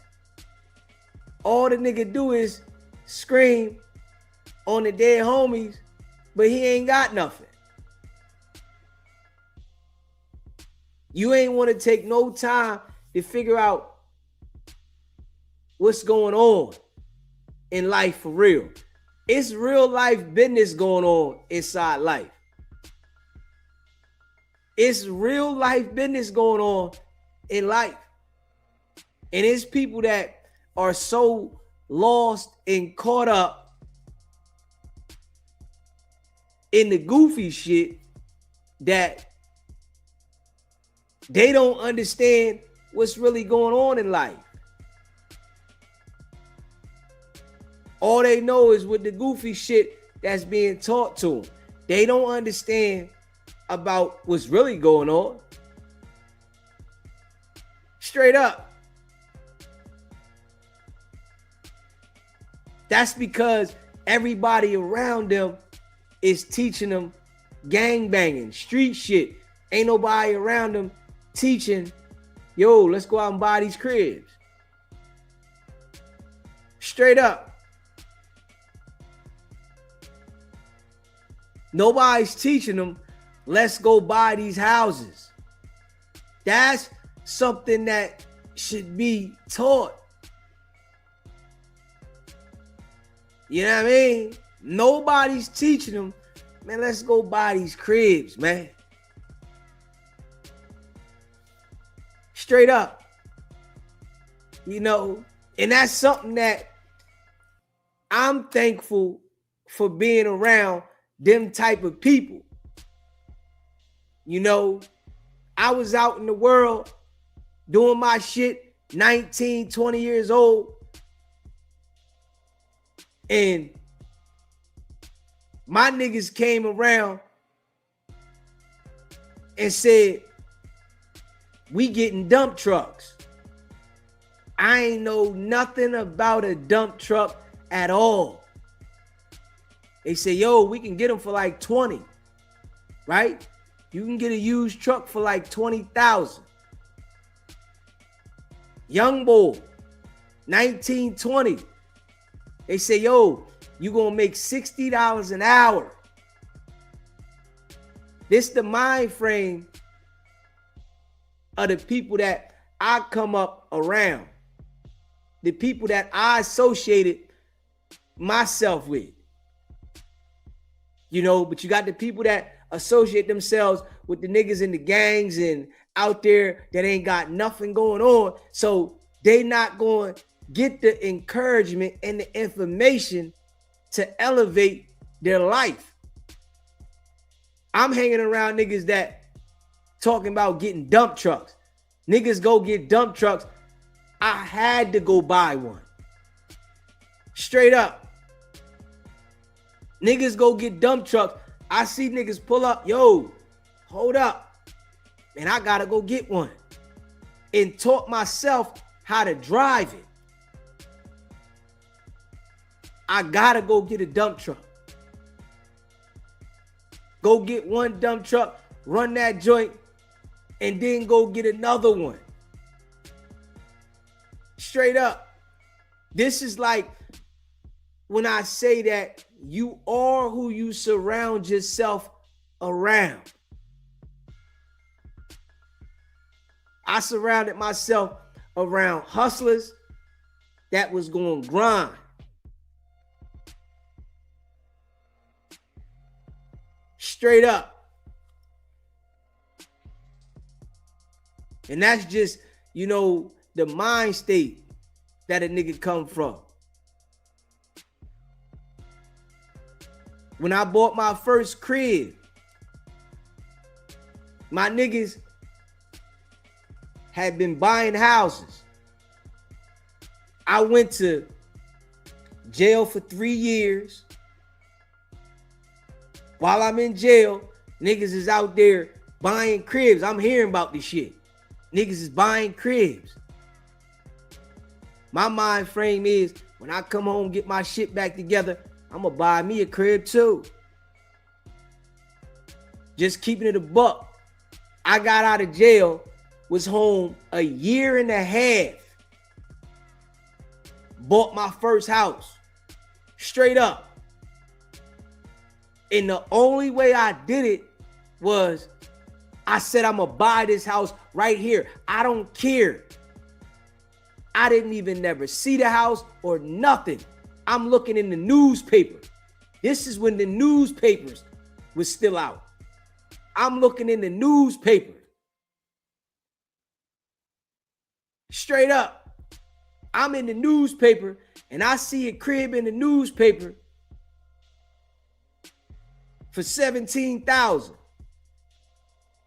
All the nigga do is scream on the dead homies, but he ain't got nothing. You ain't want to take no time to figure out what's going on in life for real. It's real life business going on inside life. It's real life business going on in life. And it's people that are so lost and caught up in the goofy shit that they don't understand what's really going on in life. All they know is with the goofy shit that's being taught to them. They don't understand about what's really going on. Straight up. That's because everybody around them is teaching them gang banging, street shit. Ain't nobody around them teaching, yo, let's go out and buy these cribs. Straight up. Nobody's teaching them, let's go buy these houses. That's something that should be taught. You know what I mean? Nobody's teaching them, man, let's go buy these cribs, man. Straight up. You know, and that's something that I'm thankful for being around them type of people. You know, I was out in the world doing my shit, 19, 20 years old, and my niggas came around and said, we getting dump trucks. I ain't know nothing about a dump truck at all. They say, yo, we can get them for like 20, right? You can get a used truck for like 20,000. Young boy, 19, 20. They say, yo, you gonna make $60 an hour. This the mind frame of the people that I come up around. The people that I associated myself with. You know, but you got the people that associate themselves with the niggas in the gangs and out there that ain't got nothing going on. So they not going to get the encouragement and the information to elevate their life. I'm hanging around niggas that talking about getting dump trucks. Niggas go get dump trucks. I had to go buy one. Straight up. Niggas go get dump trucks. I see niggas pull up. Yo, hold up. And I gotta go get one. And taught myself how to drive it. I gotta go get a dump truck. Go get one dump truck, run that joint, and then go get another one. Straight up. This is like when I say that you are who you surround yourself around. I surrounded myself around hustlers that was going to grind. Straight up. And that's just, you know, the mind state that a nigga come from. When I bought my first crib, my niggas had been buying houses. I went to jail for 3 years. While I'm in jail, niggas is out there buying cribs. I'm hearing about this shit. Niggas is buying cribs. My mind frame is when I come home, get my shit back together, I'm gonna buy me a crib too. Just keeping it a buck. I got out of jail, was home a year and a half. Bought my first house. Straight up. And the only way I did it was I said, I'm gonna buy this house right here. I don't care. I didn't even never see the house or nothing. I'm looking in the newspaper. This is when the newspapers was still out. I'm looking in the newspaper. Straight up. I'm in the newspaper and I see a crib in the newspaper for $17,000.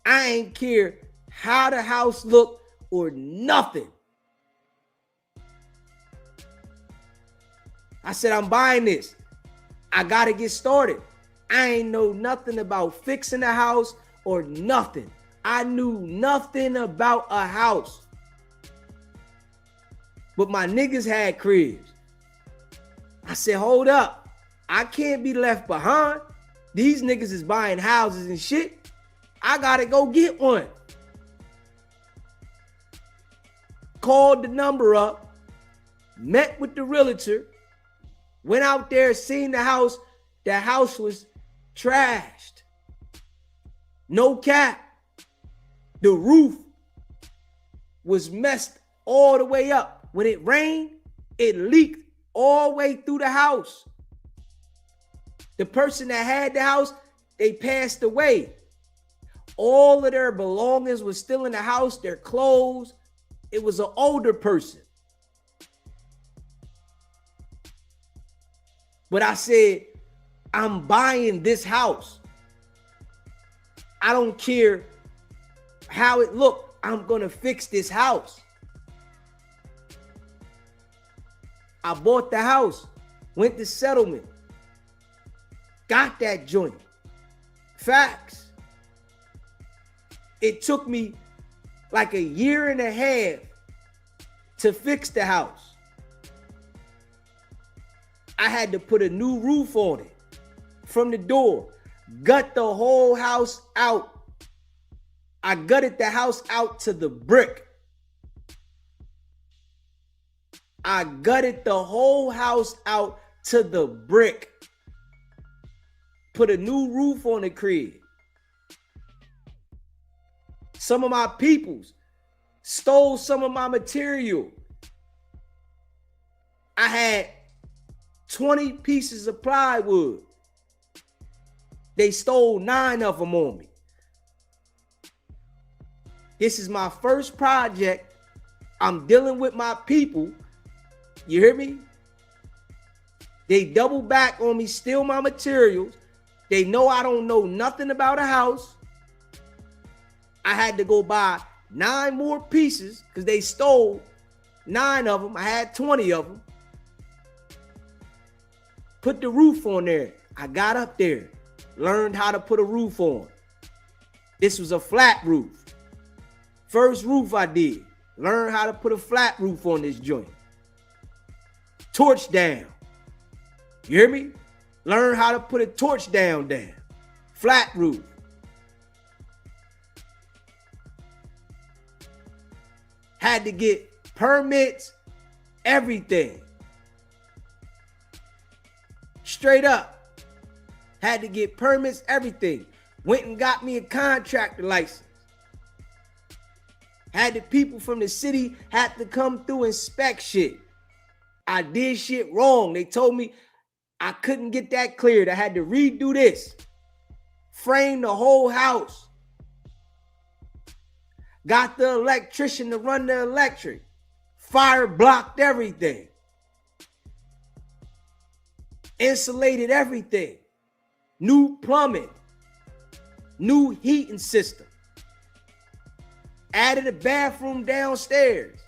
I ain't care how the house looked or nothing. I said, I'm buying this. I got to get started. I ain't know nothing about fixing a house or nothing. I knew nothing about a house. But my niggas had cribs. I said, hold up. I can't be left behind. These niggas is buying houses and shit. I got to go get one. Called the number up. Met with the realtor. Went out there, seen the house. The house was trashed. No cap. The roof was messed all the way up. When it rained, it leaked all the way through the house. The person that had the house, they passed away. All of their belongings was still in the house, their clothes. It was an older person. But I said, I'm buying this house. I don't care how it looked. I'm going to fix this house. I bought the house, went to settlement, got that joint. Facts. It took me like a year and a half to fix the house. I had to put a new roof on it from the door, gut the whole house out. I gutted the house out to the brick. I gutted the whole house out to the brick. Put a new roof on the crib. Some of my peoples stole some of my material. I had 20 pieces of plywood. They stole 9 of them on me. This is my first project. I'm dealing with my people. You hear me? They double back on me, steal my materials. They know I don't know nothing about a house. I had to go buy 9 more pieces because they stole 9 of them. I had 20 of them. Put the roof on there. I got up there, learned how to put a roof on. This was a flat roof. First roof I did. Learned how to put a flat roof on this joint. Torch down. You hear me? Learn how to put a torch down. Flat roof. Had to get permits, everything. Straight up. Had to get permits, everything. Went and got me a contractor license. Had the people from the city had to come through and inspect shit. I did shit wrong. They told me I couldn't get that cleared. I had to redo this. Frame the whole house. Got the electrician to run the electric. Fire blocked everything. Insulated everything. New plumbing. New heating system. Added a bathroom downstairs.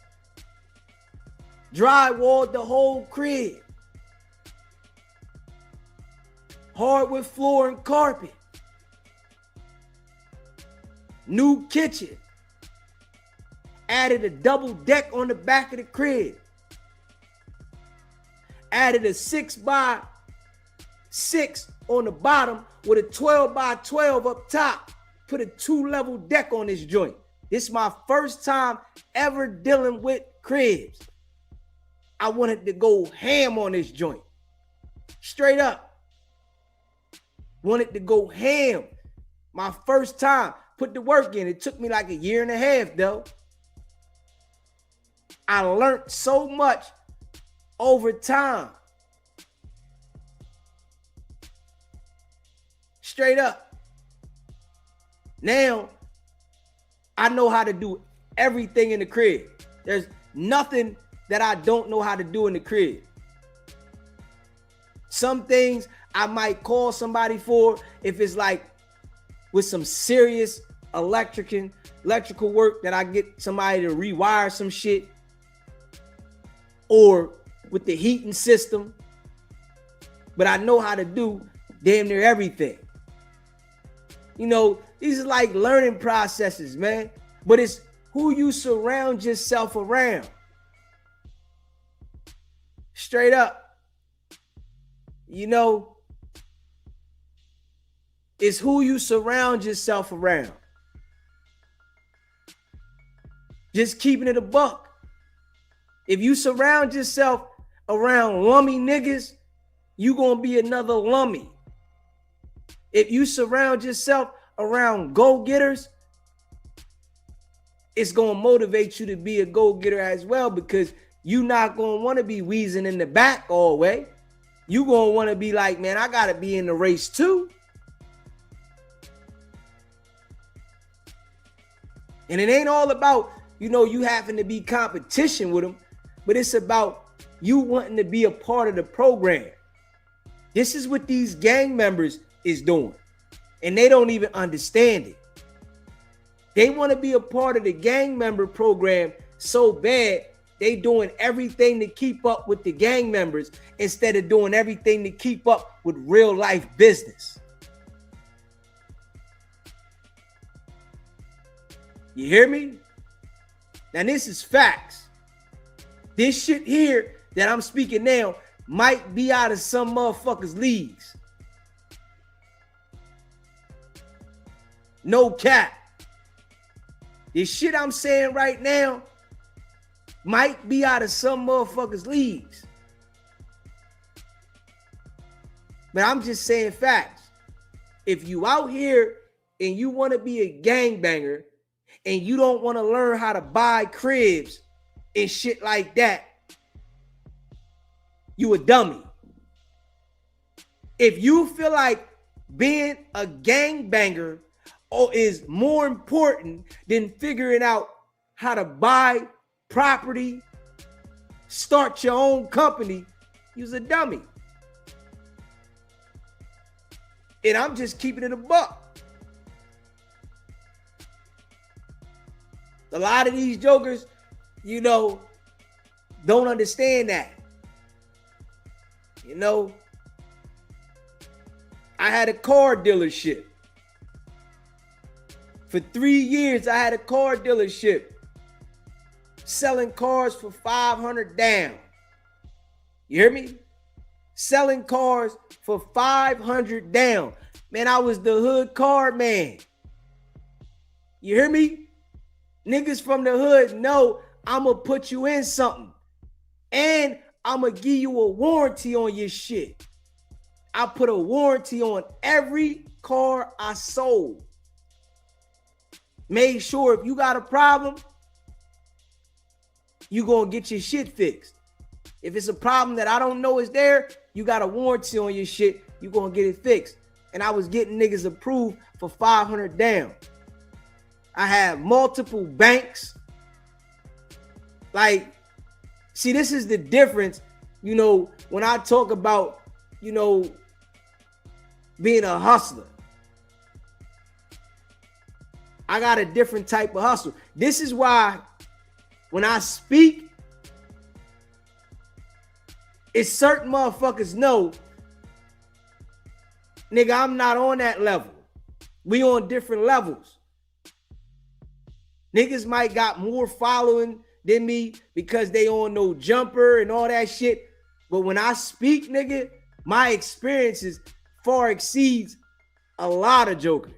Drywalled the whole crib. Hardwood floor and carpet. New kitchen. Added a double deck on the back of the crib. Added a 6x6 on the bottom with a 12x12 up top. Put a 2-level deck on this joint. This is my first time ever dealing with cribs. I wanted to go ham on this joint. Straight up. Wanted to go ham. My first time. Put the work in. It took me like a year and a half though. I learned so much over time. Straight up. Now, I know how to do everything in the crib. There's nothing that I don't know how to do in the crib. Some things I might call somebody for if it's like with some serious electrical work that I get somebody to rewire some shit, or with the heating system. But I know how to do damn near everything. You know, these are like learning processes, man. But it's who you surround yourself around. Straight up. You know, it's who you surround yourself around. Just keeping it a buck. If you surround yourself around lummy niggas, you gonna be another lummy. If you surround yourself around go-getters, it's gonna motivate you to be a go-getter as well, because you not gonna want to be wheezing in the back all the way. You gonna want to be like, man, I gotta be in the race too. And it ain't all about, you know, you having to be competition with them, but it's about you wanting to be a part of the program. This is what these gang members is doing, and they don't even understand it. They want to be a part of the gang member program so bad They doing everything to keep up with the gang members instead of doing everything to keep up with real life business. You hear me? Now this is facts. This shit here that I'm speaking now might be out of some motherfuckers' leagues. No cap. This shit I'm saying right now might be out of some motherfuckers' leagues. But I'm just saying facts. If you out here and you want to be a gangbanger and you don't want to learn how to buy cribs and shit like that, you a dummy. If you feel like being a gangbanger is more important than figuring out how to buy property, start your own company, you's a dummy. And I'm just keeping it a buck. A lot of these jokers, you know, don't understand that. You know, I had a car dealership. For 3 years, I had a car dealership selling cars for $500 down. You hear me? Selling cars for $500 down. Man, I was the hood car man. You hear me? Niggas from the hood know I'm going to put you in something. And I'm going to give you a warranty on your shit. I put a warranty on every car I sold. Made sure if you got a problem, you going to get your shit fixed. If it's a problem that I don't know is there, you got a warranty on your shit, you going to get it fixed. And I was getting niggas approved for $500 down. I had multiple banks. Like, see, this is the difference, you know, when I talk about, you know, being a hustler. I got a different type of hustle. This is why when I speak, it's certain motherfuckers know, nigga, I'm not on that level. We on different levels. Niggas might got more following than me because they on no jumper and all that shit. But when I speak, nigga, my experiences far exceeds a lot of jokers.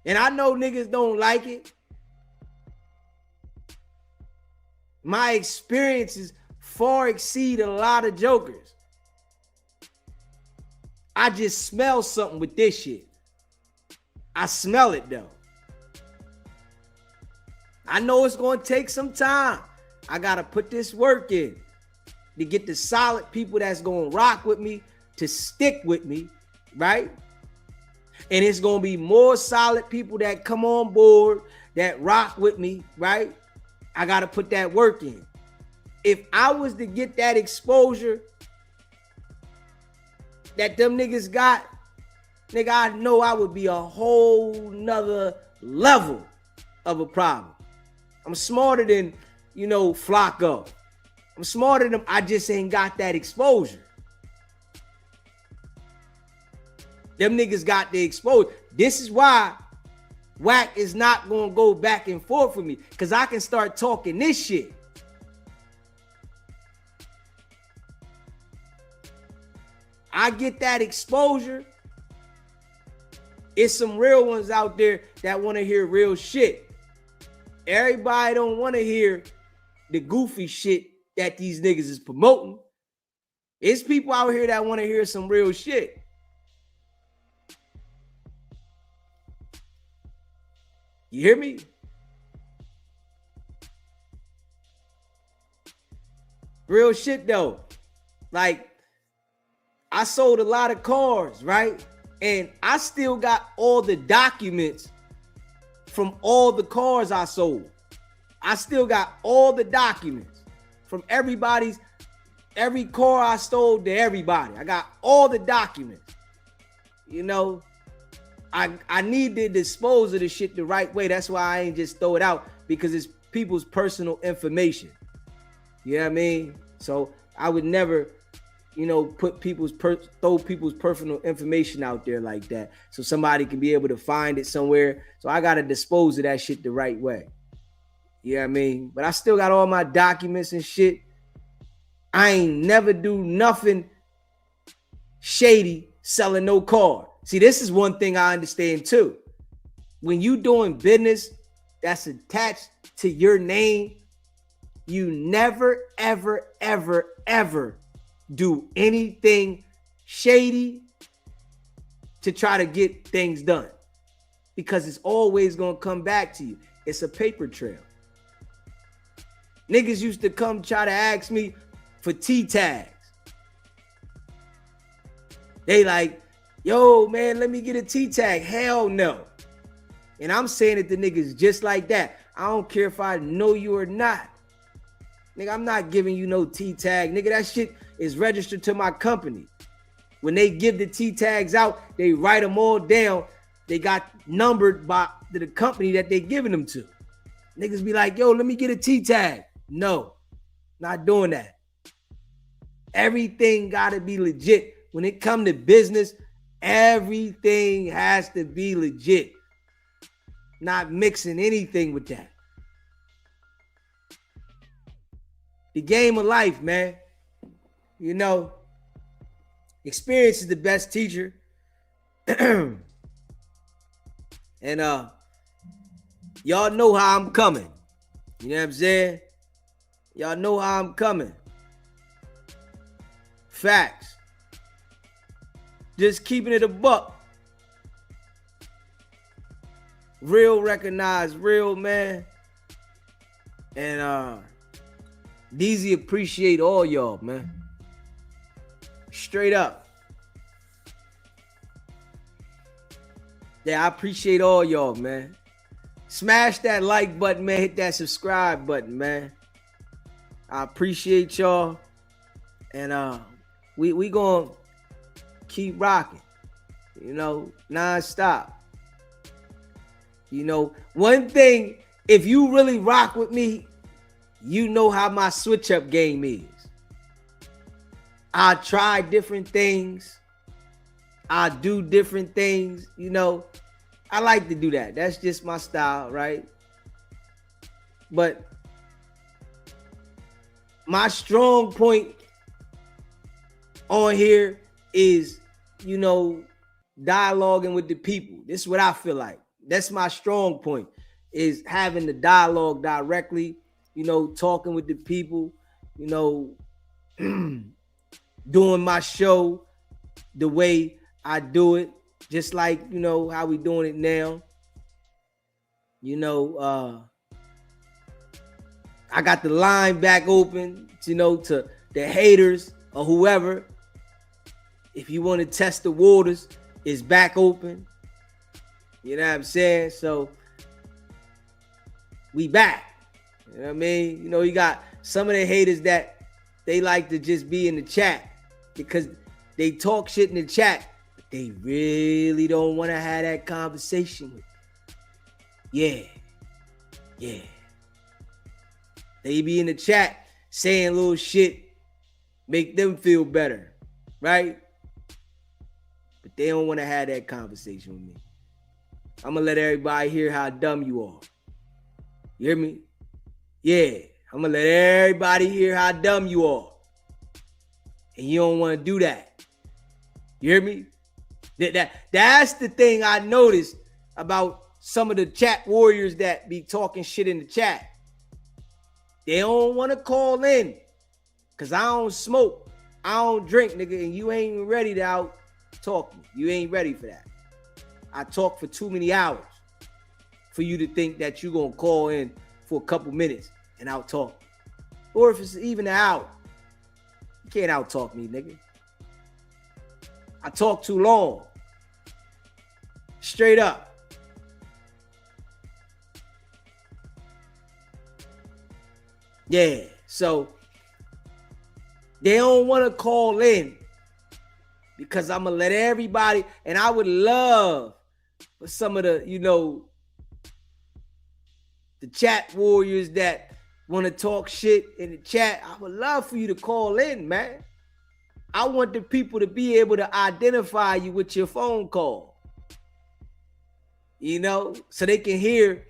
And I know niggas don't like it. My experiences far exceed a lot of jokers. I just smell something with this shit. I smell it though. I know it's going to take some time. I got to put this work in to get the solid people that's going to rock with me to stick with me, right? And it's going to be more solid people that come on board that rock with me, right? I got to put that work in. If I was to get that exposure that them niggas got, nigga, I know I would be a whole nother level of a problem. I'm smarter than, you know, Flacco. I'm smarter than them. I just ain't got that exposure. Them niggas got the exposure. This is why WACK is not going to go back and forth with me, because I can start talking this shit. I get that exposure. It's some real ones out there that want to hear real shit. Everybody don't want to hear the goofy shit that these niggas is promoting. It's people out here that want to hear some real shit. You hear me? Real shit though. Like, I sold a lot of cars, right? And I still got all the documents from all the cars I sold. I still got all the documents from every car I stole to everybody. I got all the documents. You know, I need to dispose of the shit the right way. That's why I ain't just throw it out, because it's people's personal information. You know what I mean? So I would never, put throw people's personal information out there like that, so somebody can be able to find it somewhere. So I gotta dispose of that shit the right way. You know what I mean? But I still got all my documents and shit. I ain't never do nothing shady selling no car. See, this is one thing I understand too. When you doing business that's attached to your name, you never, ever, ever, ever do anything shady to try to get things done, because it's always going to come back to you. It's a paper trail. Niggas used to come try to ask me for T-tags. They like, yo, man, let me get a T-tag. Hell no. And I'm saying it to niggas just like that. I don't care if I know you or not. Nigga, I'm not giving you no T-tag. Nigga, that shit is registered to my company. When they give the T-tags out, they write them all down. They got numbered by the company that they giving them to. Niggas be like, yo, let me get a T-tag. No, not doing that. Everything got to be legit. When it come to business, everything has to be legit. Not mixing anything with that. The game of life, man. Experience is the best teacher. And y'all know how I'm coming. You know what I'm saying? Y'all know how I'm coming. Facts. Just keeping it a buck. Real recognized real, man. And DZ appreciate all y'all, man. Straight up. Yeah, I appreciate all y'all, man. Smash that like button, man. Hit that subscribe button, man. I appreciate y'all. And we gonna keep rocking, non-stop. One thing, if you really rock with me, you know how my switch up game is. I try different things. I do different things, I like to do that. That's just my style, right? But my strong point on here is, dialoguing with the people. This is what I feel like. That's my strong point, is having the dialogue directly, talking with the people, doing my show the way I do it, just like, how we doing it now. I got the line back open, to the haters or whoever. If you want to test the waters, it's back open. You know what I'm saying? So we back. You know what I mean? You got some of the haters that they like to just be in the chat because they talk shit in the chat, but they really don't want to have that conversation with you. Yeah. They be in the chat saying little shit, make them feel better, right? But they don't want to have that conversation with me. I'm going to let everybody hear how dumb you are. You hear me? Yeah, I'm going to let everybody hear how dumb you are. And you don't want to do that. You hear me? That's the thing I noticed about some of the chat warriors that be talking shit in the chat. They don't want to call in because I don't smoke. I don't drink, nigga, and you ain't even ready to out talk me. You ain't ready for that. I talk for too many hours for you to think that you're going to call in for a couple minutes and out talk. Or if it's even an hour, you can't out talk me, nigga. I talk too long. Straight up. Yeah, so they don't want to call in because I'm going to let everybody, and I would love for some of the, the the chat warriors that want to talk shit in the chat, I would love for you to call in, man. I want the people to be able to identify you with your phone call. You know, so they can hear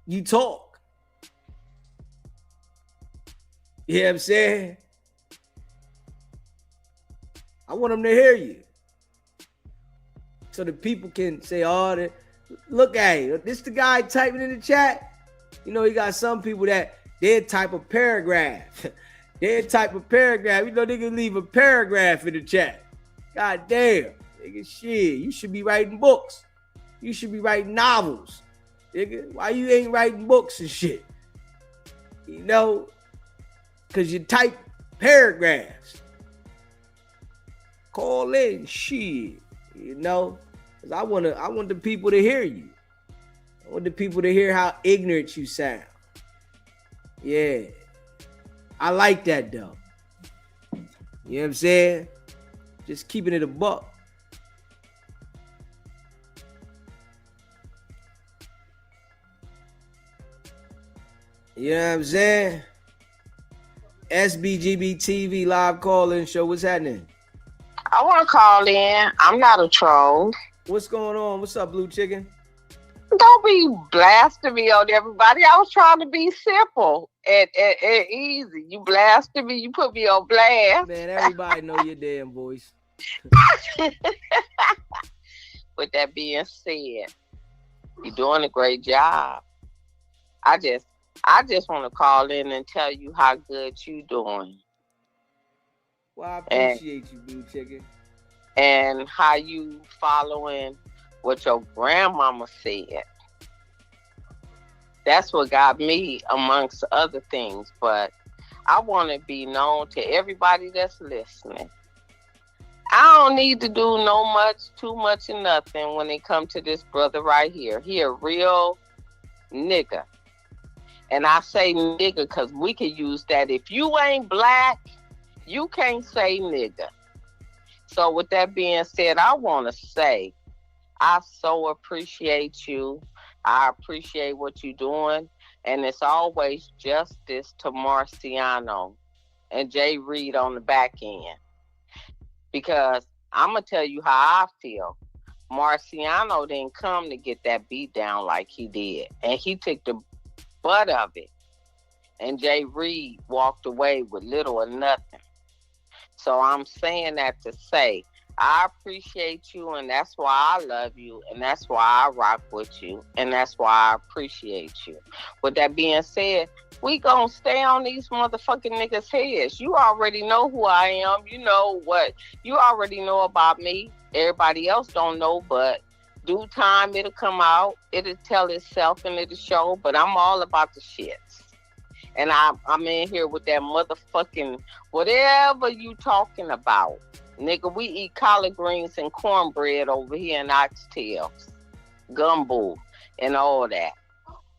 you talk. You know what I'm saying? I want them to hear you. So the people can say, oh, look at it. This the guy typing in the chat. You know, you got some people that they type a paragraph. They type a paragraph. You know, they can leave a paragraph in the chat. God damn. Nigga, shit. You should be writing books. You should be writing novels. Nigga, why you ain't writing books and shit? You know, because you type paragraphs. Call in, shit. You know, because I want the people to hear you. I want the people to hear how ignorant you sound. Yeah. I like that though. You know what I'm saying? Just keeping it a buck. You know what I'm saying? SBGB TV live call-in show. What's happening? I want to call in. I'm not a troll. What's going on? What's up, Blue Chicken? Don't be blasting me on everybody. I was trying to be simple and easy. You blasted me. You put me on blast. Man, everybody know your damn voice. With that being said, you're doing a great job. I just want to call in and tell you how good you doing. Well, I appreciate you, Blue Chicken. And how you following what your grandmama said. That's what got me amongst other things. But I want to be known to everybody that's listening. I don't need to do too much and nothing when it comes to this brother right here. He a real nigga. And I say nigga because we can use that. If you ain't black, you can't say nigga. So with that being said, I want to say, I so appreciate you. I appreciate what you're doing. And it's always justice to Marciano and Jay Reed on the back end. Because I'm going to tell you how I feel. Marciano didn't come to get that beat down like he did. And he took the butt of it. And Jay Reed walked away with little or nothing. So I'm saying that to say, I appreciate you, and that's why I love you, and that's why I rock with you, and that's why I appreciate you. With that being said, we gonna stay on these motherfucking niggas' heads. You already know who I am. You know what. You already know about me. Everybody else don't know, but due time, it'll come out. It'll tell itself and it'll show, but I'm all about the shits. And I'm in here with that motherfucking whatever you talking about. Nigga, we eat collard greens and cornbread over here in oxtails, gumbo, and all that.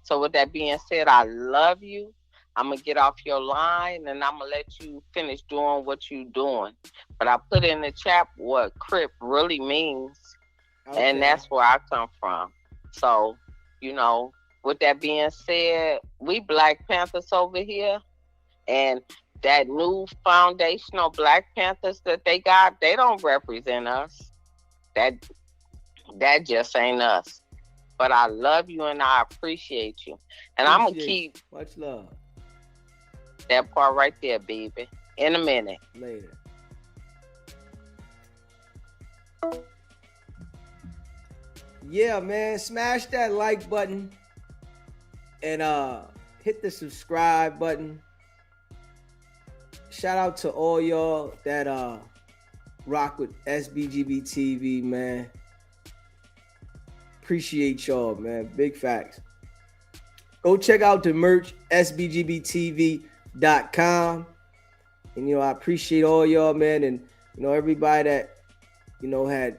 So with that being said, I love you. I'm going to get off your line, and I'm going to let you finish doing what you're doing. But I put in the chat what Crip really means, and that's where I come from. So, you know, with that being said, we Black Panthers over here, and that new foundational Black Panthers that they got, they don't represent us. That just ain't us. But I love you and I appreciate you. And I'm going to keep much love. That part right there, baby. In a minute. Later. Yeah, man. Smash that like button. And hit the subscribe button. Shout out to all y'all that rock with SBGB TV, man. Appreciate y'all, man. Big facts. Go check out the merch, sbgbtv.com. And, you know, I appreciate all y'all, man. And, you know, everybody that, you know, had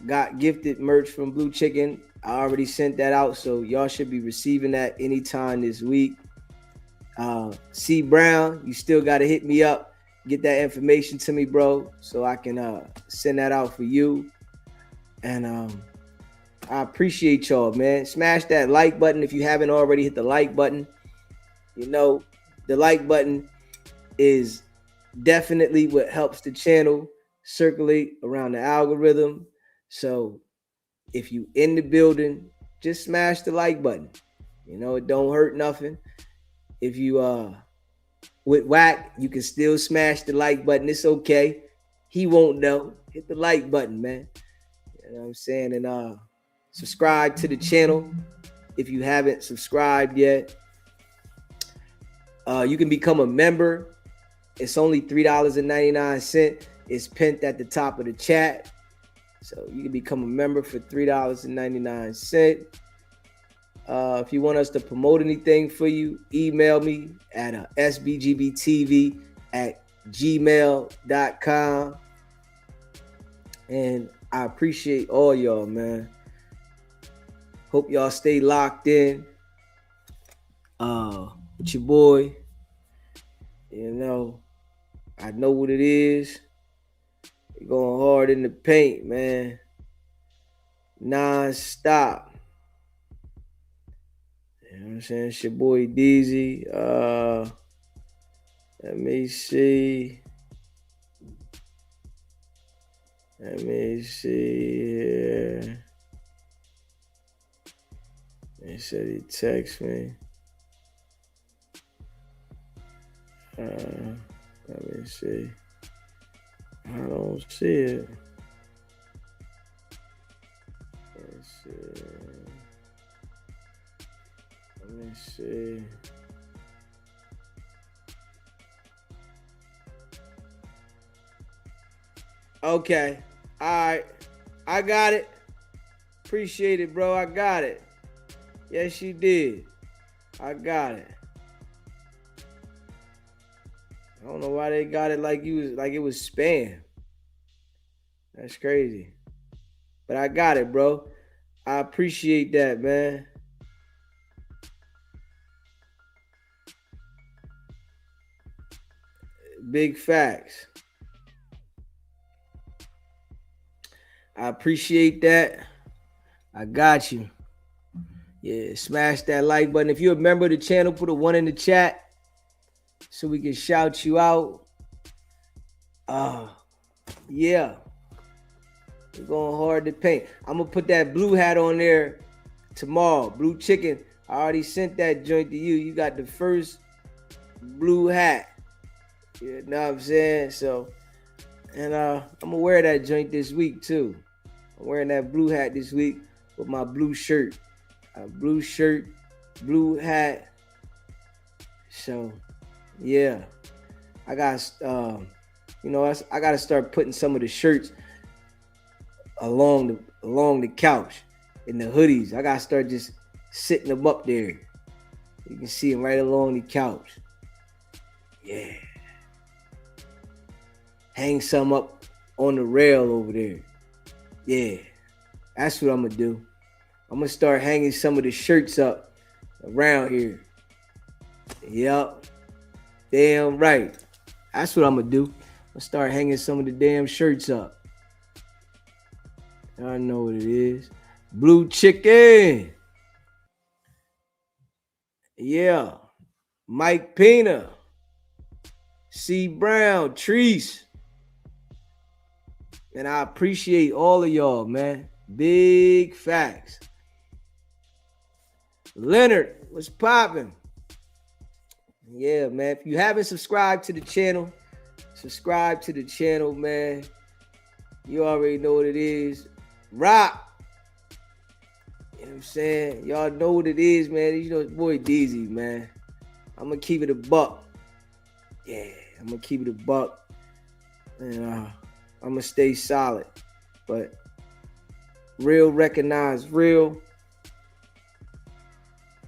got gifted merch from Blue Chicken. I already sent that out, so y'all should be receiving that anytime this week. C Brown, you still got to hit me up. Get that information to me, bro, so I can send that out for you. And I appreciate y'all, man. Smash that like button if you haven't already hit the like button. You know, the like button is definitely what helps the channel circulate around the algorithm. So if you in the building, just smash the like button. You know, it don't hurt nothing. If you with WACK, you can still smash the like button. It's okay. He won't know. Hit the like button, man. You know what I'm saying? And subscribe to the channel if you haven't subscribed yet. You can become a member. It's only $3.99. It's pinned at the top of the chat. So you can become a member for $3.99. If you want us to promote anything for you, email me at sbgbtv@gmail.com. And I appreciate all y'all, man. Hope y'all stay locked in. With your boy. You know, I know what it is. You're going hard in the paint, man. Non-stop. You know what I'm saying? It's your boy DZ. Let me see. Here. He said he texted me. Let me see. I don't see it. Let's see. Let me see. Okay. All right. I got it. Appreciate it, bro. I got it. Yes, you did. I got it. I don't know why they got it like it was spam. That's crazy. But I got it, bro. I appreciate that, man. Big facts. I appreciate that. I got you. Yeah, smash that like button. If you're a member of the channel, put a 1 in the chat so we can shout you out. Yeah. We're going hard to paint. I'm going to put that blue hat on there tomorrow. Blue chicken. I already sent that joint to you. You got the first blue hat. You know what I'm saying? So, and I'm going to wear that joint this week too. I'm wearing that blue hat this week with my blue shirt. Blue shirt, blue hat. So, yeah. I got, I got to start putting some of the shirts along the couch in the hoodies. I got to start just sitting them up there. You can see them right along the couch. Yeah. Hang some up on the rail over there. Yeah. That's what I'm going to do. I'm going to start hanging some of the shirts up around here. Yup. Damn right. That's what I'm going to do. I'm going to start hanging some of the damn shirts up. I know what it is. Blue chicken. Yeah. Mike Pena. C. Brown. Treese. And I appreciate all of y'all, man. Big facts. Leonard, what's popping? Yeah, man. If you haven't subscribed to the channel, subscribe to the channel, man. You already know what it is. Rock. You know what I'm saying? Y'all know what it is, man. You know, it's boy DZ, man. I'm going to keep it a buck. Yeah, I'm going to keep it a buck. And I'm going to stay solid. But real recognize real.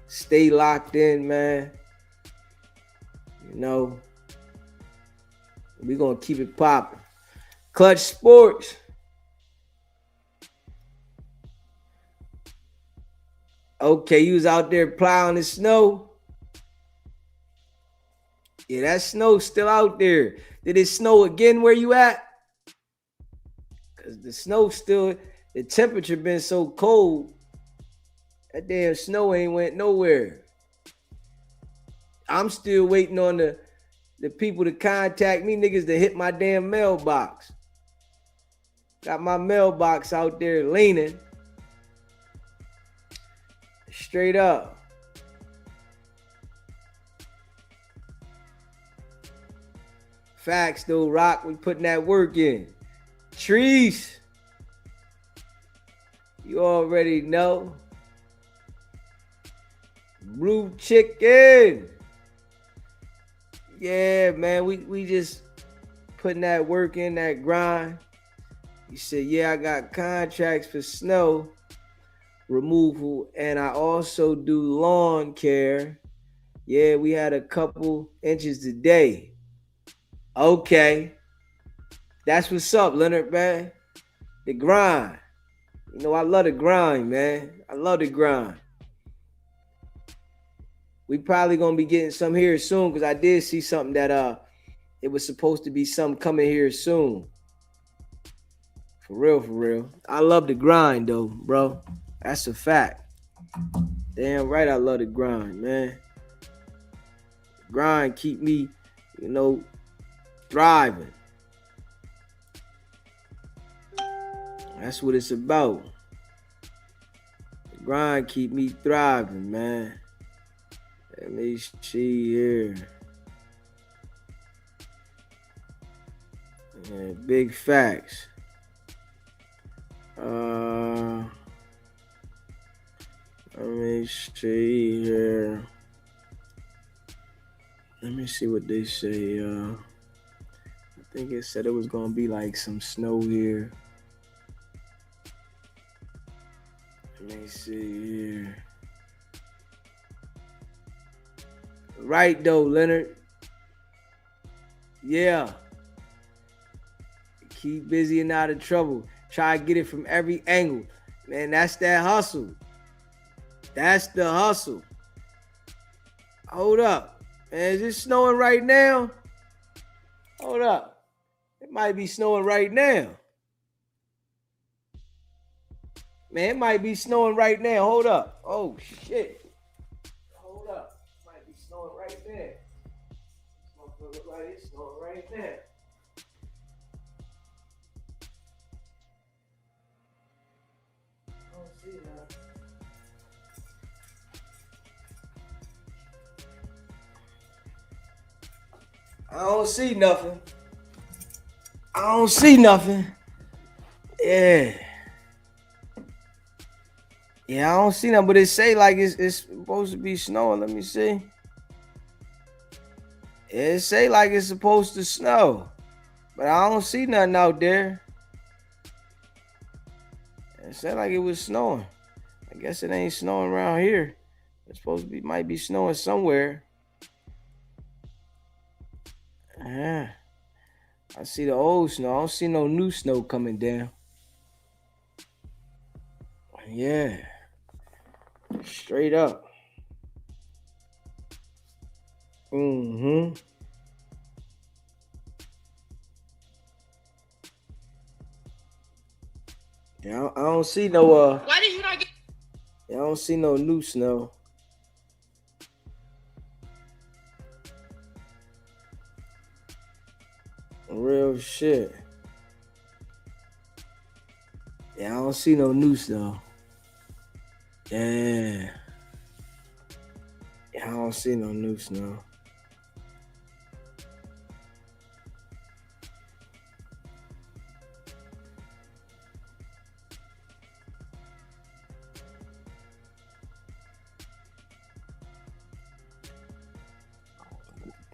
Stay locked in, man. You know, we're going to keep it popping. Clutch Sports. Okay, you was out there plowing the snow. Yeah, that snow's still out there. Did it snow again where you at? Because the snow still, The temperature been so cold, that damn snow ain't went nowhere. I'm still waiting on the people to contact me, niggas, to hit my damn mailbox. Got my mailbox out there leaning. Straight up. Facts though, Rock. We putting that work in. Trees. You already know. Blue chicken. Yeah, man. We just putting that work in, that grind. You said, yeah, I got contracts for snow removal, and I also do lawn care. Yeah, we had a couple inches today. Okay. That's what's up, Leonard, man. The grind. You know, I love the grind, man. I love the grind. We probably gonna be getting some here soon, because I did see something that it was supposed to be something coming here soon. For real, for real. I love the grind though, bro. That's a fact. Damn right I love the grind, man. Grind keep me, you know, thriving. That's what it's about. The grind keep me thriving, man. Let me see here. Yeah, big facts. Let me see here. Let me see what they say. I think it said it was gonna be like some snow here. Let me see here. Right though, Leonard. Yeah. Keep busy and out of trouble. Try to get it from every angle. Man, that's that hustle. That's the hustle. Hold up. Man, is it snowing right now? Hold up. It might be snowing right now. Man, it might be snowing right now. Hold up. Oh, shit. Hold up. It might be snowing right there. This motherfucker look like it's snowing right now. I don't see that. I don't see nothing. I don't see nothing. Yeah. Yeah, I don't see nothing, but it say like it's supposed to be snowing. Let me see. It say like it's supposed to snow, but I don't see nothing out there. It said like it was snowing. I guess it ain't snowing around here. It's supposed to be, might be snowing somewhere. Yeah. I see the old snow. I don't see no new snow coming down. Yeah. Straight up. Mm-hmm. Yeah, I don't see no Why did you not get? I don't see no new snow. Real shit. Yeah, I don't see no new snow. Yeah. Yeah, I don't see no new snow.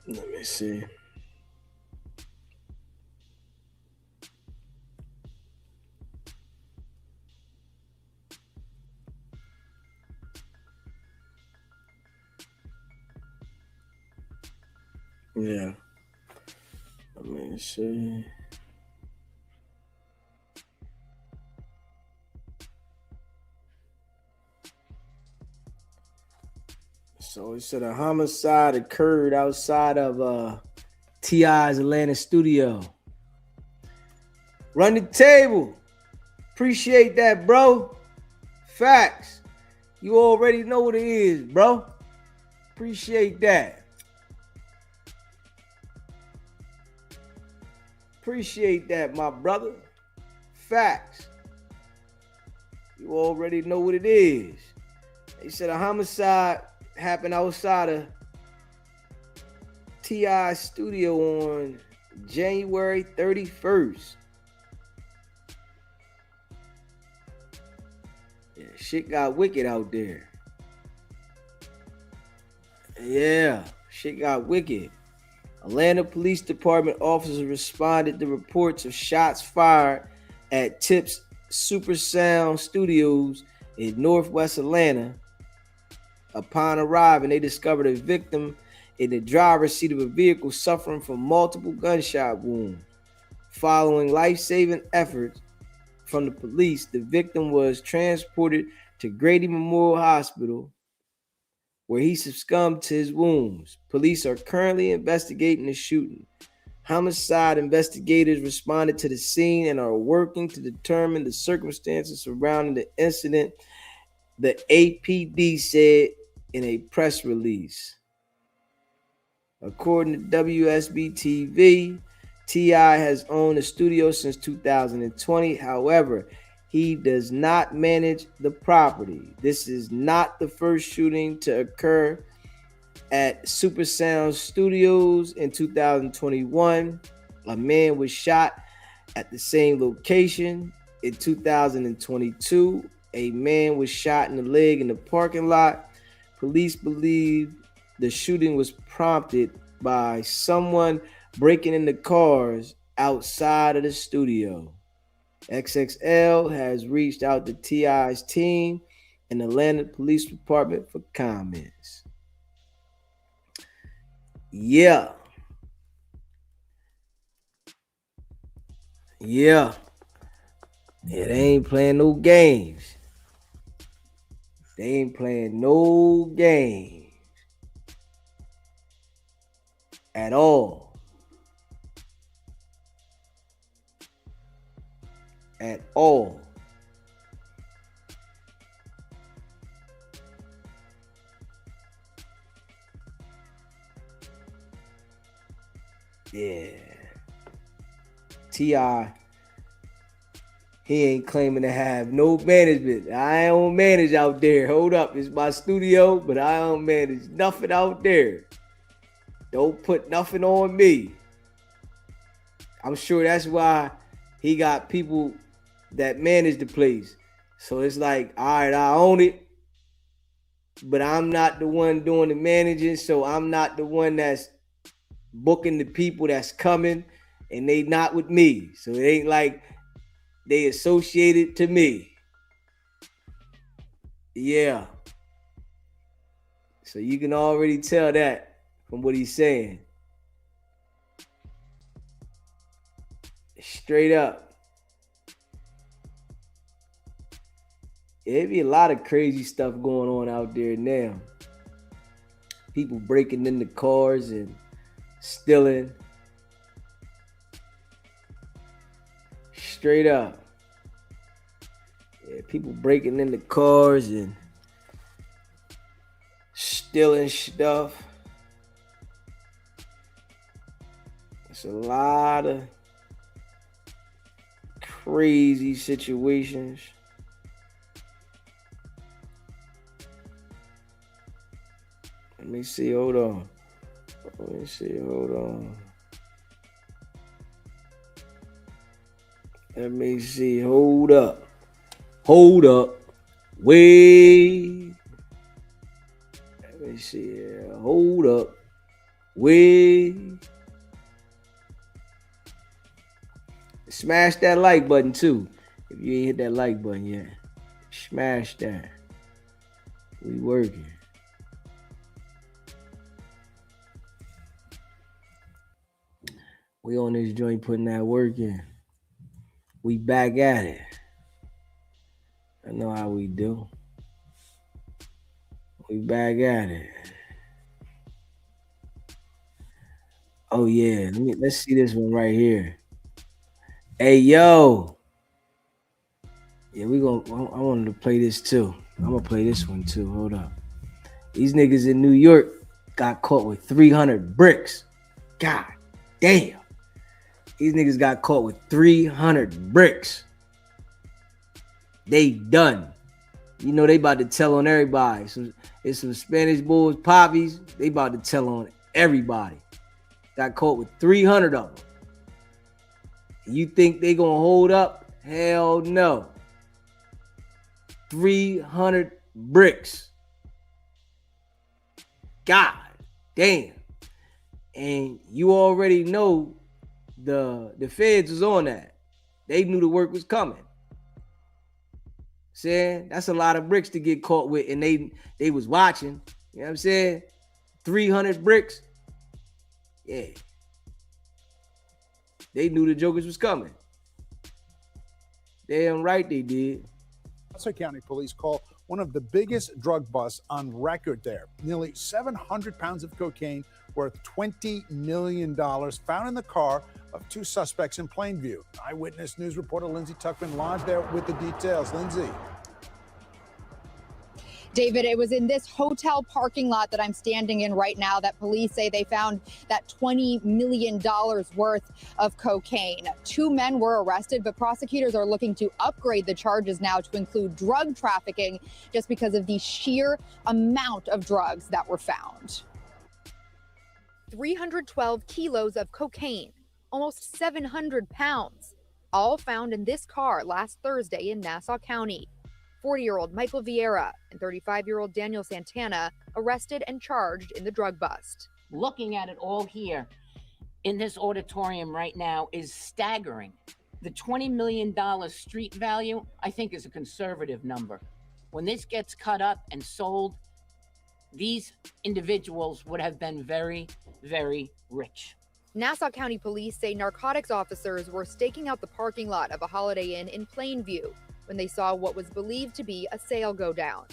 Let me see. Yeah. Let me see. So it said a homicide occurred outside of T.I.'s Atlanta studio. Run the table. Appreciate that, bro. Facts. You already know what it is, bro. Appreciate that. Appreciate that, my brother. Facts. You already know what it is. They said a homicide happened outside of T.I.'s studio on January 31st. Yeah, shit got wicked out there. Yeah, shit got wicked. Atlanta Police Department officers responded to reports of shots fired at Tip's Super Sound Studios in Northwest Atlanta. Upon arriving, they discovered a victim in the driver's seat of a vehicle suffering from multiple gunshot wounds. Following life-saving efforts from the police, the victim was transported to Grady Memorial Hospital, where he succumbed to his wounds. Police are currently investigating the shooting. Homicide investigators responded to the scene and are working to determine the circumstances surrounding the incident, the APD said in a press release. According to WSB-TV, T.I. has owned the studio since 2020. However, he does not manage the property. This is not the first shooting to occur at Super Sound Studios in 2021. A man was shot at the same location. In 2022, a man was shot in the leg in the parking lot. Police believe the shooting was prompted by someone breaking into cars outside of the studio. XXL has reached out to T.I.'s team and the Atlanta Police Department for comments. Yeah. They ain't playing no games. They ain't playing no games at all. At all. Yeah. T.I., he ain't claiming to have no management. I don't manage out there. Hold up, it's my studio, but I don't manage nothing out there. Don't put nothing on me. I'm sure that's why he got people that manage the place. So it's like, all right, I own it, but I'm not the one doing the managing, so I'm not the one that's booking the people that's coming, and they not with me. So it ain't like they associated to me. Yeah. So you can already tell that from what he's saying. Straight up. It'd be a lot of crazy stuff going on out there now. People breaking into cars and stealing. Straight up. Yeah, people breaking into cars and stealing stuff. It's a lot of crazy situations. Let me see, hold on. Let me see, hold up. Wait. Let me see here. Hold up. Wait. Smash that like button too. If you ain't hit that like button yet, smash that. We working. We on this joint putting that work in. We back at it. I know how we do. We back at it. Oh yeah, let's see this one right here. Hey yo, Yeah, I wanted to play this too. I'm gonna play this one too. Hold up. These niggas in New York got caught with 300 bricks. God damn. These niggas got caught with 300 bricks. They done. You know they about to tell on everybody. It's some Spanish boys, poppies. They about to tell on everybody. Got caught with 300 of them. You think they gonna hold up? Hell no. 300 bricks. God damn. And you already know the feds was on that. They knew the work was coming. Saying that's a lot of bricks to get caught with, and they was watching. You know what I'm saying? 300 bricks. Yeah. They knew the jokers was coming. Damn right they did. Nassau County Police call one of the biggest drug busts on record there. Nearly 700 pounds of cocaine worth $20 million found in the car of two suspects in Plainview. Eyewitness News reporter Lindsay Tuckman live there with the details. Lindsay. David, it was in this hotel parking lot that I'm standing in right now that police say they found that $20 million worth of cocaine. Two men were arrested, but prosecutors are looking to upgrade the charges now to include drug trafficking just because of the sheer amount of drugs that were found. 312 kilos of cocaine, almost 700 pounds, all found in this car last Thursday in Nassau County. 40-year-old Michael Vieira and 35-year-old Daniel Santana arrested and charged in the drug bust. Looking at it all here in this auditorium right now is staggering. The $20 million street value, I think, is a conservative number. When this gets cut up and sold, these individuals would have been very, very rich. Nassau County Police say narcotics officers were staking out the parking lot of a Holiday Inn in Plainview when they saw what was believed to be a sale go down.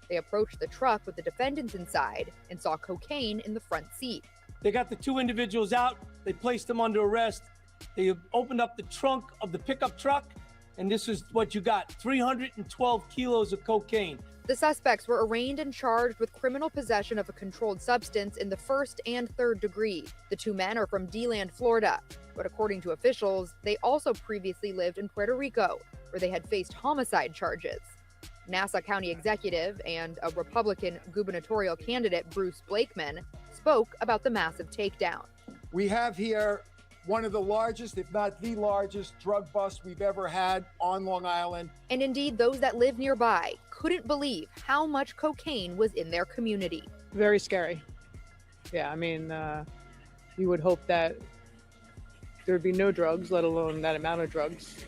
They approached the truck with the defendants inside and saw cocaine in the front seat. They got the two individuals out, they placed them under arrest. They opened up the trunk of the pickup truck, and this is what you got, 312 kilos of cocaine. The suspects were arraigned and charged with criminal possession of a controlled substance in the first and third degree. The two men are from DeLand, Florida, but according to officials, they also previously lived in Puerto Rico, where they had faced homicide charges. Nassau County executive and a Republican gubernatorial candidate, Bruce Blakeman, spoke about the massive takedown. We have here one of the largest, if not the largest, drug bust we've ever had on Long Island. And indeed, those that live nearby couldn't believe how much cocaine was in their community. Very scary. Yeah, I mean, you would hope that there would be no drugs, let alone that amount of drugs.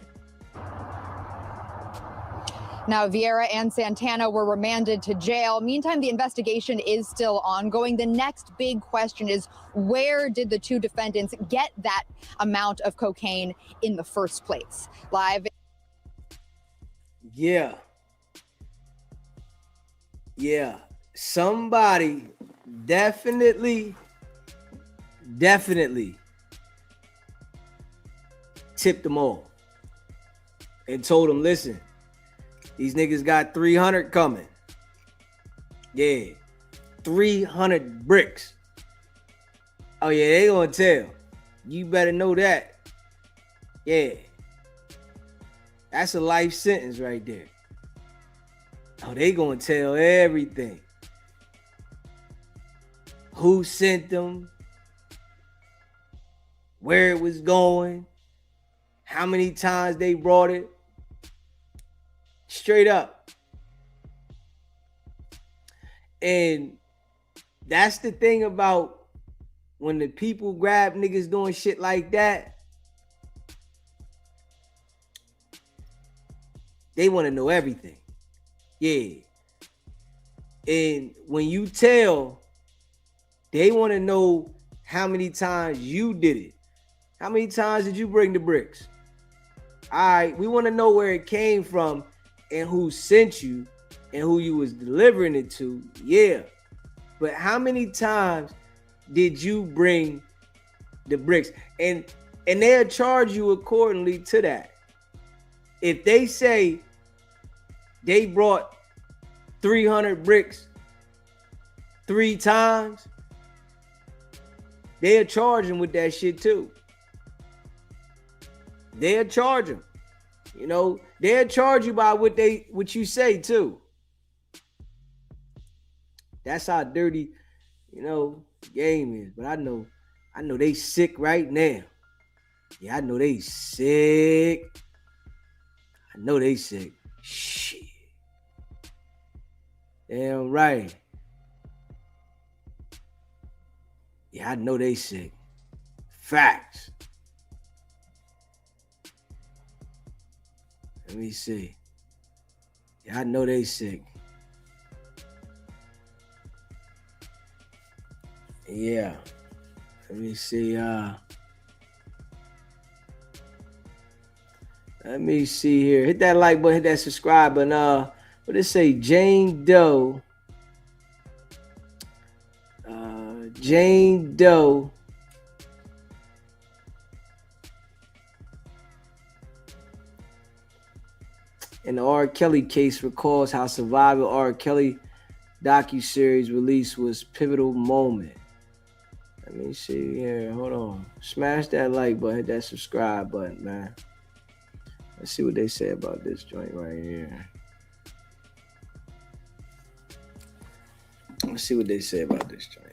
Now, Vieira and Santana were remanded to jail. Meantime, the investigation is still ongoing. The next big question is, where did the two defendants get that amount of cocaine in the first place? Live. Yeah. Somebody definitely tipped them off and told them, listen, these niggas got 300 coming. Yeah. 300 bricks. Oh, yeah, they gonna tell. You better know that. Yeah. That's a life sentence right there. Oh, they gonna tell everything. Who sent them? Where it was going? How many times they brought it? Straight up. And that's the thing about when the people grab niggas doing shit like that. They want to know everything. Yeah. And when you tell, they want to know how many times you did it. How many times did you bring the bricks? All right, we want to know where it came from and who sent you and who you was delivering it to. Yeah. But how many times did you bring the bricks? And they'll charge you accordingly to that. If they say they brought 300 bricks 3 times, they'll charge him with that shit too. They'll charge him. You know, they'll charge you by what you say too. That's how dirty, you know, the game is. But I know they sick right now. Yeah, I know they sick. I know they sick. Shit. Damn right. Yeah, I know they sick. Facts. Let me see. Yeah, I know they sick. Yeah. Let me see. Let me see here. Hit that like button, hit that subscribe button. What it say? Jane Doe. Jane Doe. In the R. Kelly case, recalls how survivor R. Kelly docuseries release was pivotal moment. Let me see here. Hold on. Smash that like button, hit that subscribe button, man. Let's see what they say about this joint right here. Let's see what they say about this joint.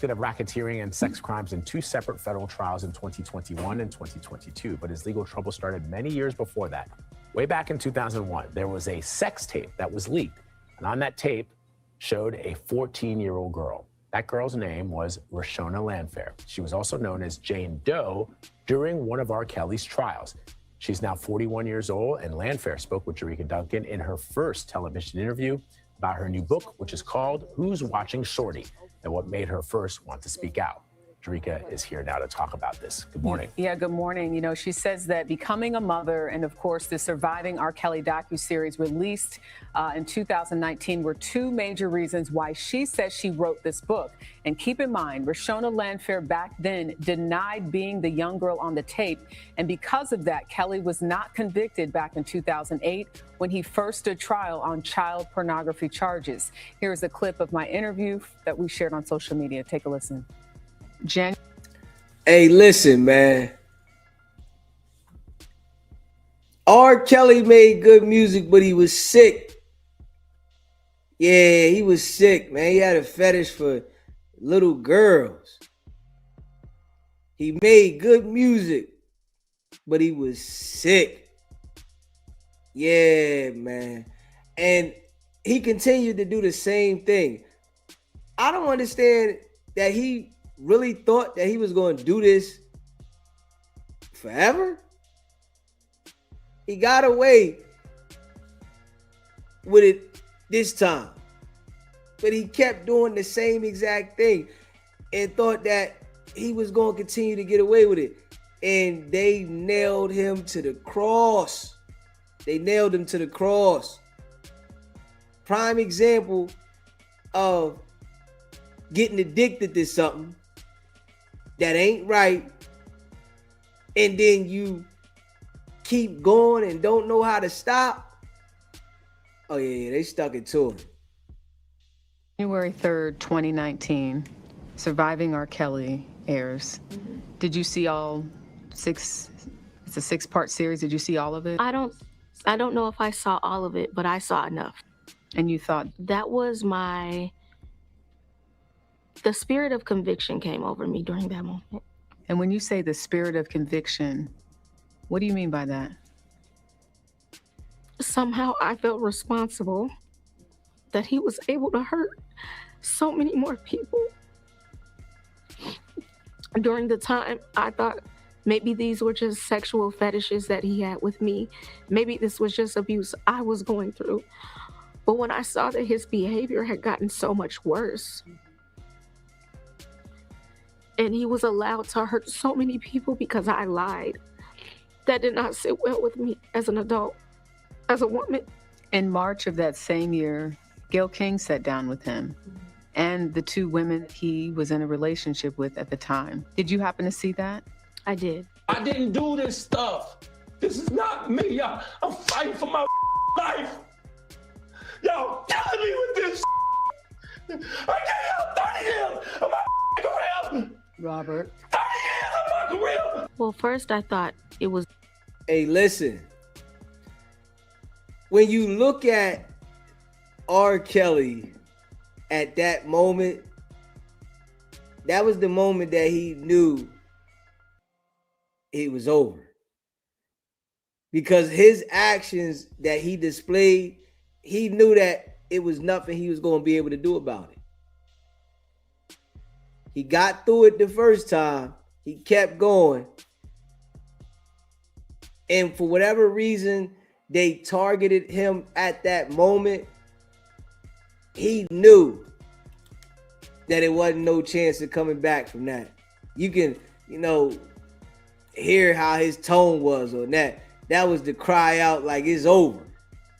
Convicted of racketeering and sex crimes in 2 separate federal trials in 2021 and 2022, but his legal trouble started many years before that. Way back in 2001, there was a sex tape that was leaked, and on that tape showed a 14-year-old girl. That girl's name was Rashona Landfair. She was also known as Jane Doe during one of R. Kelly's trials. She's now 41 years old, and Landfair spoke with Jerika Duncan in her first television interview about her new book, which is called Who's Watching Shorty, and what made her first want to speak out. Jerika is here now to talk about this. Good morning. Yeah, good morning. You know, she says that becoming a mother and, of course, the Surviving R. Kelly docuseries released in 2019 were 2 major reasons why she says she wrote this book. And keep in mind, Rashona Landfair back then denied being the young girl on the tape. And because of that, Kelly was not convicted back in 2008 when he first stood trial on child pornography charges. Here's a clip of my interview that we shared on social media. Take a listen. Hey, listen, man. R. Kelly made good music, but he was sick. Yeah, he was sick, man. He had a fetish for little girls. He made good music, but he was sick. Yeah, man. And he continued to do the same thing. I don't understand that he really thought that he was going to do this forever. He got away with it this time, but he kept doing the same exact thing and thought that he was going to continue to get away with it. And they nailed him to the cross. They nailed him to the cross. Prime example of getting addicted to something that ain't right, and then you keep going and don't know how to stop. Oh yeah, they stuck it to him. January 3rd, 2019, Surviving R. Kelly airs. Did you see all 6? It's a 6-part series. Did you see all of it? I don't know if I saw all of it, but I saw enough. And you thought? That was the spirit of conviction came over me during that moment. And when you say the spirit of conviction, what do you mean by that? Somehow I felt responsible that he was able to hurt so many more people. During the time, I thought maybe these were just sexual fetishes that he had with me. Maybe this was just abuse I was going through. But when I saw that his behavior had gotten so much worse, and he was allowed to hurt so many people because I lied, that did not sit well with me as an adult, as a woman. In March of that same year, Gayle King sat down with him and the 2 women he was in a relationship with at the time. Did you happen to see that? I did. I didn't do this stuff. This is not me, y'all. I'm fighting for my life. Y'all killing me with this. I gave y'all 30 years of my career. Robert. 30 years of my career. Well, first I thought it was. Hey, listen. When you look at R. Kelly at that moment, that was the moment that he knew it was over. Because his actions that he displayed, he knew that it was nothing he was going to be able to do about it. He got through it the first time. He kept going. And for whatever reason, they targeted him at that moment. He knew that it wasn't no chance of coming back from that. You can, hear how his tone was on that. That was the cry out like it's over.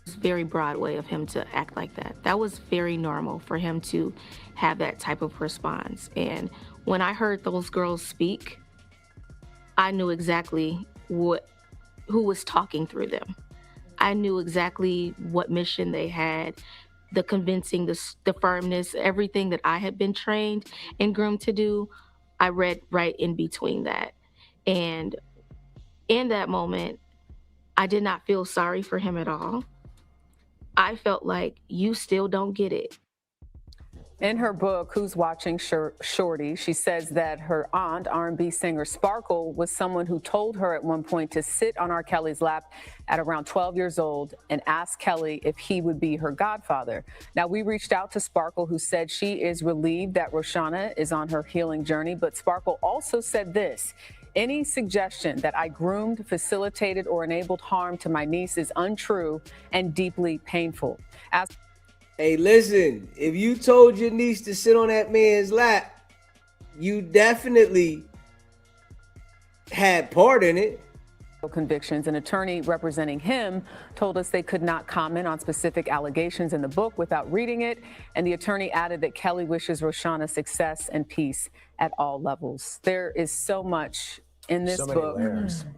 It's very Broadway of him to act like that. That was very normal for him to have that type of response. And when I heard those girls speak, I knew exactly who was talking through them. I knew exactly what mission they had, the convincing, the firmness, everything that I had been trained and groomed to do. I read right in between that. And in that moment, I did not feel sorry for him at all. I felt like you still don't get it. In her book, Who's Watching Shorty, she says that her aunt, R&B singer Sparkle, was someone who told her at one point to sit on R. Kelly's lap at around 12 years old and ask Kelly if he would be her godfather. Now, we reached out to Sparkle, who said she is relieved that Roshana is on her healing journey, but Sparkle also said this: any suggestion that I groomed, facilitated, or enabled harm to my niece is untrue and deeply painful. Hey, listen, if you told your niece to sit on that man's lap, you definitely had part in it. Convictions. An attorney representing him told us they could not comment on specific allegations in the book without reading it. And the attorney added that Kelly wishes Roshana success and peace at all levels. There is so much in this book.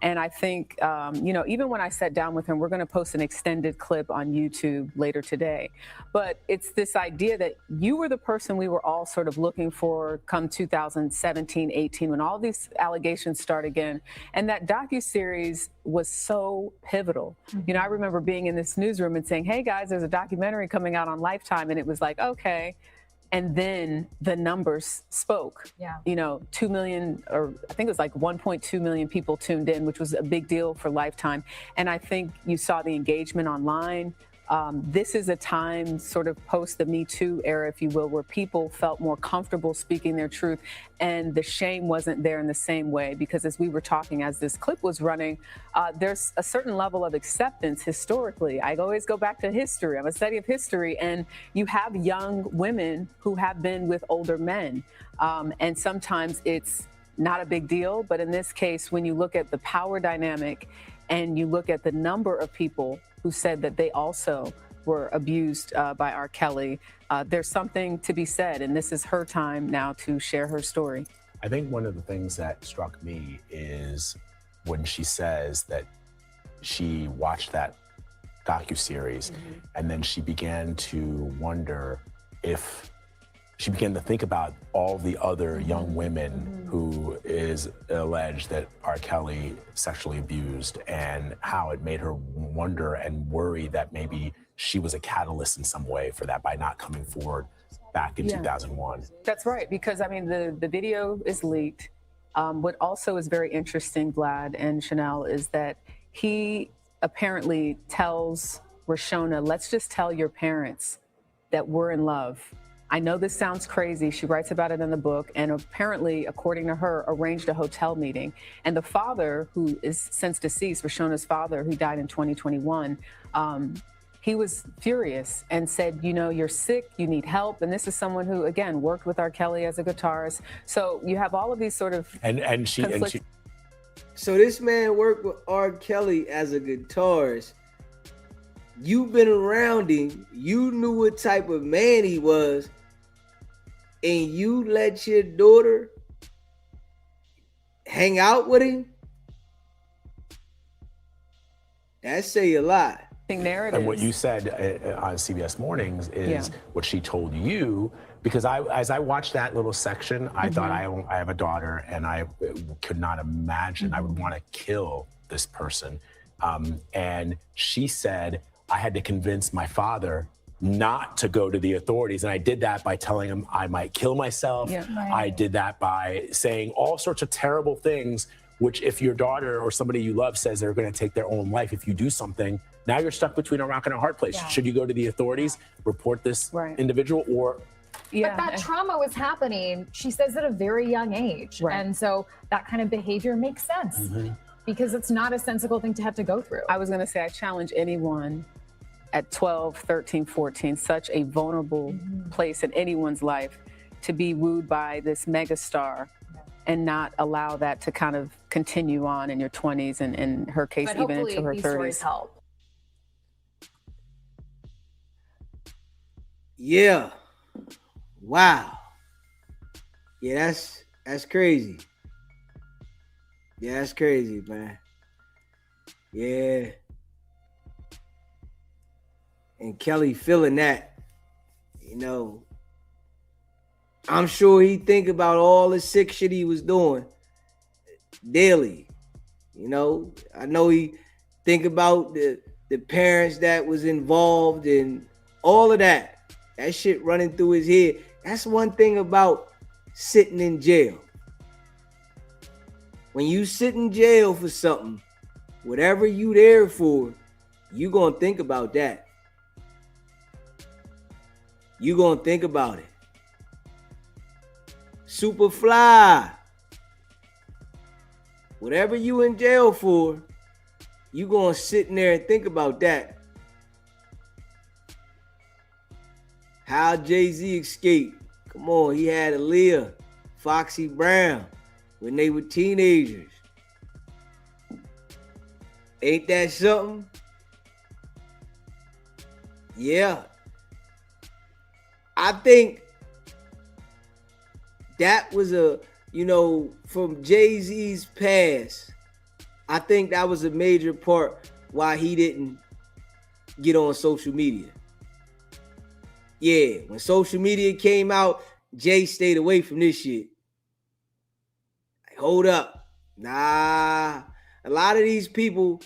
And I think, even when I sat down with him, we're going to post an extended clip on YouTube later today. But it's this idea that you were the person we were all sort of looking for come 2017, 18, when all these allegations start again. And that docuseries was so pivotal. I remember being in this newsroom and saying, hey, guys, there's a documentary coming out on Lifetime. And it was like, okay. And then the numbers spoke. 2 million, or I think it was like 1.2 million people tuned in, which was a big deal for Lifetime. And I think you saw the engagement online. This is a time sort of post the Me Too era, if you will, where people felt more comfortable speaking their truth, and the shame wasn't there in the same way. Because as we were talking, as this clip was running, there's a certain level of acceptance historically. I always go back to history. I'm a study of history, and you have young women who have been with older men, and sometimes it's not a big deal. But in this case, when you look at the power dynamic and you look at the number of people who said that they also were abused by R. Kelly, there's something to be said, and this is her time now to share her story. I think one of the things that struck me is when she says that she watched that docuseries, and then she began to wonder if she began to think about all the other young women who is alleged that R. Kelly sexually abused, and how it made her wonder and worry that maybe she was a catalyst in some way for that by not coming forward back in 2001. That's right, because I mean, the video is leaked. What also is very interesting, Vlad and Chanel, is that he apparently tells Roshana, let's just tell your parents that we're in love. I know this sounds crazy. She writes about it in the book, and apparently, according to her, arranged a hotel meeting. And the father, who is since deceased, Roshona's father, who died in 2021, he was furious and said, you're sick, you need help. And this is someone who, again, worked with R. Kelly as a guitarist. So you have all of these sort of So this man worked with R. Kelly as a guitarist. You've been around him. You knew what type of man he was. And you let your daughter hang out with him? That say a lot. And what you said on CBS Mornings is what she told you, because as I watched that little section, I thought I have a daughter, and I could not imagine I would want to kill this person. And she said, I had to convince my father not to go to the authorities. And I did that by telling him I might kill myself. Yeah. Right. I did that by saying all sorts of terrible things, which if your daughter or somebody you love says they're going to take their own life if you do something, now you're stuck between a rock and a hard place. Yeah. Should you go to the authorities, report this individual, or... But that trauma was happening, she says, at a very young age. Right. And so that kind of behavior makes sense because it's not a sensible thing to have to go through. I was going to say, I challenge anyone at 12, 13, 14, such a vulnerable place in anyone's life, to be wooed by this megastar and not allow that to kind of continue on in your 20s and in her case, But even hopefully into her these 30s. stories help. Yeah. Wow. Yeah, that's crazy. Yeah, that's crazy, man. Yeah. And Kelly feeling that, you know, I'm sure he think about all the sick shit he was doing daily. You know, I know he think about the parents that was involved and all of that. That shit running through his head. That's one thing about sitting in jail. When you sit in jail for something, whatever you there for, you gonna think about that. You gonna think about it. Superfly. Whatever you in jail for, you gonna sit in there and think about that. How Jay-Z escaped. Come on, he had Aaliyah, Foxy Brown when they were teenagers. Ain't that something? Yeah. I think that was from Jay-Z's past, I think that was a major part why he didn't get on social media. Yeah, when social media came out, Jay stayed away from this shit. Like, hold up. Nah. A lot of these people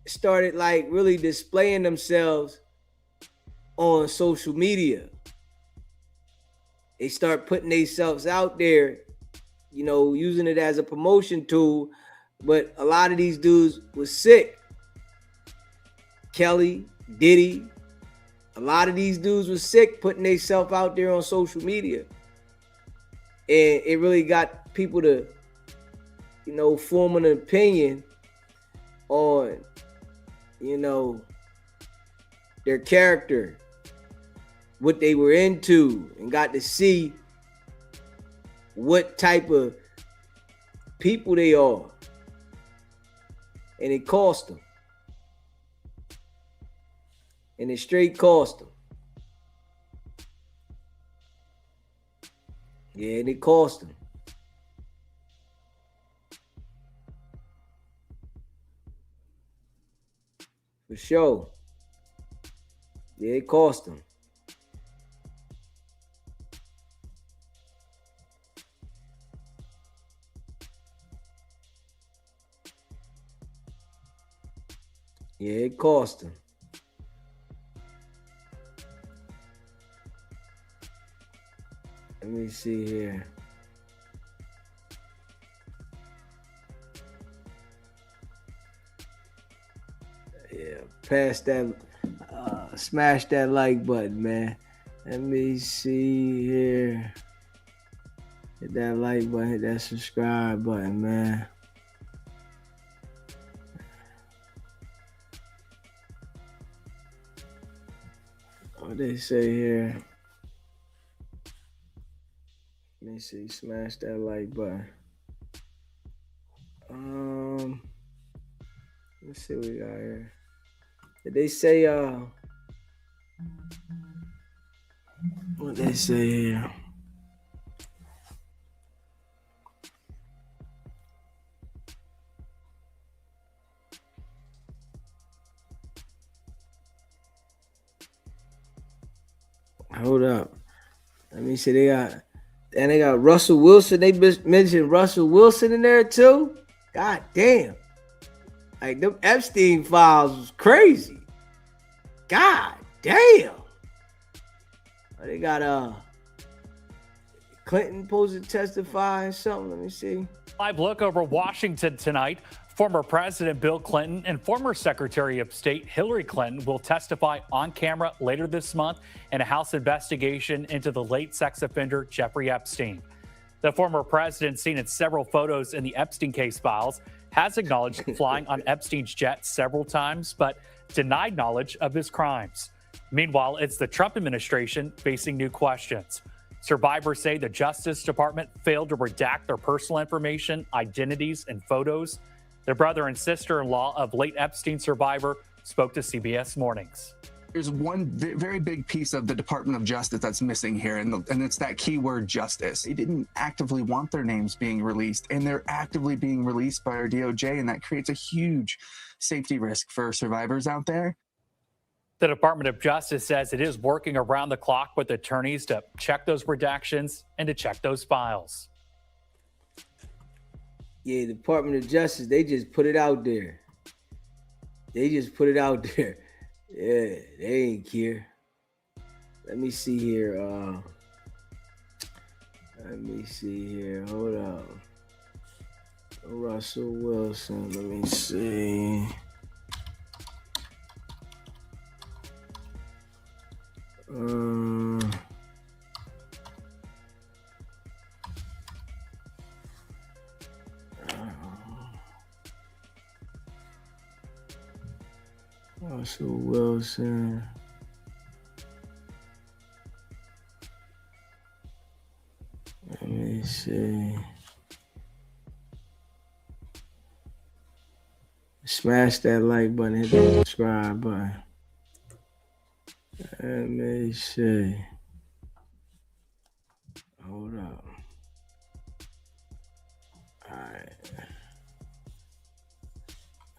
started like really displaying themselves on social media. They start putting themselves out there, you know, using it as a promotion tool. But a lot of these dudes was sick. Kelly, Diddy, a lot of these dudes was sick putting themselves out there on social media. And it really got people to, you know, form an opinion on, you know, their character, what they were into, and got to see what type of people they are. And it cost them. And it straight cost them. Yeah, and it cost them. For sure. Yeah, it cost them. Yeah, it cost them. Let me see here. Yeah, pass that, smash that like button, man. Let me see here. Hit that like button, hit that subscribe button, man. What they say here? Let me see, smash that like button. Let's see what we got here. Did they say what they say here? Hold up. Let me see. They got Russell Wilson. They mentioned Russell Wilson in there too. God damn. Like them Epstein files was crazy. God damn. They got Clinton supposed to testify or something. Let me see. Live look over Washington tonight. Former President Bill Clinton and former Secretary of State Hillary Clinton will testify on camera later this month in a House investigation into the late sex offender Jeffrey Epstein. The former president, seen in several photos in the Epstein case files, has acknowledged flying on Epstein's jet several times, but denied knowledge of his crimes. Meanwhile, it's the Trump administration facing new questions. Survivors say the Justice Department failed to redact their personal information, identities, and photos. Their brother and sister-in-law of late Epstein survivor spoke to CBS Mornings. There's one very big piece of the Department of Justice that's missing here, and it's that keyword justice. They didn't actively want their names being released, and they're actively being released by our DOJ, and that creates a huge safety risk for survivors out there. The Department of Justice says it is working around the clock with attorneys to check those redactions and to check those files. Yeah, the Department of Justice, they just put it out there. Yeah, they ain't care. Let me see here. Hold up. Russell Wilson. Let me see. Russell Wilson. Let me see. Smash that like button, hit the subscribe button. Let me see. Hold up. All right.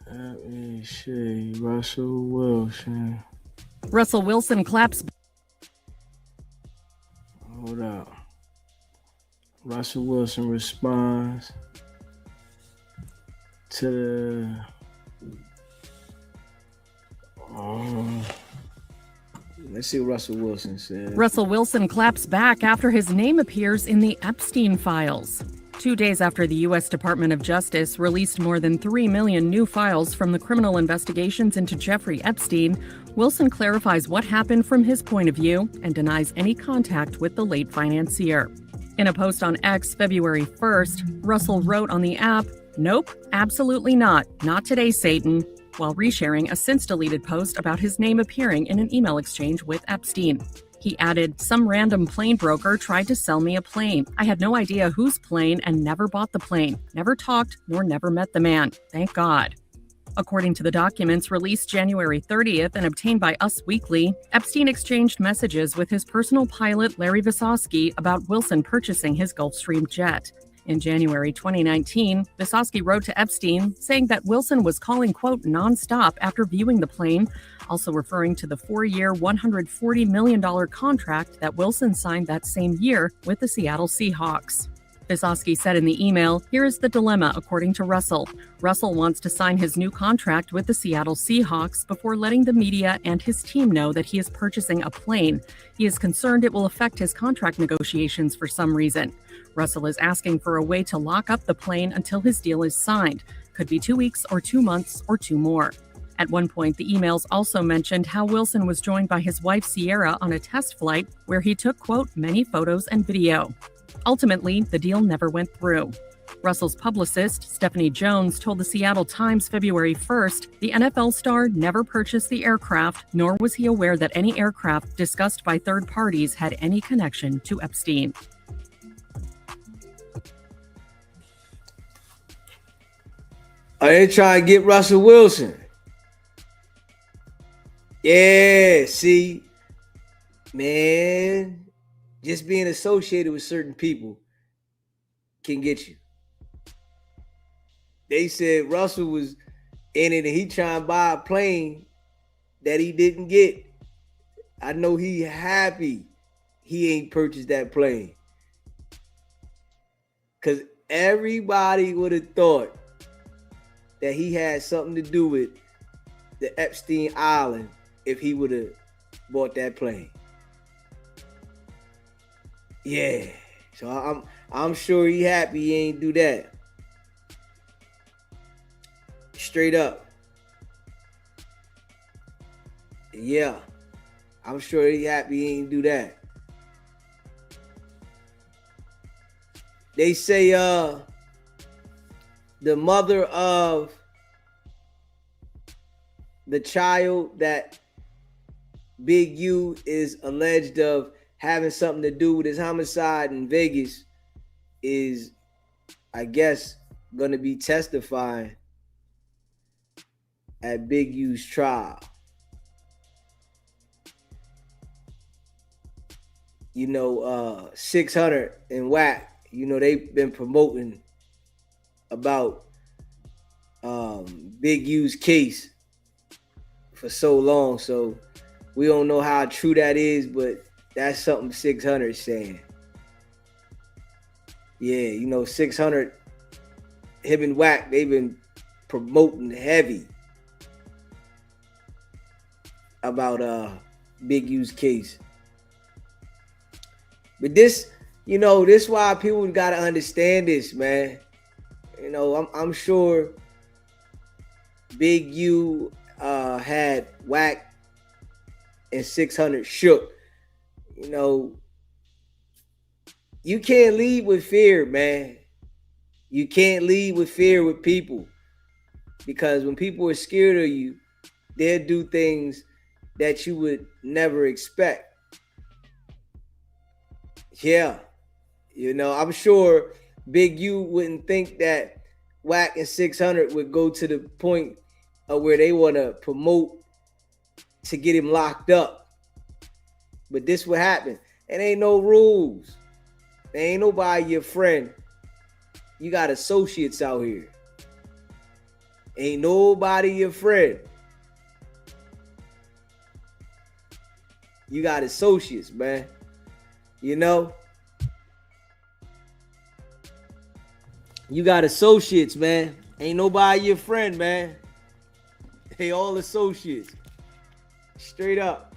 Let me see. Russell Wilson. Russell Wilson claps. Hold up. Russell Wilson responds to the. Let's see what Russell Wilson says. Russell Wilson claps back after his name appears in the Epstein files. 2 days after the U.S. Department of Justice released more than 3 million new files from the criminal investigations into Jeffrey Epstein, Wilson clarifies what happened from his point of view and denies any contact with the late financier. In a post on X February 1st, Russell wrote on the app, "Nope, absolutely not. Not today, Satan," while resharing a since-deleted post about his name appearing in an email exchange with Epstein. He added, "Some random plane broker tried to sell me a plane. I had no idea whose plane and never bought the plane. Never talked nor never met the man. Thank God." According to the documents released January 30th and obtained by Us Weekly, Epstein exchanged messages with his personal pilot Larry Visosky about Wilson purchasing his Gulfstream jet. In January 2019, Visosky wrote to Epstein saying that Wilson was calling, quote, nonstop after viewing the plane, also referring to the 4-year, $140 million contract that Wilson signed that same year with the Seattle Seahawks. Visosky said in the email, "Here is the dilemma, according to Russell. Russell wants to sign his new contract with the Seattle Seahawks before letting the media and his team know that he is purchasing a plane. He is concerned it will affect his contract negotiations for some reason. Russell is asking for a way to lock up the plane until his deal is signed. Could be 2 weeks or 2 months or 2 more. At one point, the emails also mentioned how Wilson was joined by his wife Sierra on a test flight where he took, quote, many photos and video. Ultimately, the deal never went through. Russell's publicist, Stephanie Jones, told the Seattle Times February 1st the NFL star never purchased the aircraft, nor was he aware that any aircraft discussed by third parties had any connection to Epstein. Are they trying to get Russell Wilson? Yeah, see, man, just being associated with certain people can get you. They said Russell was in it and he trying to buy a plane that he didn't get. I know he happy he ain't purchased that plane. Because everybody would have thought that he had something to do with the Epstein Island if he would have bought that plane. Yeah. So I'm sure he happy he ain't do that. Straight up. Yeah. I'm sure he happy he ain't do that. They say the mother of the child that Big U is alleged of having something to do with his homicide in Vegas is, I guess, going to be testifying at Big U's trial. You know, 600 and WACK, you know, they've been promoting about Big U's case for so long. So we don't know how true that is, but that's something 600 is saying. Yeah, you know, 600, him and WACK, they've been promoting heavy about Big U's case. But this, you know, this why people gotta understand this, man. You know, I'm sure Big U had WACK and 600 shook. You know, you can't lead with fear, man. You can't lead with fear with people, because when people are scared of you, they'll do things that you would never expect. Yeah. You know, I'm sure Big U wouldn't think that WACK and 600 would go to the point of where they want to promote to get him locked up. But this would happen. It ain't no rules. There ain't nobody your friend. You got associates out here. Ain't nobody your friend. You got associates, man. You know? You got associates, man. Ain't nobody your friend, man. They all associates. Straight up.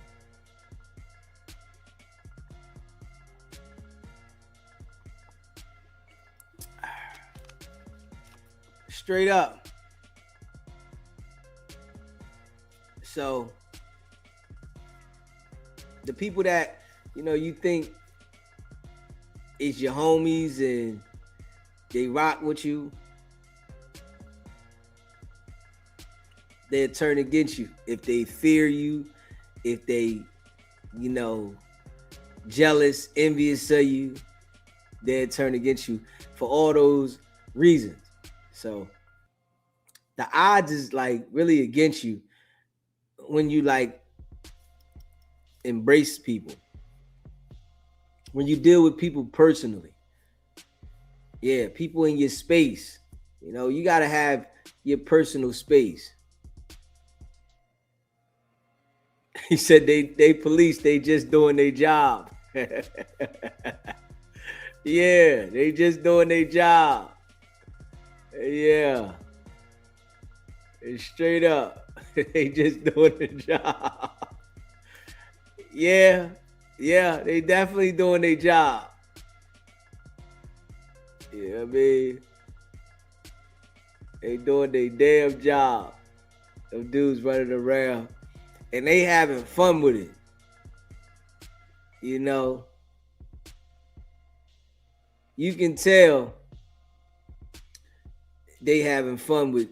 Straight up. So the people that, you know, you think is your homies and they rock with you, they'll turn against you. If they fear you, if they, you know, jealous, envious of you, they'll turn against you for all those reasons. So the odds is like really against you when you like embrace people, when you deal with people personally. Yeah, people in your space. You know, you got to have your personal space. He said they police, they just doing their job. Yeah, they just doing their job. Yeah. It's straight up. They just doing the job. Yeah, they definitely doing their job. Yeah, I mean, they doing their damn job. Them dudes running around and they having fun with it. You know, you can tell they having fun with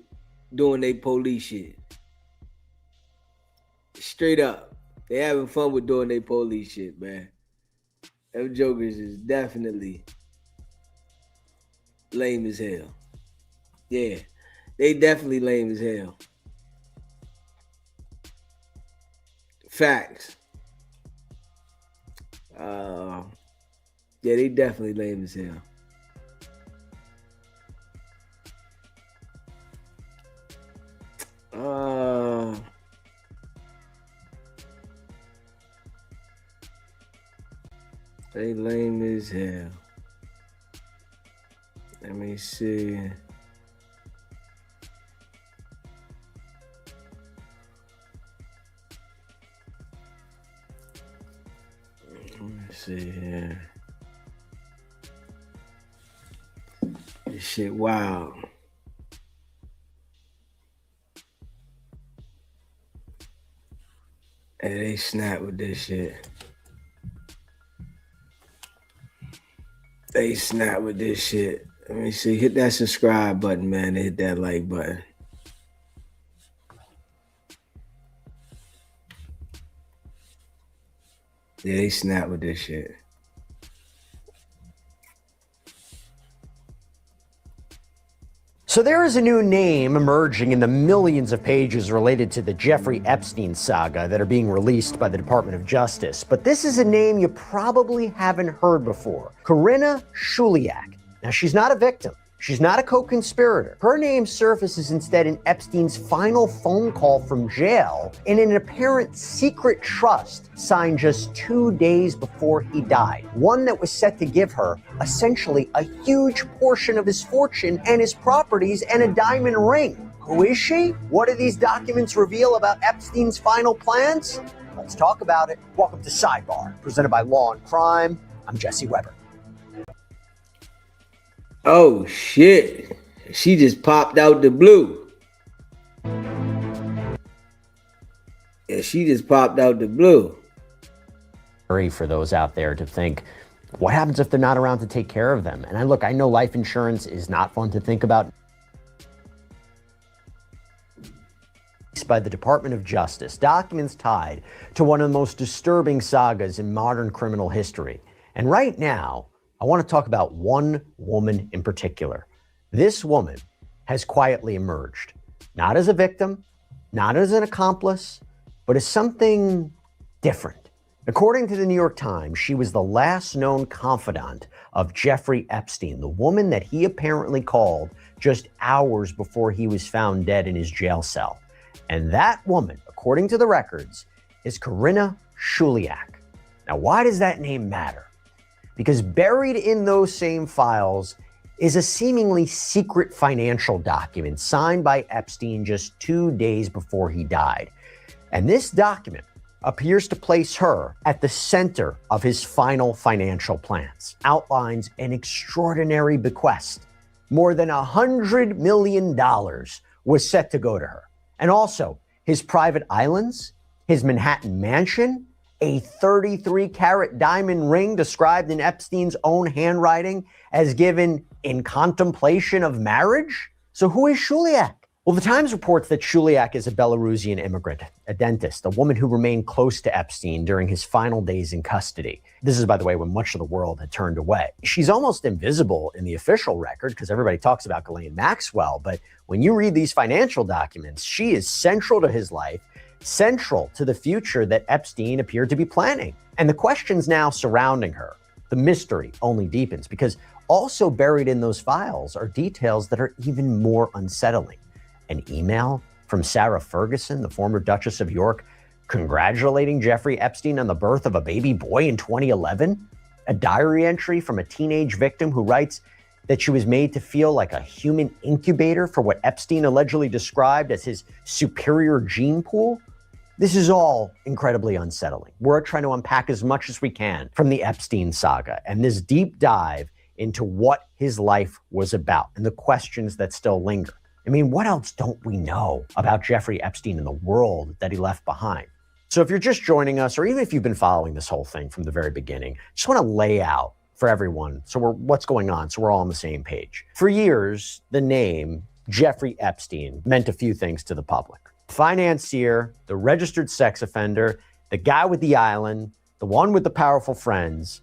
doing their police shit. Straight up. They having fun with doing their police shit, man. Them jokers is definitely lame as hell. Yeah, they definitely lame as hell. Facts. Yeah, they definitely lame as hell. They lame as hell. Let me see. Let me see here. This shit wild. Hey, they snap with this shit. They snap with this shit. Let me see. Hit that subscribe button, man. And hit that like button. Yeah, they snap with this shit. So there is a new name emerging in the millions of pages related to the Jeffrey Epstein saga that are being released by the Department of Justice. But this is a name you probably haven't heard before. Karina Shuliak. Now, she's not a victim. She's not a co-conspirator. Her name surfaces instead in Epstein's final phone call from jail in an apparent secret trust signed just 2 days before he died. One that was set to give her essentially a huge portion of his fortune and his properties and a diamond ring. Who is she? What do these documents reveal about Epstein's final plans? Let's talk about it. Welcome to Sidebar, presented by Law and Crime. I'm Jesse Weber. Oh shit. She just popped out the blue. Yeah, she just popped out the blue. For those out there to think, what happens if they're not around to take care of them? And I know life insurance is not fun to think about. By the Department of Justice, documents tied to one of the most disturbing sagas in modern criminal history. And right now, I want to talk about one woman in particular. This woman has quietly emerged, not as a victim, not as an accomplice, but as something different. According to the New York Times, she was the last known confidant of Jeffrey Epstein, the woman that he apparently called just hours before he was found dead in his jail cell. And that woman, according to the records, is Karina Shuliak. Now, why does that name matter? Because buried in those same files is a seemingly secret financial document signed by Epstein just 2 days before he died. And this document appears to place her at the center of his final financial plans, outlines an extraordinary bequest. More than $100 million was set to go to her. And also his private islands, his Manhattan mansion, a 33-carat diamond ring described in Epstein's own handwriting as given in contemplation of marriage? So who is Shuliak? Well, the Times reports that Shuliak is a Belarusian immigrant, a dentist, a woman who remained close to Epstein during his final days in custody. This is, by the way, when much of the world had turned away. She's almost invisible in the official record because everybody talks about Ghislaine Maxwell, but when you read these financial documents, she is central to his life, central to the future that Epstein appeared to be planning. And the questions now surrounding her, the mystery only deepens because also buried in those files are details that are even more unsettling. An email from Sarah Ferguson, the former Duchess of York, congratulating Jeffrey Epstein on the birth of a baby boy in 2011. A diary entry from a teenage victim who writes that she was made to feel like a human incubator for what Epstein allegedly described as his superior gene pool. This is all incredibly unsettling. We're trying to unpack as much as we can from the Epstein saga and this deep dive into what his life was about and the questions that still linger. I mean, what else don't we know about Jeffrey Epstein and the world that he left behind? So if you're just joining us, or even if you've been following this whole thing from the very beginning, just want to lay out for everyone what's going on so we're all on the same page. For years, the name Jeffrey Epstein meant a few things to the public. Financier, the registered sex offender, the guy with the island, the one with the powerful friends,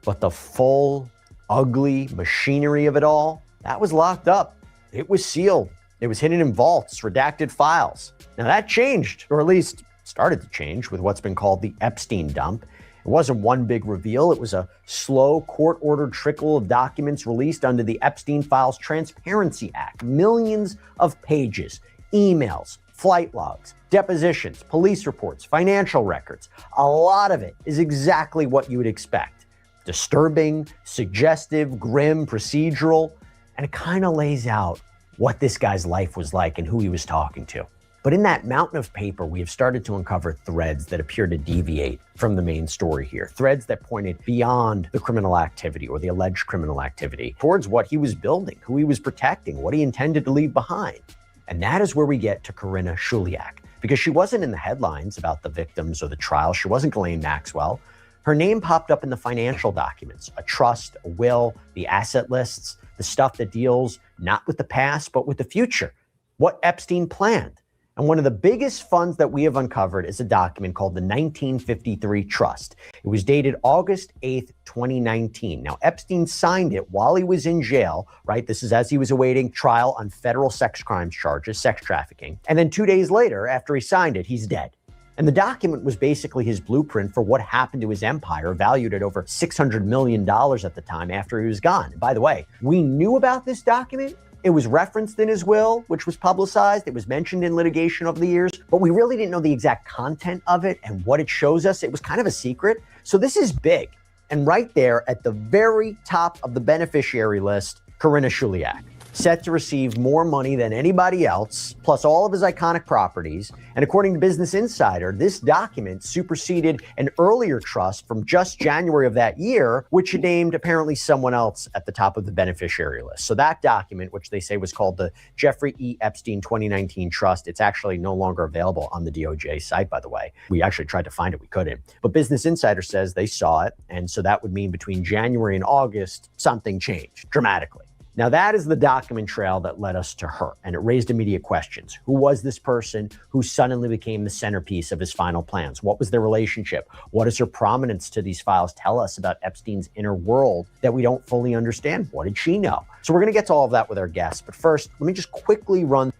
but the full, ugly machinery of it all, that was locked up. It was sealed. It was hidden in vaults, redacted files. Now that changed, or at least started to change with what's been called the Epstein dump. It wasn't one big reveal. It was a slow court-ordered trickle of documents released under the Epstein Files Transparency Act. Millions of pages, emails, flight logs, depositions, police reports, financial records. A lot of it is exactly what you would expect. Disturbing, suggestive, grim, procedural, and it kind of lays out what this guy's life was like and who he was talking to. But in that mountain of paper, we have started to uncover threads that appear to deviate from the main story here. Threads that pointed beyond the criminal activity or the alleged criminal activity towards what he was building, who he was protecting, what he intended to leave behind. And that is where we get to Karina Shuliak, because she wasn't in the headlines about the victims or the trial. She wasn't Ghislaine Maxwell. Her name popped up in the financial documents, a trust, a will, the asset lists, the stuff that deals not with the past, but with the future, what Epstein planned. And one of the biggest funds that we have uncovered is a document called the 1953 Trust. It was dated August 8th, 2019. Now, Epstein signed it while he was in jail, right? This is as he was awaiting trial on federal sex crimes charges, sex trafficking. And then 2 days later, after he signed it, he's dead. And the document was basically his blueprint for what happened to his empire, valued at over $600 million at the time after he was gone. And by the way, we knew about this document. It was referenced in his will, which was publicized. It was mentioned in litigation over the years, but we really didn't know the exact content of it and what it shows us. It was kind of a secret. So this is big. And right there at the very top of the beneficiary list, Karina Shuliak, set to receive more money than anybody else, plus all of his iconic properties. And according to Business Insider, this document superseded an earlier trust from just January of that year, which had named apparently someone else at the top of the beneficiary list. So that document, which they say was called the Jeffrey E. Epstein 2019 Trust, it's actually no longer available on the DOJ site, by the way. We actually tried to find it, we couldn't. But Business Insider says they saw it, and so that would mean between January and August, something changed dramatically. Now, that is the document trail that led us to her, and it raised immediate questions. Who was this person who suddenly became the centerpiece of his final plans? What was their relationship? What does her prominence to these files tell us about Epstein's inner world that we don't fully understand? What did she know? So we're going to get to all of that with our guests. But first, let me just quickly run.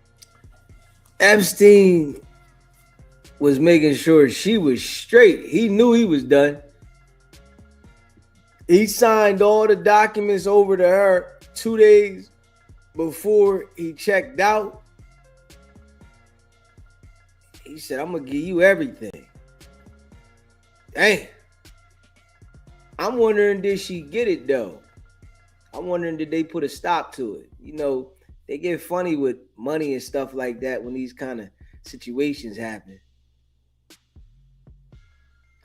Epstein was making sure she was straight. He knew he was done. He signed all the documents over to her 2 days before he checked out. He said, I'm going to give you everything. Dang. I'm wondering, did she get it, though? I'm wondering, did they put a stop to it? You know, they get funny with money and stuff like that when these kind of situations happen.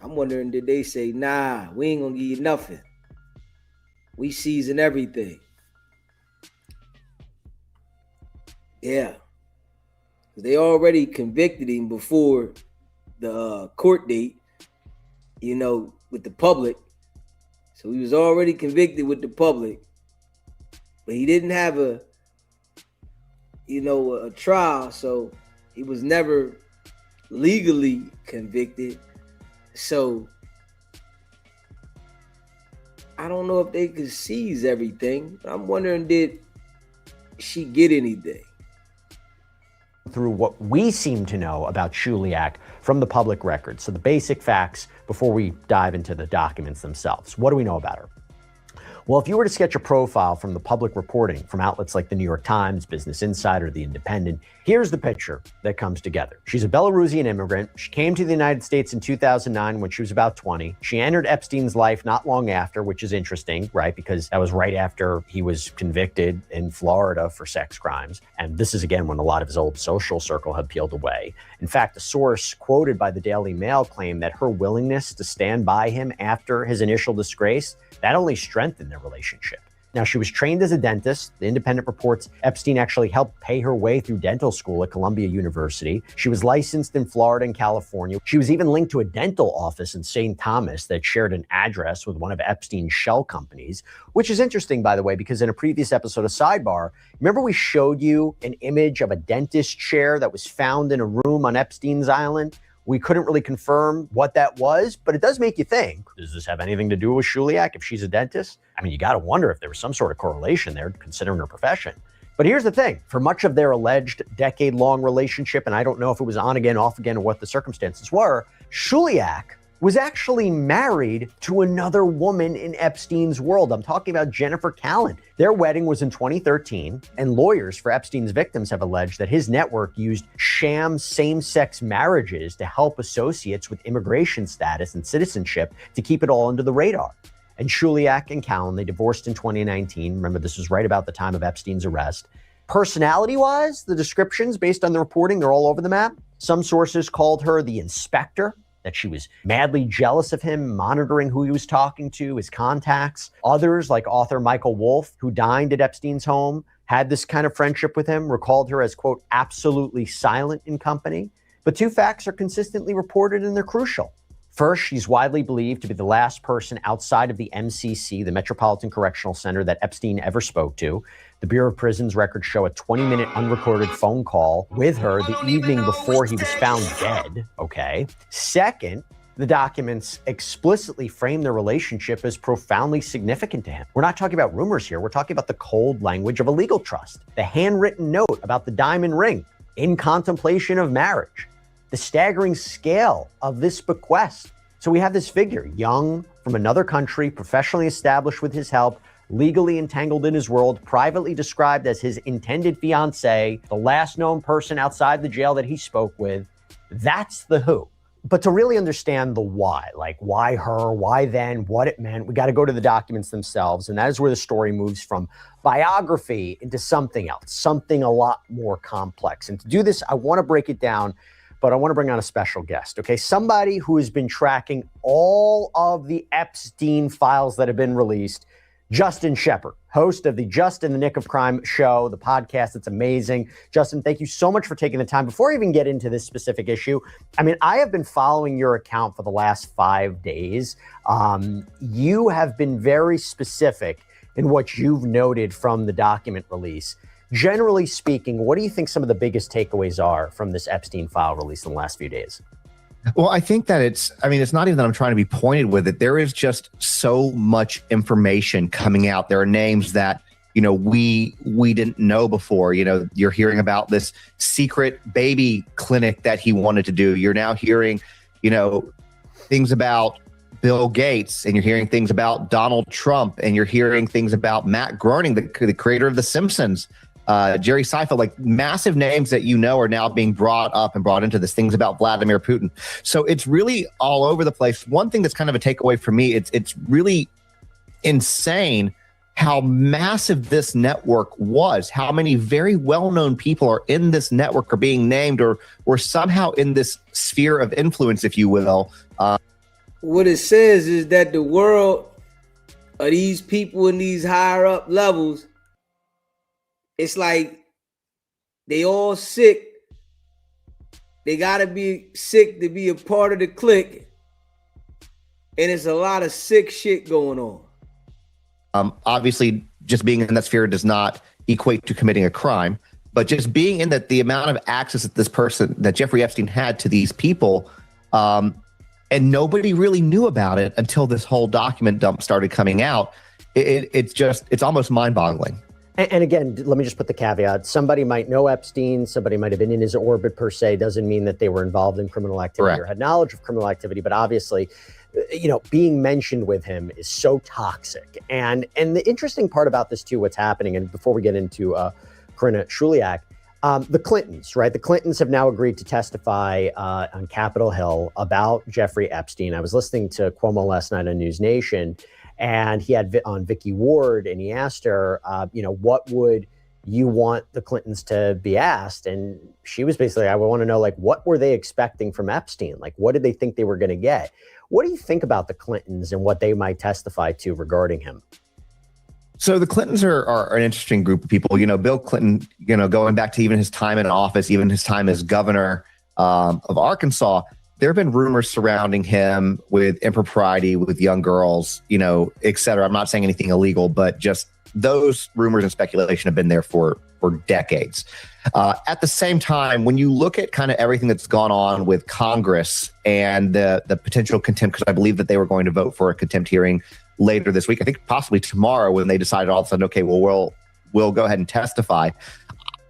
I'm wondering, did they say, nah, we ain't going to give you nothing. We season everything. Yeah. They already convicted him before the court date, you know, with the public. So he was already convicted with the public. But he didn't have a trial. So he was never legally convicted. So I don't know if they could seize everything. I'm wondering, did she get anything? Through what we seem to know about Shuliak from the public record. So the basic facts before we dive into the documents themselves. What do we know about her? Well, if you were to sketch a profile from the public reporting from outlets like the New York Times, Business Insider, The Independent, here's the picture that comes together. She's a Belarusian immigrant. She came to the United States in 2009 when she was about 20. She entered Epstein's life not long after, which is interesting, right? Because that was right after he was convicted in Florida for sex crimes. And this is, again, when a lot of his old social circle had peeled away. In fact, a source quoted by the Daily Mail claimed that her willingness to stand by him after his initial disgrace, that only strengthened their relationship. Now, she was trained as a dentist. The Independent reports Epstein actually helped pay her way through dental school at Columbia University. She was licensed in Florida and California. She was even linked to a dental office in St. Thomas that shared an address with one of Epstein's shell companies, which is interesting, by the way, because in a previous episode of Sidebar, remember we showed you an image of a dentist chair that was found in a room on Epstein's island? We couldn't really confirm what that was, but it does make you think, does this have anything to do with Shuliak if she's a dentist? I mean, you got to wonder if there was some sort of correlation there considering her profession. But here's the thing. For much of their alleged decade-long relationship, and I don't know if it was on again, off again, or what the circumstances were, Shuliak was actually married to another woman in Epstein's world. I'm talking about Jennifer Callan. Their wedding was in 2013, and lawyers for Epstein's victims have alleged that his network used sham same-sex marriages to help associates with immigration status and citizenship to keep it all under the radar. and Shuliak and Callan. They divorced in 2019. Remember, this was right about the time of Epstein's arrest. Personality-wise, the descriptions based on the reporting, they're all over the map. Some sources called her the inspector, that she was madly jealous of him, monitoring who he was talking to, his contacts. Others, like author Michael Wolff, who dined at Epstein's home, had this kind of friendship with him, recalled her as, quote, absolutely silent in company. But two facts are consistently reported, and they're crucial. First, she's widely believed to be the last person outside of the MCC, the Metropolitan Correctional Center, that Epstein ever spoke to. The Bureau of Prisons records show a 20-minute unrecorded phone call with her the evening before he was found dead, okay? Second, the documents explicitly frame their relationship as profoundly significant to him. We're not talking about rumors here. We're talking about the cold language of a legal trust, the handwritten note about the diamond ring in contemplation of marriage, the staggering scale of this bequest. So we have this figure, young, from another country, professionally established with his help, legally entangled in his world, privately described as his intended fiancée, the last known person outside the jail that he spoke with. That's the who. But to really understand the why, like why her, why then, what it meant, we got to go to the documents themselves. And that is where the story moves from biography into something else, something a lot more complex. And to do this, I want to break it down, but I want to bring on a special guest, okay? Somebody who has been tracking all of the Epstein files that have been released. Justin Shepard, host of the Just in the Nick of Crime show, the podcast. It's amazing. Justin, thank you so much for taking the time. Before I even get into this specific issue, I mean, I have been following your account for the last 5 days. You have been very specific in what you've noted from the document release. Generally speaking, what do you think some of the biggest takeaways are from this Epstein file release in the last few days? Well, I think that it's not even that I'm trying to be pointed with it. There is just so much information coming out. There are names that, we didn't know before. You're hearing about this secret baby clinic that he wanted to do. You're now hearing, things about Bill Gates, and you're hearing things about Donald Trump, and you're hearing things about Matt Groening, the creator of The Simpsons. Jerry Seinfeld, like massive names that are now being brought up and brought into this, things about Vladimir Putin. So it's really all over the place. One thing that's kind of a takeaway for me, it's really insane how massive this network was, how many very well-known people are in this network, are being named or somehow in this sphere of influence, if you will. What it says is that the world of these people in these higher up levels, it's like they all sick. They got to be sick to be a part of the clique. And it's a lot of sick shit going on. Obviously, just being in that sphere does not equate to committing a crime. But just being in that, the amount of access that Jeffrey Epstein had to these people, and nobody really knew about it until this whole document dump started coming out. It's almost mind-boggling. And again, let me just put the caveat. Somebody might know Epstein, somebody might have been in his orbit per se, doesn't mean that they were involved in criminal activity Correct. or had knowledge of criminal activity. But obviously, being mentioned with him is so toxic. And the interesting part about this too, what's happening, and before we get into Corinna Shuliak, the Clintons, right? The Clintons have now agreed to testify on Capitol Hill about Jeffrey Epstein. I was listening to Cuomo last night on News Nation, and he had on Vicky Ward, and he asked her, what would you want the Clintons to be asked? And she was basically, I want to know, like, what were they expecting from Epstein? Like, what did they think they were going to get? What do you think about the Clintons and what they might testify to regarding him? So the Clintons are an interesting group of people. Bill Clinton, going back to even his time in office, even his time as governor of Arkansas, there have been rumors surrounding him with impropriety with young girls, et cetera. I'm not saying anything illegal, but just those rumors and speculation have been there for decades. At the same time, when you look at kind of everything that's gone on with Congress and the potential contempt, because I believe that they were going to vote for a contempt hearing later this week, I think possibly tomorrow, when they decided all of a sudden, okay, well, we'll go ahead and testify.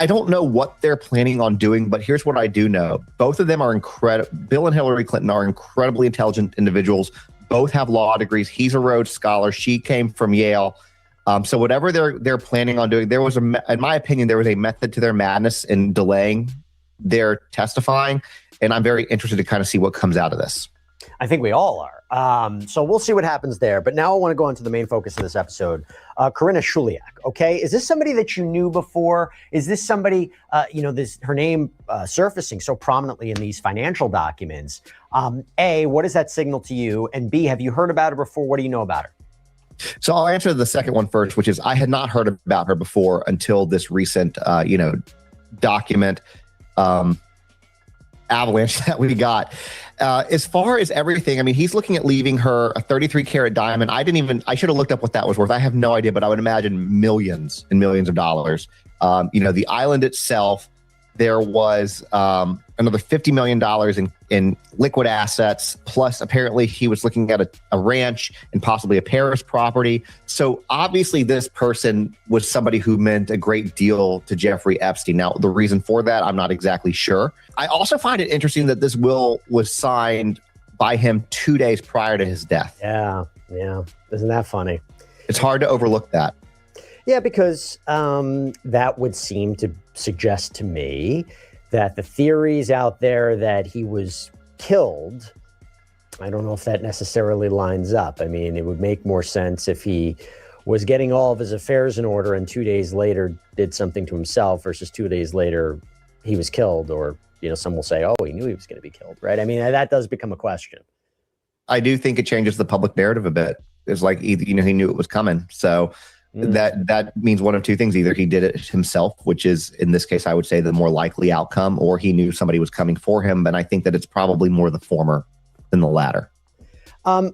I don't know what they're planning on doing, but here's what I do know. Both of them are incredible. Bill and Hillary Clinton are incredibly intelligent individuals. Both have law degrees. He's a Rhodes Scholar. She came from Yale. So whatever they're planning on doing, in my opinion, there was a method to their madness in delaying their testifying. And I'm very interested to kind of see what comes out of this. I think we all are. So we'll see what happens there. But now I want to go on to the main focus of this episode. Karina Shuliak, okay? Is this somebody that you knew before? Is this somebody, her name surfacing so prominently in these financial documents? A, what does that signal to you? And B, have you heard about her before? What do you know about her? So I'll answer the second one first, which is I had not heard about her before until this recent, document avalanche that we got. As far as everything, I mean, he's looking at leaving her a 33 karat diamond. I should have looked up what that was worth. I have no idea, but I would imagine millions and millions of dollars. The island itself, there was another $50 million in liquid assets. Plus, apparently, he was looking at a ranch and possibly a Paris property. So obviously, this person was somebody who meant a great deal to Jeffrey Epstein. Now, the reason for that, I'm not exactly sure. I also find it interesting that this will was signed by him 2 days prior to his death. Yeah. Isn't that funny? It's hard to overlook that. Yeah, because that would seem to suggest to me that the theories out there that he was killed, I don't know if that necessarily lines up. I mean, it would make more sense if he was getting all of his affairs in order and 2 days later did something to himself versus 2 days later he was killed, or, some will say, oh, he knew he was going to be killed, right? I mean, that does become a question. I do think it changes the public narrative a bit. It's like, he knew it was coming. So that means one of two things. Either he did it himself, which is, in this case, I would say the more likely outcome, or he knew somebody was coming for him. But I think that it's probably more the former than the latter.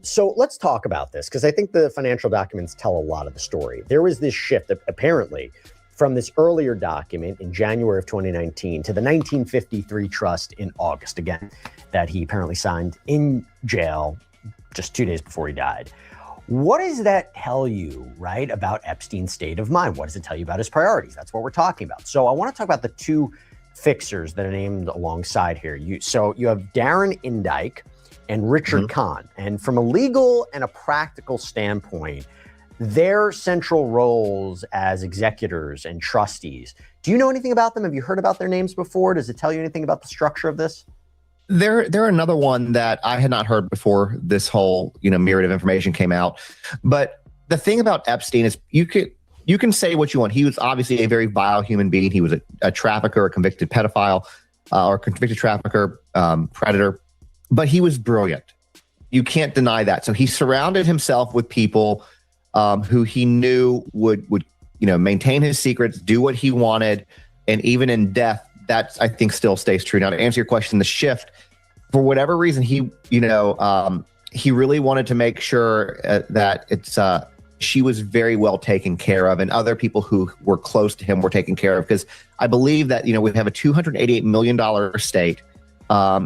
So let's talk about this, because I think the financial documents tell a lot of the story. There was this shift, apparently, from this earlier document in January of 2019 to the 1953 trust in August, again, that he apparently signed in jail just 2 days before he died. What does that tell you, right, about Epstein's state of mind? What does it tell you about his priorities? That's what we're talking about. So I want to talk about the two fixers that are named alongside here. You have Darren Indyke and Richard Kahn. And from a legal and a practical standpoint, their central roles as executors and trustees. Do you know anything about them? Have you heard about their names before? Does it tell you anything about the structure of this? They're another one that I had not heard before this whole, myriad of information came out. But the thing about Epstein is you can say what you want. He was obviously a very vile human being. He was a trafficker, a convicted pedophile, or convicted trafficker, predator. But he was brilliant. You can't deny that. So he surrounded himself with people who he knew would maintain his secrets, do what he wanted, and even in death, that I think still stays true. Now, to answer your question, the shift, for whatever reason, he really wanted to make sure that she was very well taken care of, and other people who were close to him were taken care of. Because I believe that we have a $288 million estate.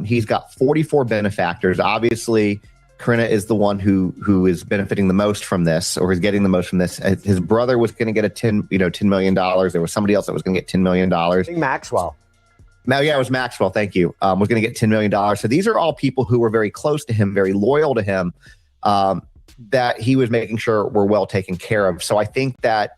He's got 44 benefactors. Obviously, Karina is the one who is benefiting the most from this, or is getting the most from this. His brother was going to get $10 million. There was somebody else that was going to get $10 million. I think Maxwell. Yeah, it was Maxwell. Thank you. Was going to get $10 million. So these are all people who were very close to him, very loyal to him, that he was making sure were well taken care of. So I think that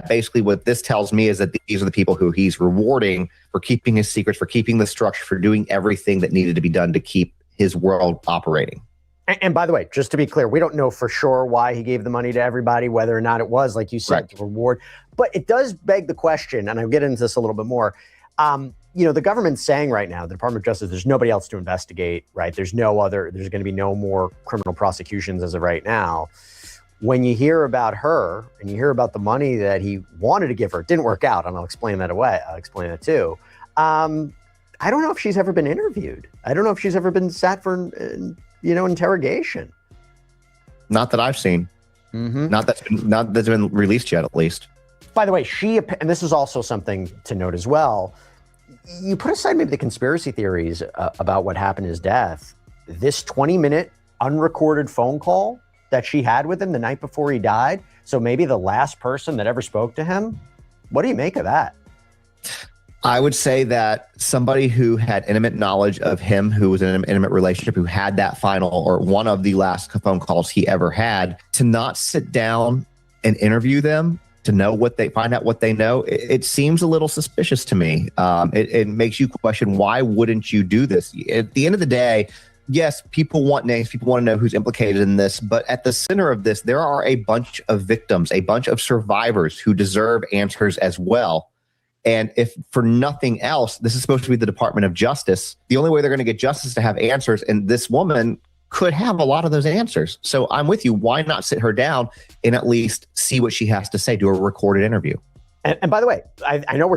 basically what this tells me is that these are the people who he's rewarding for keeping his secrets, for keeping the structure, for doing everything that needed to be done to keep his world operating. And by the way, just to be clear, we don't know for sure why he gave the money to everybody, whether or not it was, like you said, the reward. But it does beg the question, and I'll get into this a little bit more. The government's saying right now, the Department of Justice, there's nobody else to investigate, right? There's going to be no more criminal prosecutions as of right now. When you hear about her and you hear about the money that he wanted to give her, it didn't work out, and I'll explain that away. I'll explain that too. I don't know if she's ever been interviewed. I don't know if she's ever been sat for interrogation. Not that I've seen. Not that's been released yet, at least. By the way, and this is also something to note as well. You put aside maybe the conspiracy theories about what happened in his death. This 20-minute unrecorded phone call that she had with him the night before he died. So maybe the last person that ever spoke to him. What do you make of that? I would say that somebody who had intimate knowledge of him, who was in an intimate relationship, who had that final or one of the last phone calls he ever had, to not sit down and interview them, to find out what they know, it seems a little suspicious to me. It makes you question, why wouldn't you do this? At the end of the day, yes, people want names, people want to know who's implicated in this, but at the center of this, there are a bunch of victims, a bunch of survivors who deserve answers as well. And if for nothing else, this is supposed to be the Department of Justice. The only way they're going to get justice is to have answers, and this woman could have a lot of those answers. So I'm with you. Why not sit her down and at least see what she has to say, do a recorded interview? And by the way, I know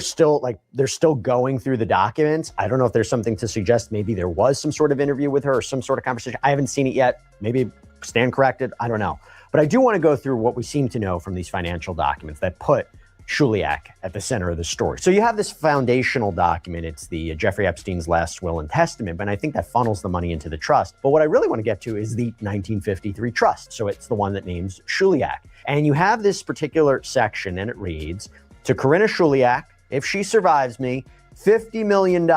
they're still going through the documents. I don't know if there's something to suggest maybe there was some sort of interview with her or some sort of conversation. I haven't seen it yet. Maybe stand corrected. I don't know. But I do want to go through what we seem to know from these financial documents that put Shuliak at the center of the story. So you have this foundational document. It's the Jeffrey Epstein's last will and testament, and I think that funnels the money into the trust. But what I really want to get to is the 1953 trust. So it's the one that names Shuliak. And you have this particular section, and it reads, to Corinna Shuliak, if she survives me, $50 million.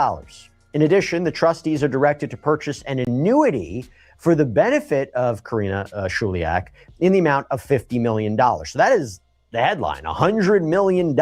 In addition, the trustees are directed to purchase an annuity for the benefit of Corinna Shuliak in the amount of $50 million. So that is the headline, $100 million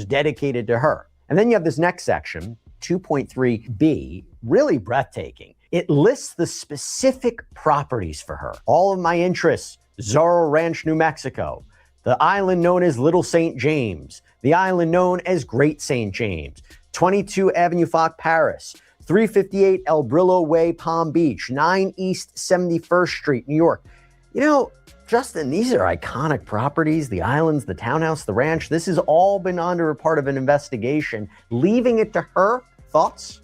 dedicated to her. And then you have this next section, 2.3b, really breathtaking. It lists the specific properties for her. All of my interests, Zorro Ranch, New Mexico, the island known as Little St. James, the island known as Great St. James, 22 Avenue Foch, Paris, 358 El Brillo Way, Palm Beach, 9 East 71st Street, New York. You know, Justin, these are iconic properties, the islands, the townhouse, the ranch. This has all been under a part of an investigation. Leaving it to her, thoughts?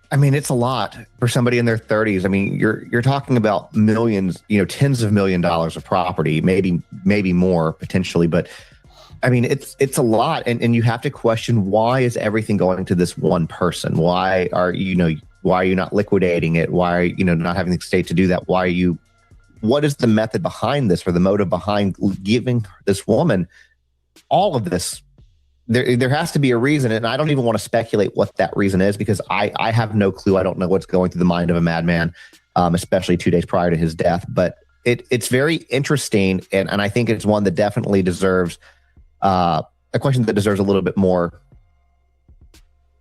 I mean, it's a lot for somebody in their 30s. I mean, you're talking about millions, tens of $1 million of property, maybe more potentially, but I mean, it's a lot, and you have to question, why is everything going to this one person? Why are you not liquidating it? Why are you not having the state to do that? What is the method behind this, or the motive behind giving this woman all of this? There has to be a reason, and I don't even want to speculate what that reason is, because I have no clue. I don't know what's going through the mind of a madman, especially 2 days prior to his death. But it's very interesting, and I think it's one that definitely deserves a question that deserves a little bit more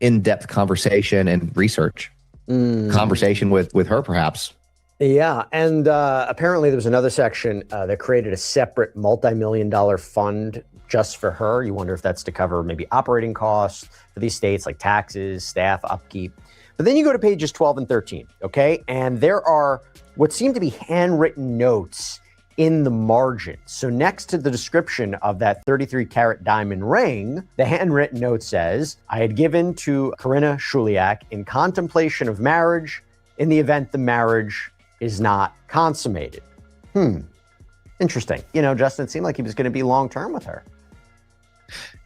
in-depth conversation and research. Conversation with her, perhaps. Yeah, and apparently there was another section that created a separate multi-million-dollar fund just for her. You wonder if that's to cover maybe operating costs for these states, like taxes, staff, upkeep. But then you go to pages 12 and 13, okay? And there are what seem to be handwritten notes in the margin. So next to the description of that 33-carat diamond ring, the handwritten note says, I had given to Corinna Shuliak in contemplation of marriage in the event the marriage is not consummated. Interesting. Justin, it seemed like he was going to be long-term with her.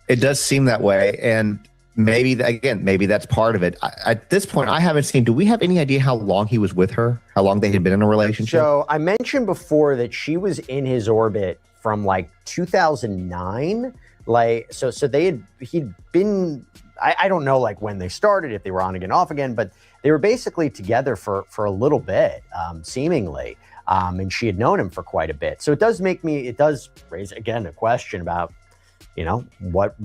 It does seem that way. And maybe that's part of it. At this point, I haven't seen, do we have any idea how long he was with her? How long they had been in a relationship? So I mentioned before that she was in his orbit from 2009. He'd been, I don't know when they started, if they were on again, off again, but they were basically together for a little bit, seemingly. And she had known him for quite a bit. So it does raise again a question about, what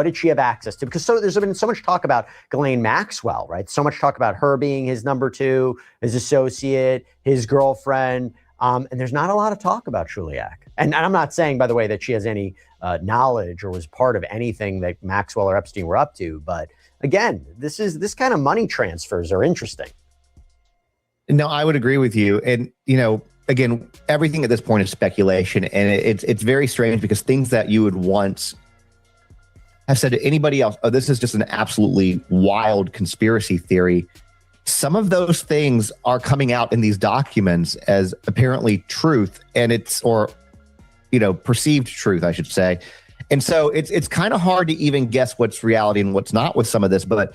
did she have access to? Because there's been so much talk about Ghislaine Maxwell, right? So much talk about her being his number two, his associate, his girlfriend. And there's not a lot of talk about Shuliak. And I'm not saying, by the way, that she has any knowledge or was part of anything that Maxwell or Epstein were up to. But again, this kind of money transfers are interesting. No, I would agree with you. And, again, everything at this point is speculation. And it's very strange, because things that you would once have said to anybody else, oh, this is just an absolutely wild conspiracy theory. Some of those things are coming out in these documents as apparently truth, and perceived truth, I should say. And so it's kind of hard to even guess what's reality and what's not with some of this, but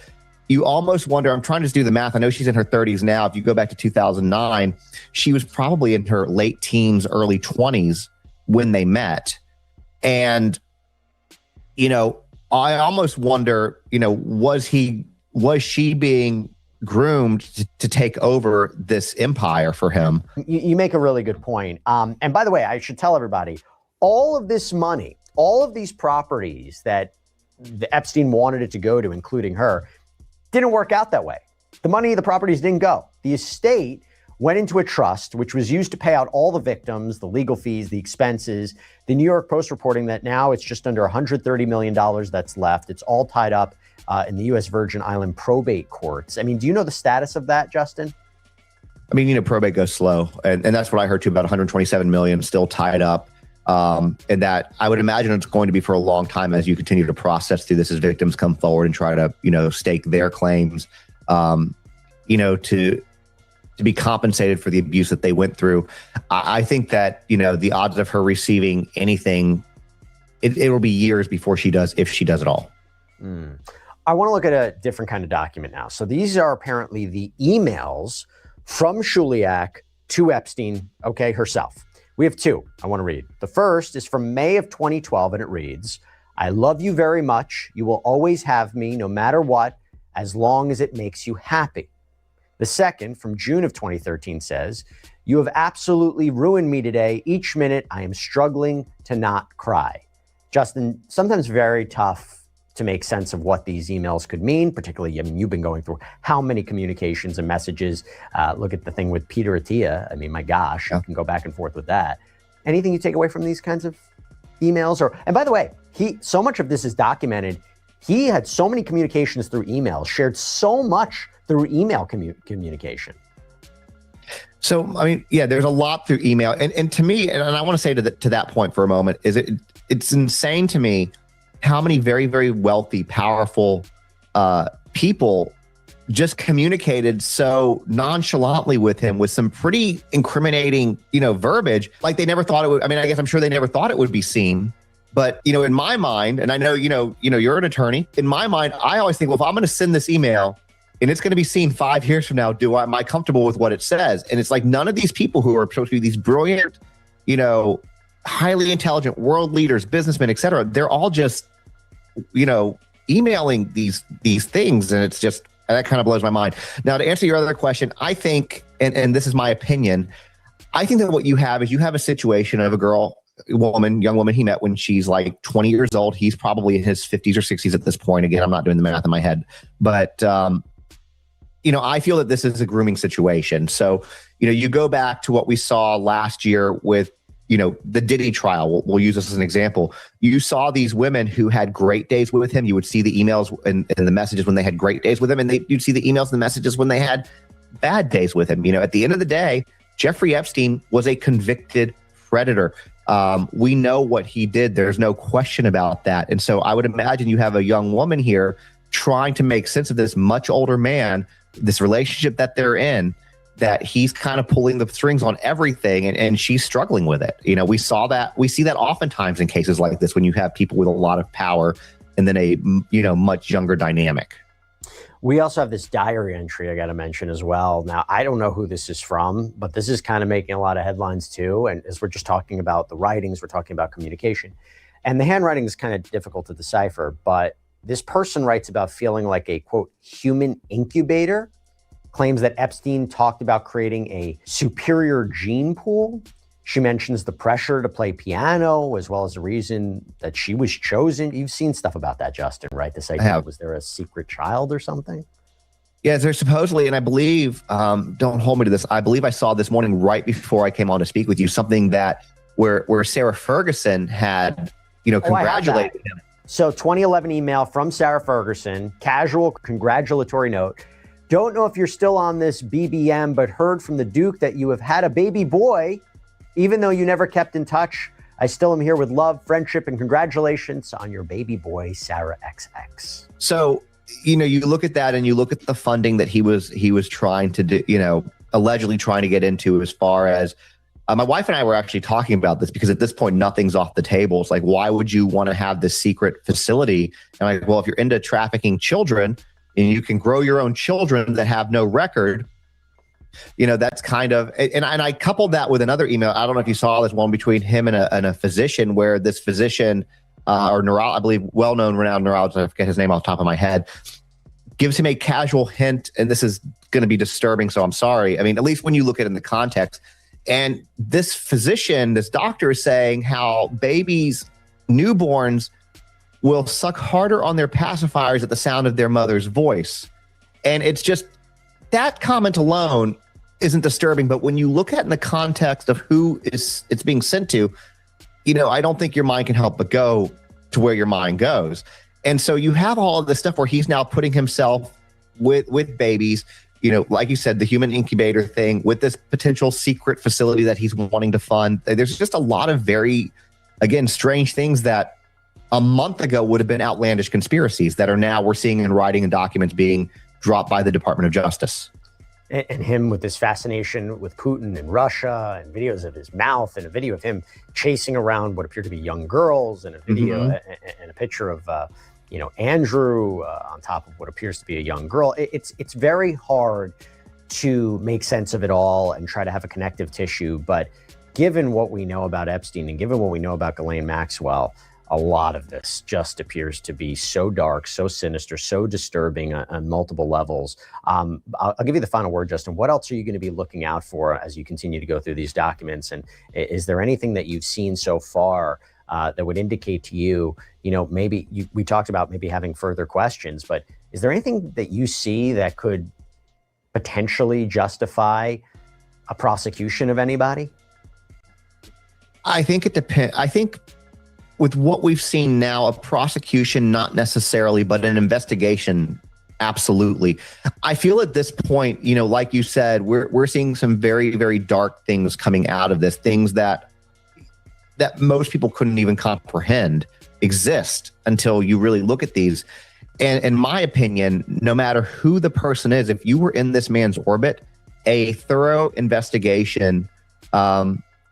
you almost wonder, I'm trying to do the math. I know she's in her 30s now. If you go back to 2009, she was probably in her late teens, early 20s when they met. And, I almost wonder, was she being groomed to take over this empire for him? You make a really good point. And by the way, I should tell everybody, all of this money, all of these properties that the Epstein wanted it to go to, including her, didn't work out that way. the money, the properties didn't go. The estate went into a trust, which was used to pay out all the victims, the legal fees, the expenses. The New York Post reporting that now it's just under $130 million that's left. It's all tied up in the U.S. Virgin Island probate courts. I mean, do you know the status of that, Justin? I mean, probate goes slow. And that's what I heard too, about 127 million still tied up. And that I would imagine it's going to be for a long time as you continue to process through this, as victims come forward and try to, stake their claims, to be compensated for the abuse that they went through. I think that, the odds of her receiving anything, it will be years before she does, if she does at all. I want to look at a different kind of document now. So these are apparently the emails from Shuliak to Epstein, herself. We have two I want to read. The first is from May of 2012, and it reads, "I love you very much. You will always have me, no matter what, as long as it makes you happy." The second, from June of 2013, says, "You have absolutely ruined me today. Each minute I am struggling to not cry." Justin, sometimes very tough to make sense of what these emails could mean, particularly, you've been going through how many communications and messages. Look at the thing with Peter Attia. I mean, my gosh, you can go back and forth with that. Anything you take away from these kinds of emails? And by the way, so much of this is documented. He had so many communications through email, shared so much through email communication. So, I mean, yeah, there's a lot through email. And to me, and I want to say to that point for a moment, it's insane to me how many very, very wealthy, powerful people just communicated so nonchalantly with him with some pretty incriminating, verbiage. Like they never thought it would. I mean, I guess I'm sure they never thought it would be seen. But, in my mind, and I know, you're an attorney. In my mind, I always think, well, if I'm going to send this email and it's going to be seen 5 years from now, am I comfortable with what it says? And it's like none of these people who are supposed to be these brilliant, highly intelligent world leaders, businessmen, et cetera, they're all just, emailing these things. And it's just, that kind of blows my mind. Now, to answer your other question, I think, and this is my opinion, I think that what you have is a situation of a young woman he met when she's like 20 years old. He's probably in his 50s or 60s at this point. Again, I'm not doing the math in my head, but, I feel that this is a grooming situation. So, you go back to what we saw last year with, the Diddy trial. We'll use this as an example. You saw these women who had great days with him. You would see the emails and the messages when they had great days with him, and you'd see the emails and the messages when they had bad days with him. At the end of the day, Jeffrey Epstein was a convicted predator. We know what he did. There's no question about that. And so I would imagine you have a young woman here trying to make sense of this much older man, this relationship that they're in, that he's kind of pulling the strings on everything, and she's struggling with it. We see that oftentimes in cases like this when you have people with a lot of power and then a, much younger dynamic. We also have this diary entry I got to mention as well. Now, I don't know who this is from, but this is kind of making a lot of headlines too. And as we're just talking about the writings, we're talking about communication. And the handwriting is kind of difficult to decipher, but this person writes about feeling like a, quote, human incubator, claims that Epstein talked about creating a superior gene pool. She mentions the pressure to play piano, as well as the reason that she was chosen. You've seen stuff about that, Justin, right? This idea, was there a secret child or something? Yeah, there's supposedly, and I believe, don't hold me to this, I believe I saw this morning right before I came on to speak with you, something that where Sarah Ferguson had, congratulated him. So 2011 email from Sarah Ferguson, casual congratulatory note. "Don't know if you're still on this BBM, but heard from the Duke that you have had a baby boy. Even though you never kept in touch, I still am here with love, friendship, and congratulations on your baby boy, Sarah XX." So, you look at that and you look at the funding that he was trying to do, allegedly trying to get into, as far as my wife and I were actually talking about this, because at this point, nothing's off the table. It's like, why would you want to have this secret facility? And I'm like, well, if you're into trafficking children and you can grow your own children that have no record, that's kind of, and I coupled that with another email. I don't know if you saw this one between him and a physician, where this physician I believe well-known, renowned neurologist, I forget his name off the top of my head, gives him a casual hint, and this is going to be disturbing, so I'm sorry. I mean, at least when you look at it in the context. And this physician, this doctor, is saying how babies, newborns, will suck harder on their pacifiers at the sound of their mother's voice. And it's just, that comment alone isn't disturbing, but when you look at it in the context of who it's being sent to, I don't think your mind can help but go to where your mind goes. And so you have all of this stuff where he's now putting himself with babies, like you said, the human incubator thing, with this potential secret facility that he's wanting to fund. There's just a lot of very, again, strange things that a month ago would have been outlandish conspiracies that are now we're seeing in writing and documents being dropped by the Department of Justice. And him with this fascination with Putin and Russia, and videos of his mouth, and a video of him chasing around what appear to be young girls, and a video and a picture of Andrew on top of what appears to be a young girl. It's very hard to make sense of it all and try to have a connective tissue. But given what we know about Epstein and given what we know about Ghislaine Maxwell, a lot of this just appears to be so dark, so sinister, so disturbing on multiple levels. I'll give you the final word, Justin. What else are you going to be looking out for as you continue to go through these documents? And is there anything that you've seen so far that would indicate to you, maybe we talked about maybe having further questions, but is there anything that you see that could potentially justify a prosecution of anybody? I think it depends. I think with what we've seen now, a prosecution, not necessarily, but an investigation, absolutely. I feel at this point, like you said, we're seeing some very, very dark things coming out of this, things that most people couldn't even comprehend exist until you really look at these. And in my opinion, no matter who the person is, if you were in this man's orbit, a thorough investigation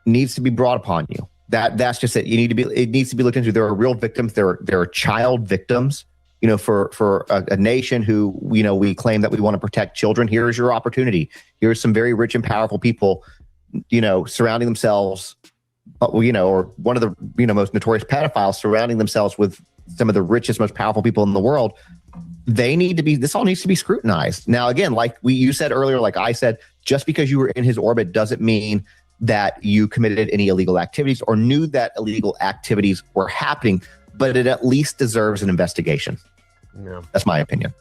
needs to be brought upon you. That's just it. It needs to be looked into. There are real victims. There are child victims, for a nation who, we claim that we want to protect children. Here's your opportunity. Here's some very rich and powerful people, surrounding themselves, or one of the, most notorious pedophiles surrounding themselves with some of the richest, most powerful people in the world. This all needs to be scrutinized. Now, again, like you said earlier, like I said, just because you were in his orbit doesn't mean that you committed any illegal activities or knew that illegal activities were happening, but it at least deserves an investigation. No. That's my opinion.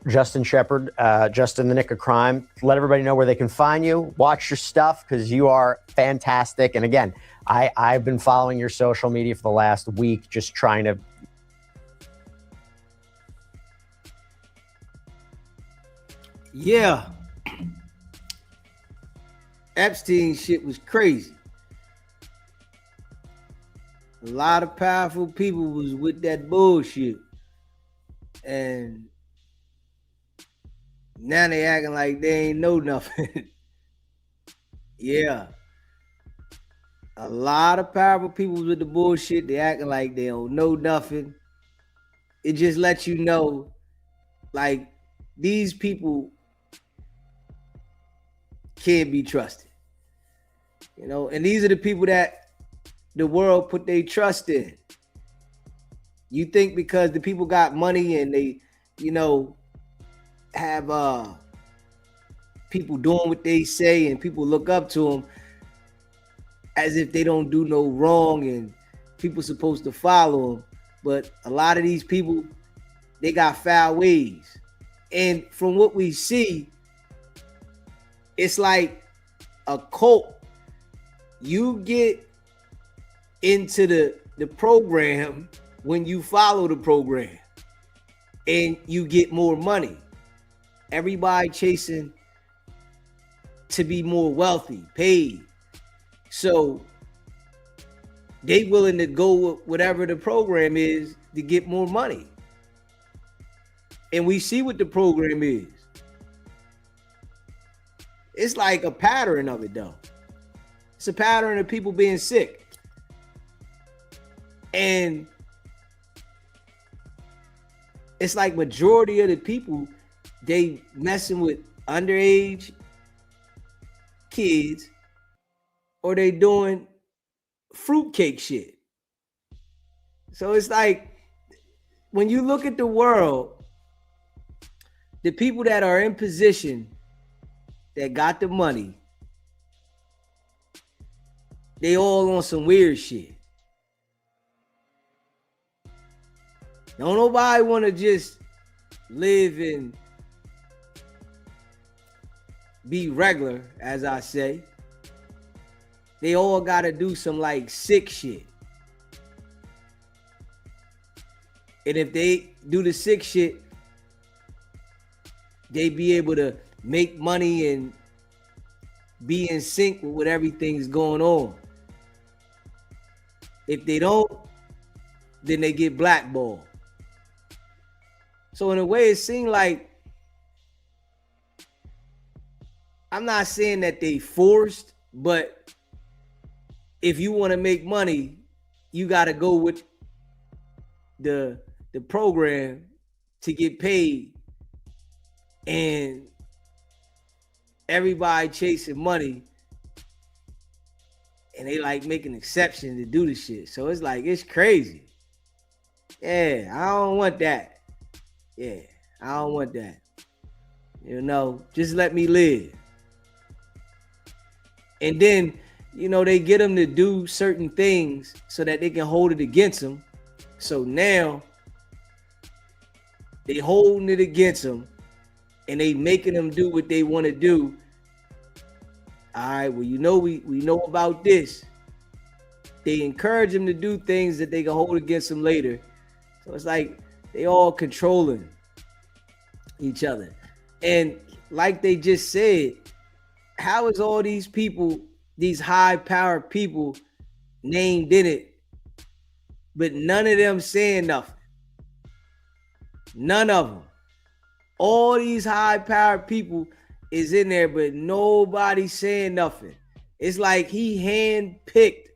Justin Shepard, Just in the Nick of Crime. Let everybody know where they can find you. Watch your stuff because you are fantastic. And again, I've been following your social media for the last week, just trying to. Yeah. Epstein shit was crazy. A lot of powerful people was with that bullshit. And now they acting like they ain't know nothing. Yeah. A lot of powerful people was with the bullshit. They acting like they don't know nothing. It just lets you know, like, these people can't be trusted. And these are the people that the world put their trust in. You think because the people got money and they, have people doing what they say and people look up to them as if they don't do no wrong and people supposed to follow them. But a lot of these people, they got foul ways. And from what we see, it's like a cult. You get into the program when you follow the program and you get more money. Everybody chasing to be more wealthy, paid. So they willing to go with whatever the program is to get more money. And we see what the program is. It's like a pattern of it, though. It's a pattern of people being sick. And it's like majority of the people, they messing with underage kids or they doing fruitcake shit. So it's like, when you look at the world, the people that are in position that got the money, they all on some weird shit. Don't nobody want to just live in be regular, as I say. They all got to do some like sick shit. And if they do the sick shit, they be able to make money and be in sync with what everything's going on. If they don't, then they get blackballed. So in a way, it seemed like, I'm not saying that they forced, but if you want to make money, you got to go with the program to get paid. And everybody chasing money, and they like make an exception to do the shit. So it's like, it's crazy. Yeah, I don't want that. Yeah, I don't want that. You know, just let me live. And then, you know, they get them to do certain things so that they can hold it against them. So now they holding it against them and they making them do what they want to do. All right, well, you know, we know about this. They encourage them to do things that they can hold against them later. So it's like they all controlling each other. And like they just said, how is all these people, these high-powered people named in it, but none of them saying nothing? None of them. All these high-powered people is in there, but nobody saying nothing. It's like he handpicked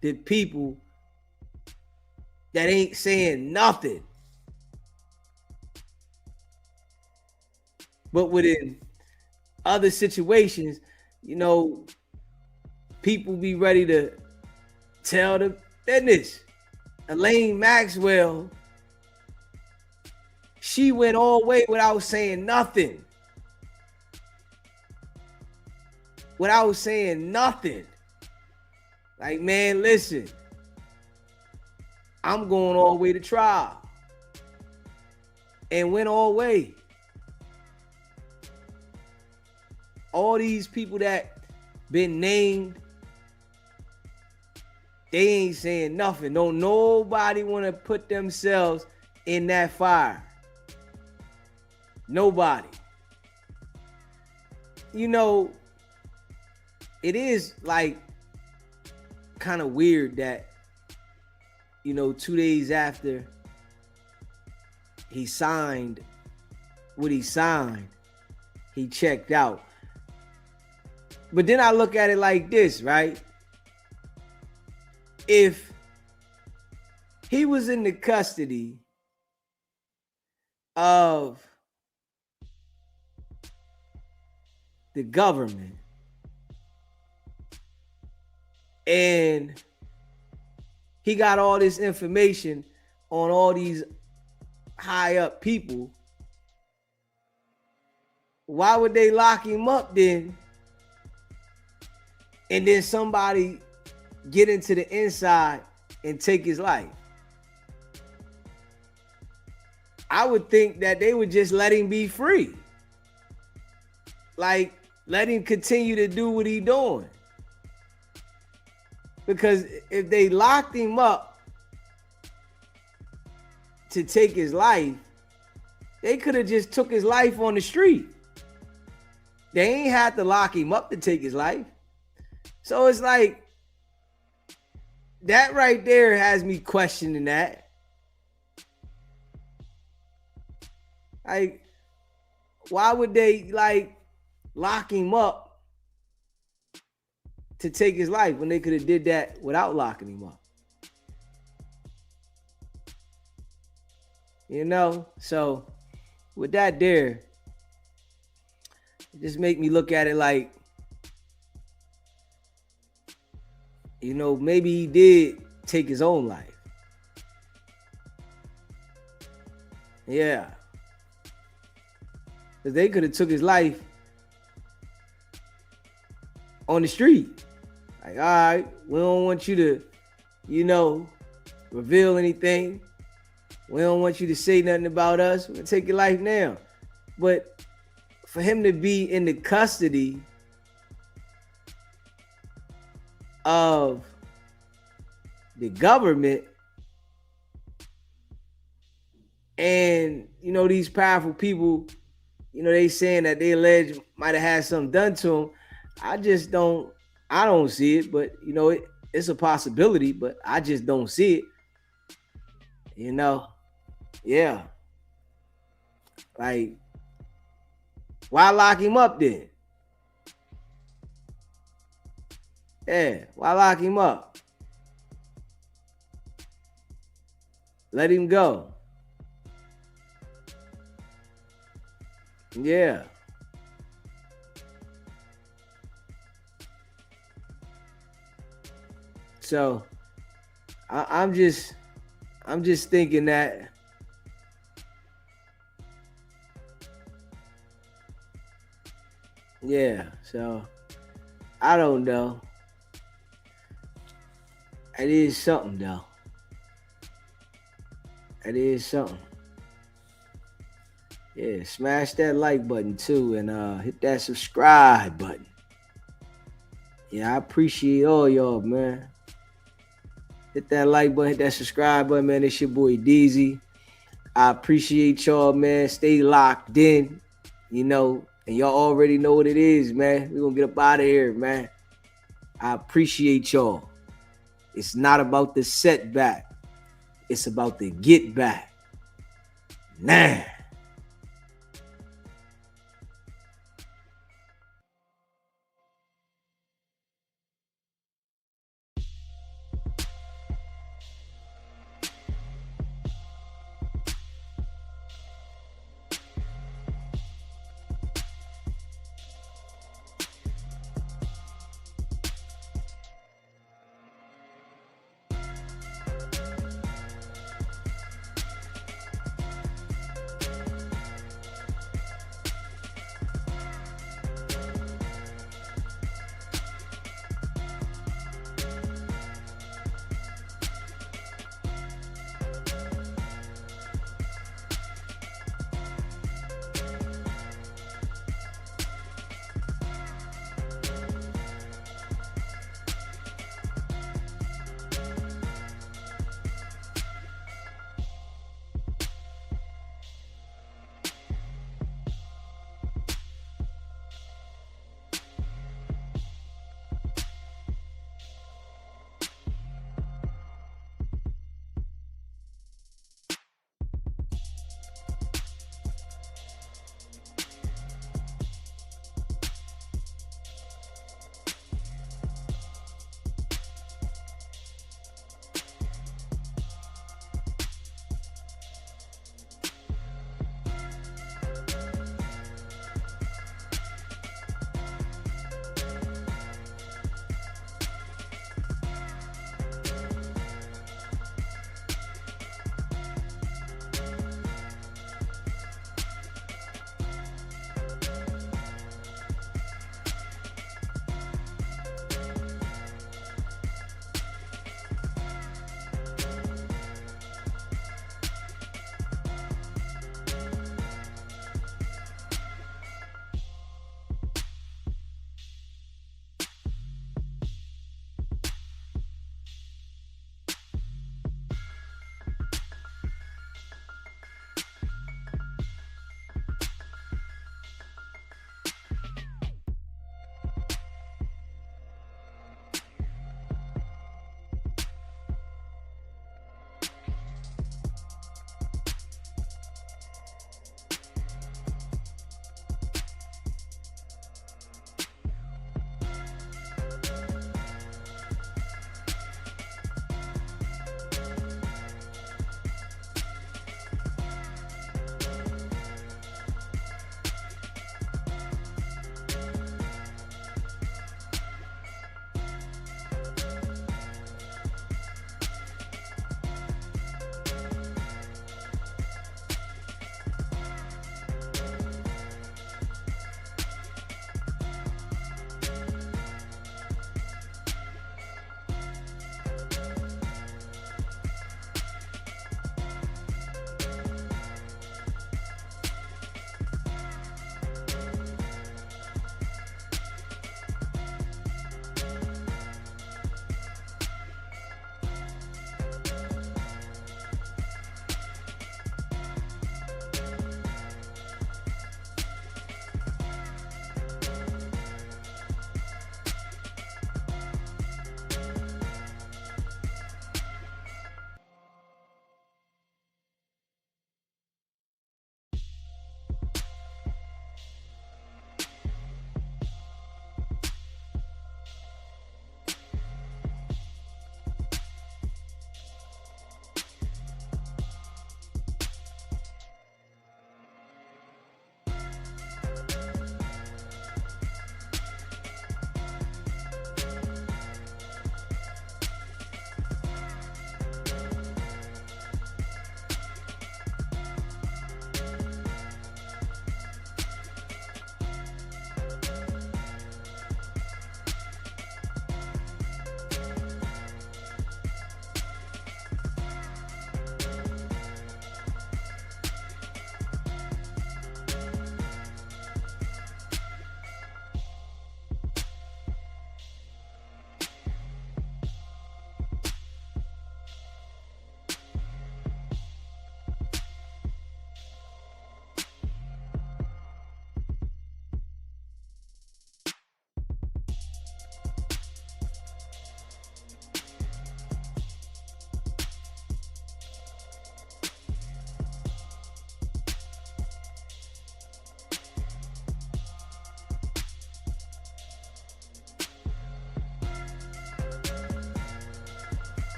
the people that ain't saying nothing. But within other situations, you know, people be ready to tell the business. Elaine Maxwell, she went all the way without saying nothing. Without saying nothing. Like, man, listen, I'm going all the way to trial. And went all the way. All these people that been named, they ain't saying nothing. Don't nobody want to put themselves in that fire. Nobody. You know, it is like kind of weird that, you know, 2 days after he signed what he signed, he checked out. But then I look at it like this, right? If he was in the custody of the government and he got all this information on all these high up people, why would they lock him up then? And then somebody get into the inside and take his life? I would think that they would just let him be free. Like, let him continue to do what he doing. Because if they locked him up to take his life, they could have just took his life on the street. They ain't had to lock him up to take his life. So it's like, that right there has me questioning that. Like, why would they like lock him up to take his life when they could have did that without locking him up? You know, so with that there, it just make me look at it like, you know, maybe he did take his own life. Yeah. Because they could have took his life on the street. Like, all right, we don't want you to, you know, reveal anything. We don't want you to say nothing about us. We're going to take your life now. But for him to be in the custody of the government, and these powerful people, they saying that they alleged might have had something done to him. I don't see it, but it's a possibility, but I just don't see it. Yeah. Like, why lock him up then? Yeah, why lock him up? Let him go. Yeah. So I'm just thinking that so I don't know. It is something though. It is something. Yeah, smash that like button too, and hit that subscribe button. Yeah, I appreciate all y'all, man. Hit that like button, hit that subscribe button, man. It's your boy DZ. I appreciate y'all, man. Stay locked in, and y'all already know what it is, man. We're gonna get up out of here, man. I appreciate y'all. It's not about the setback. It's about the get back. Nah.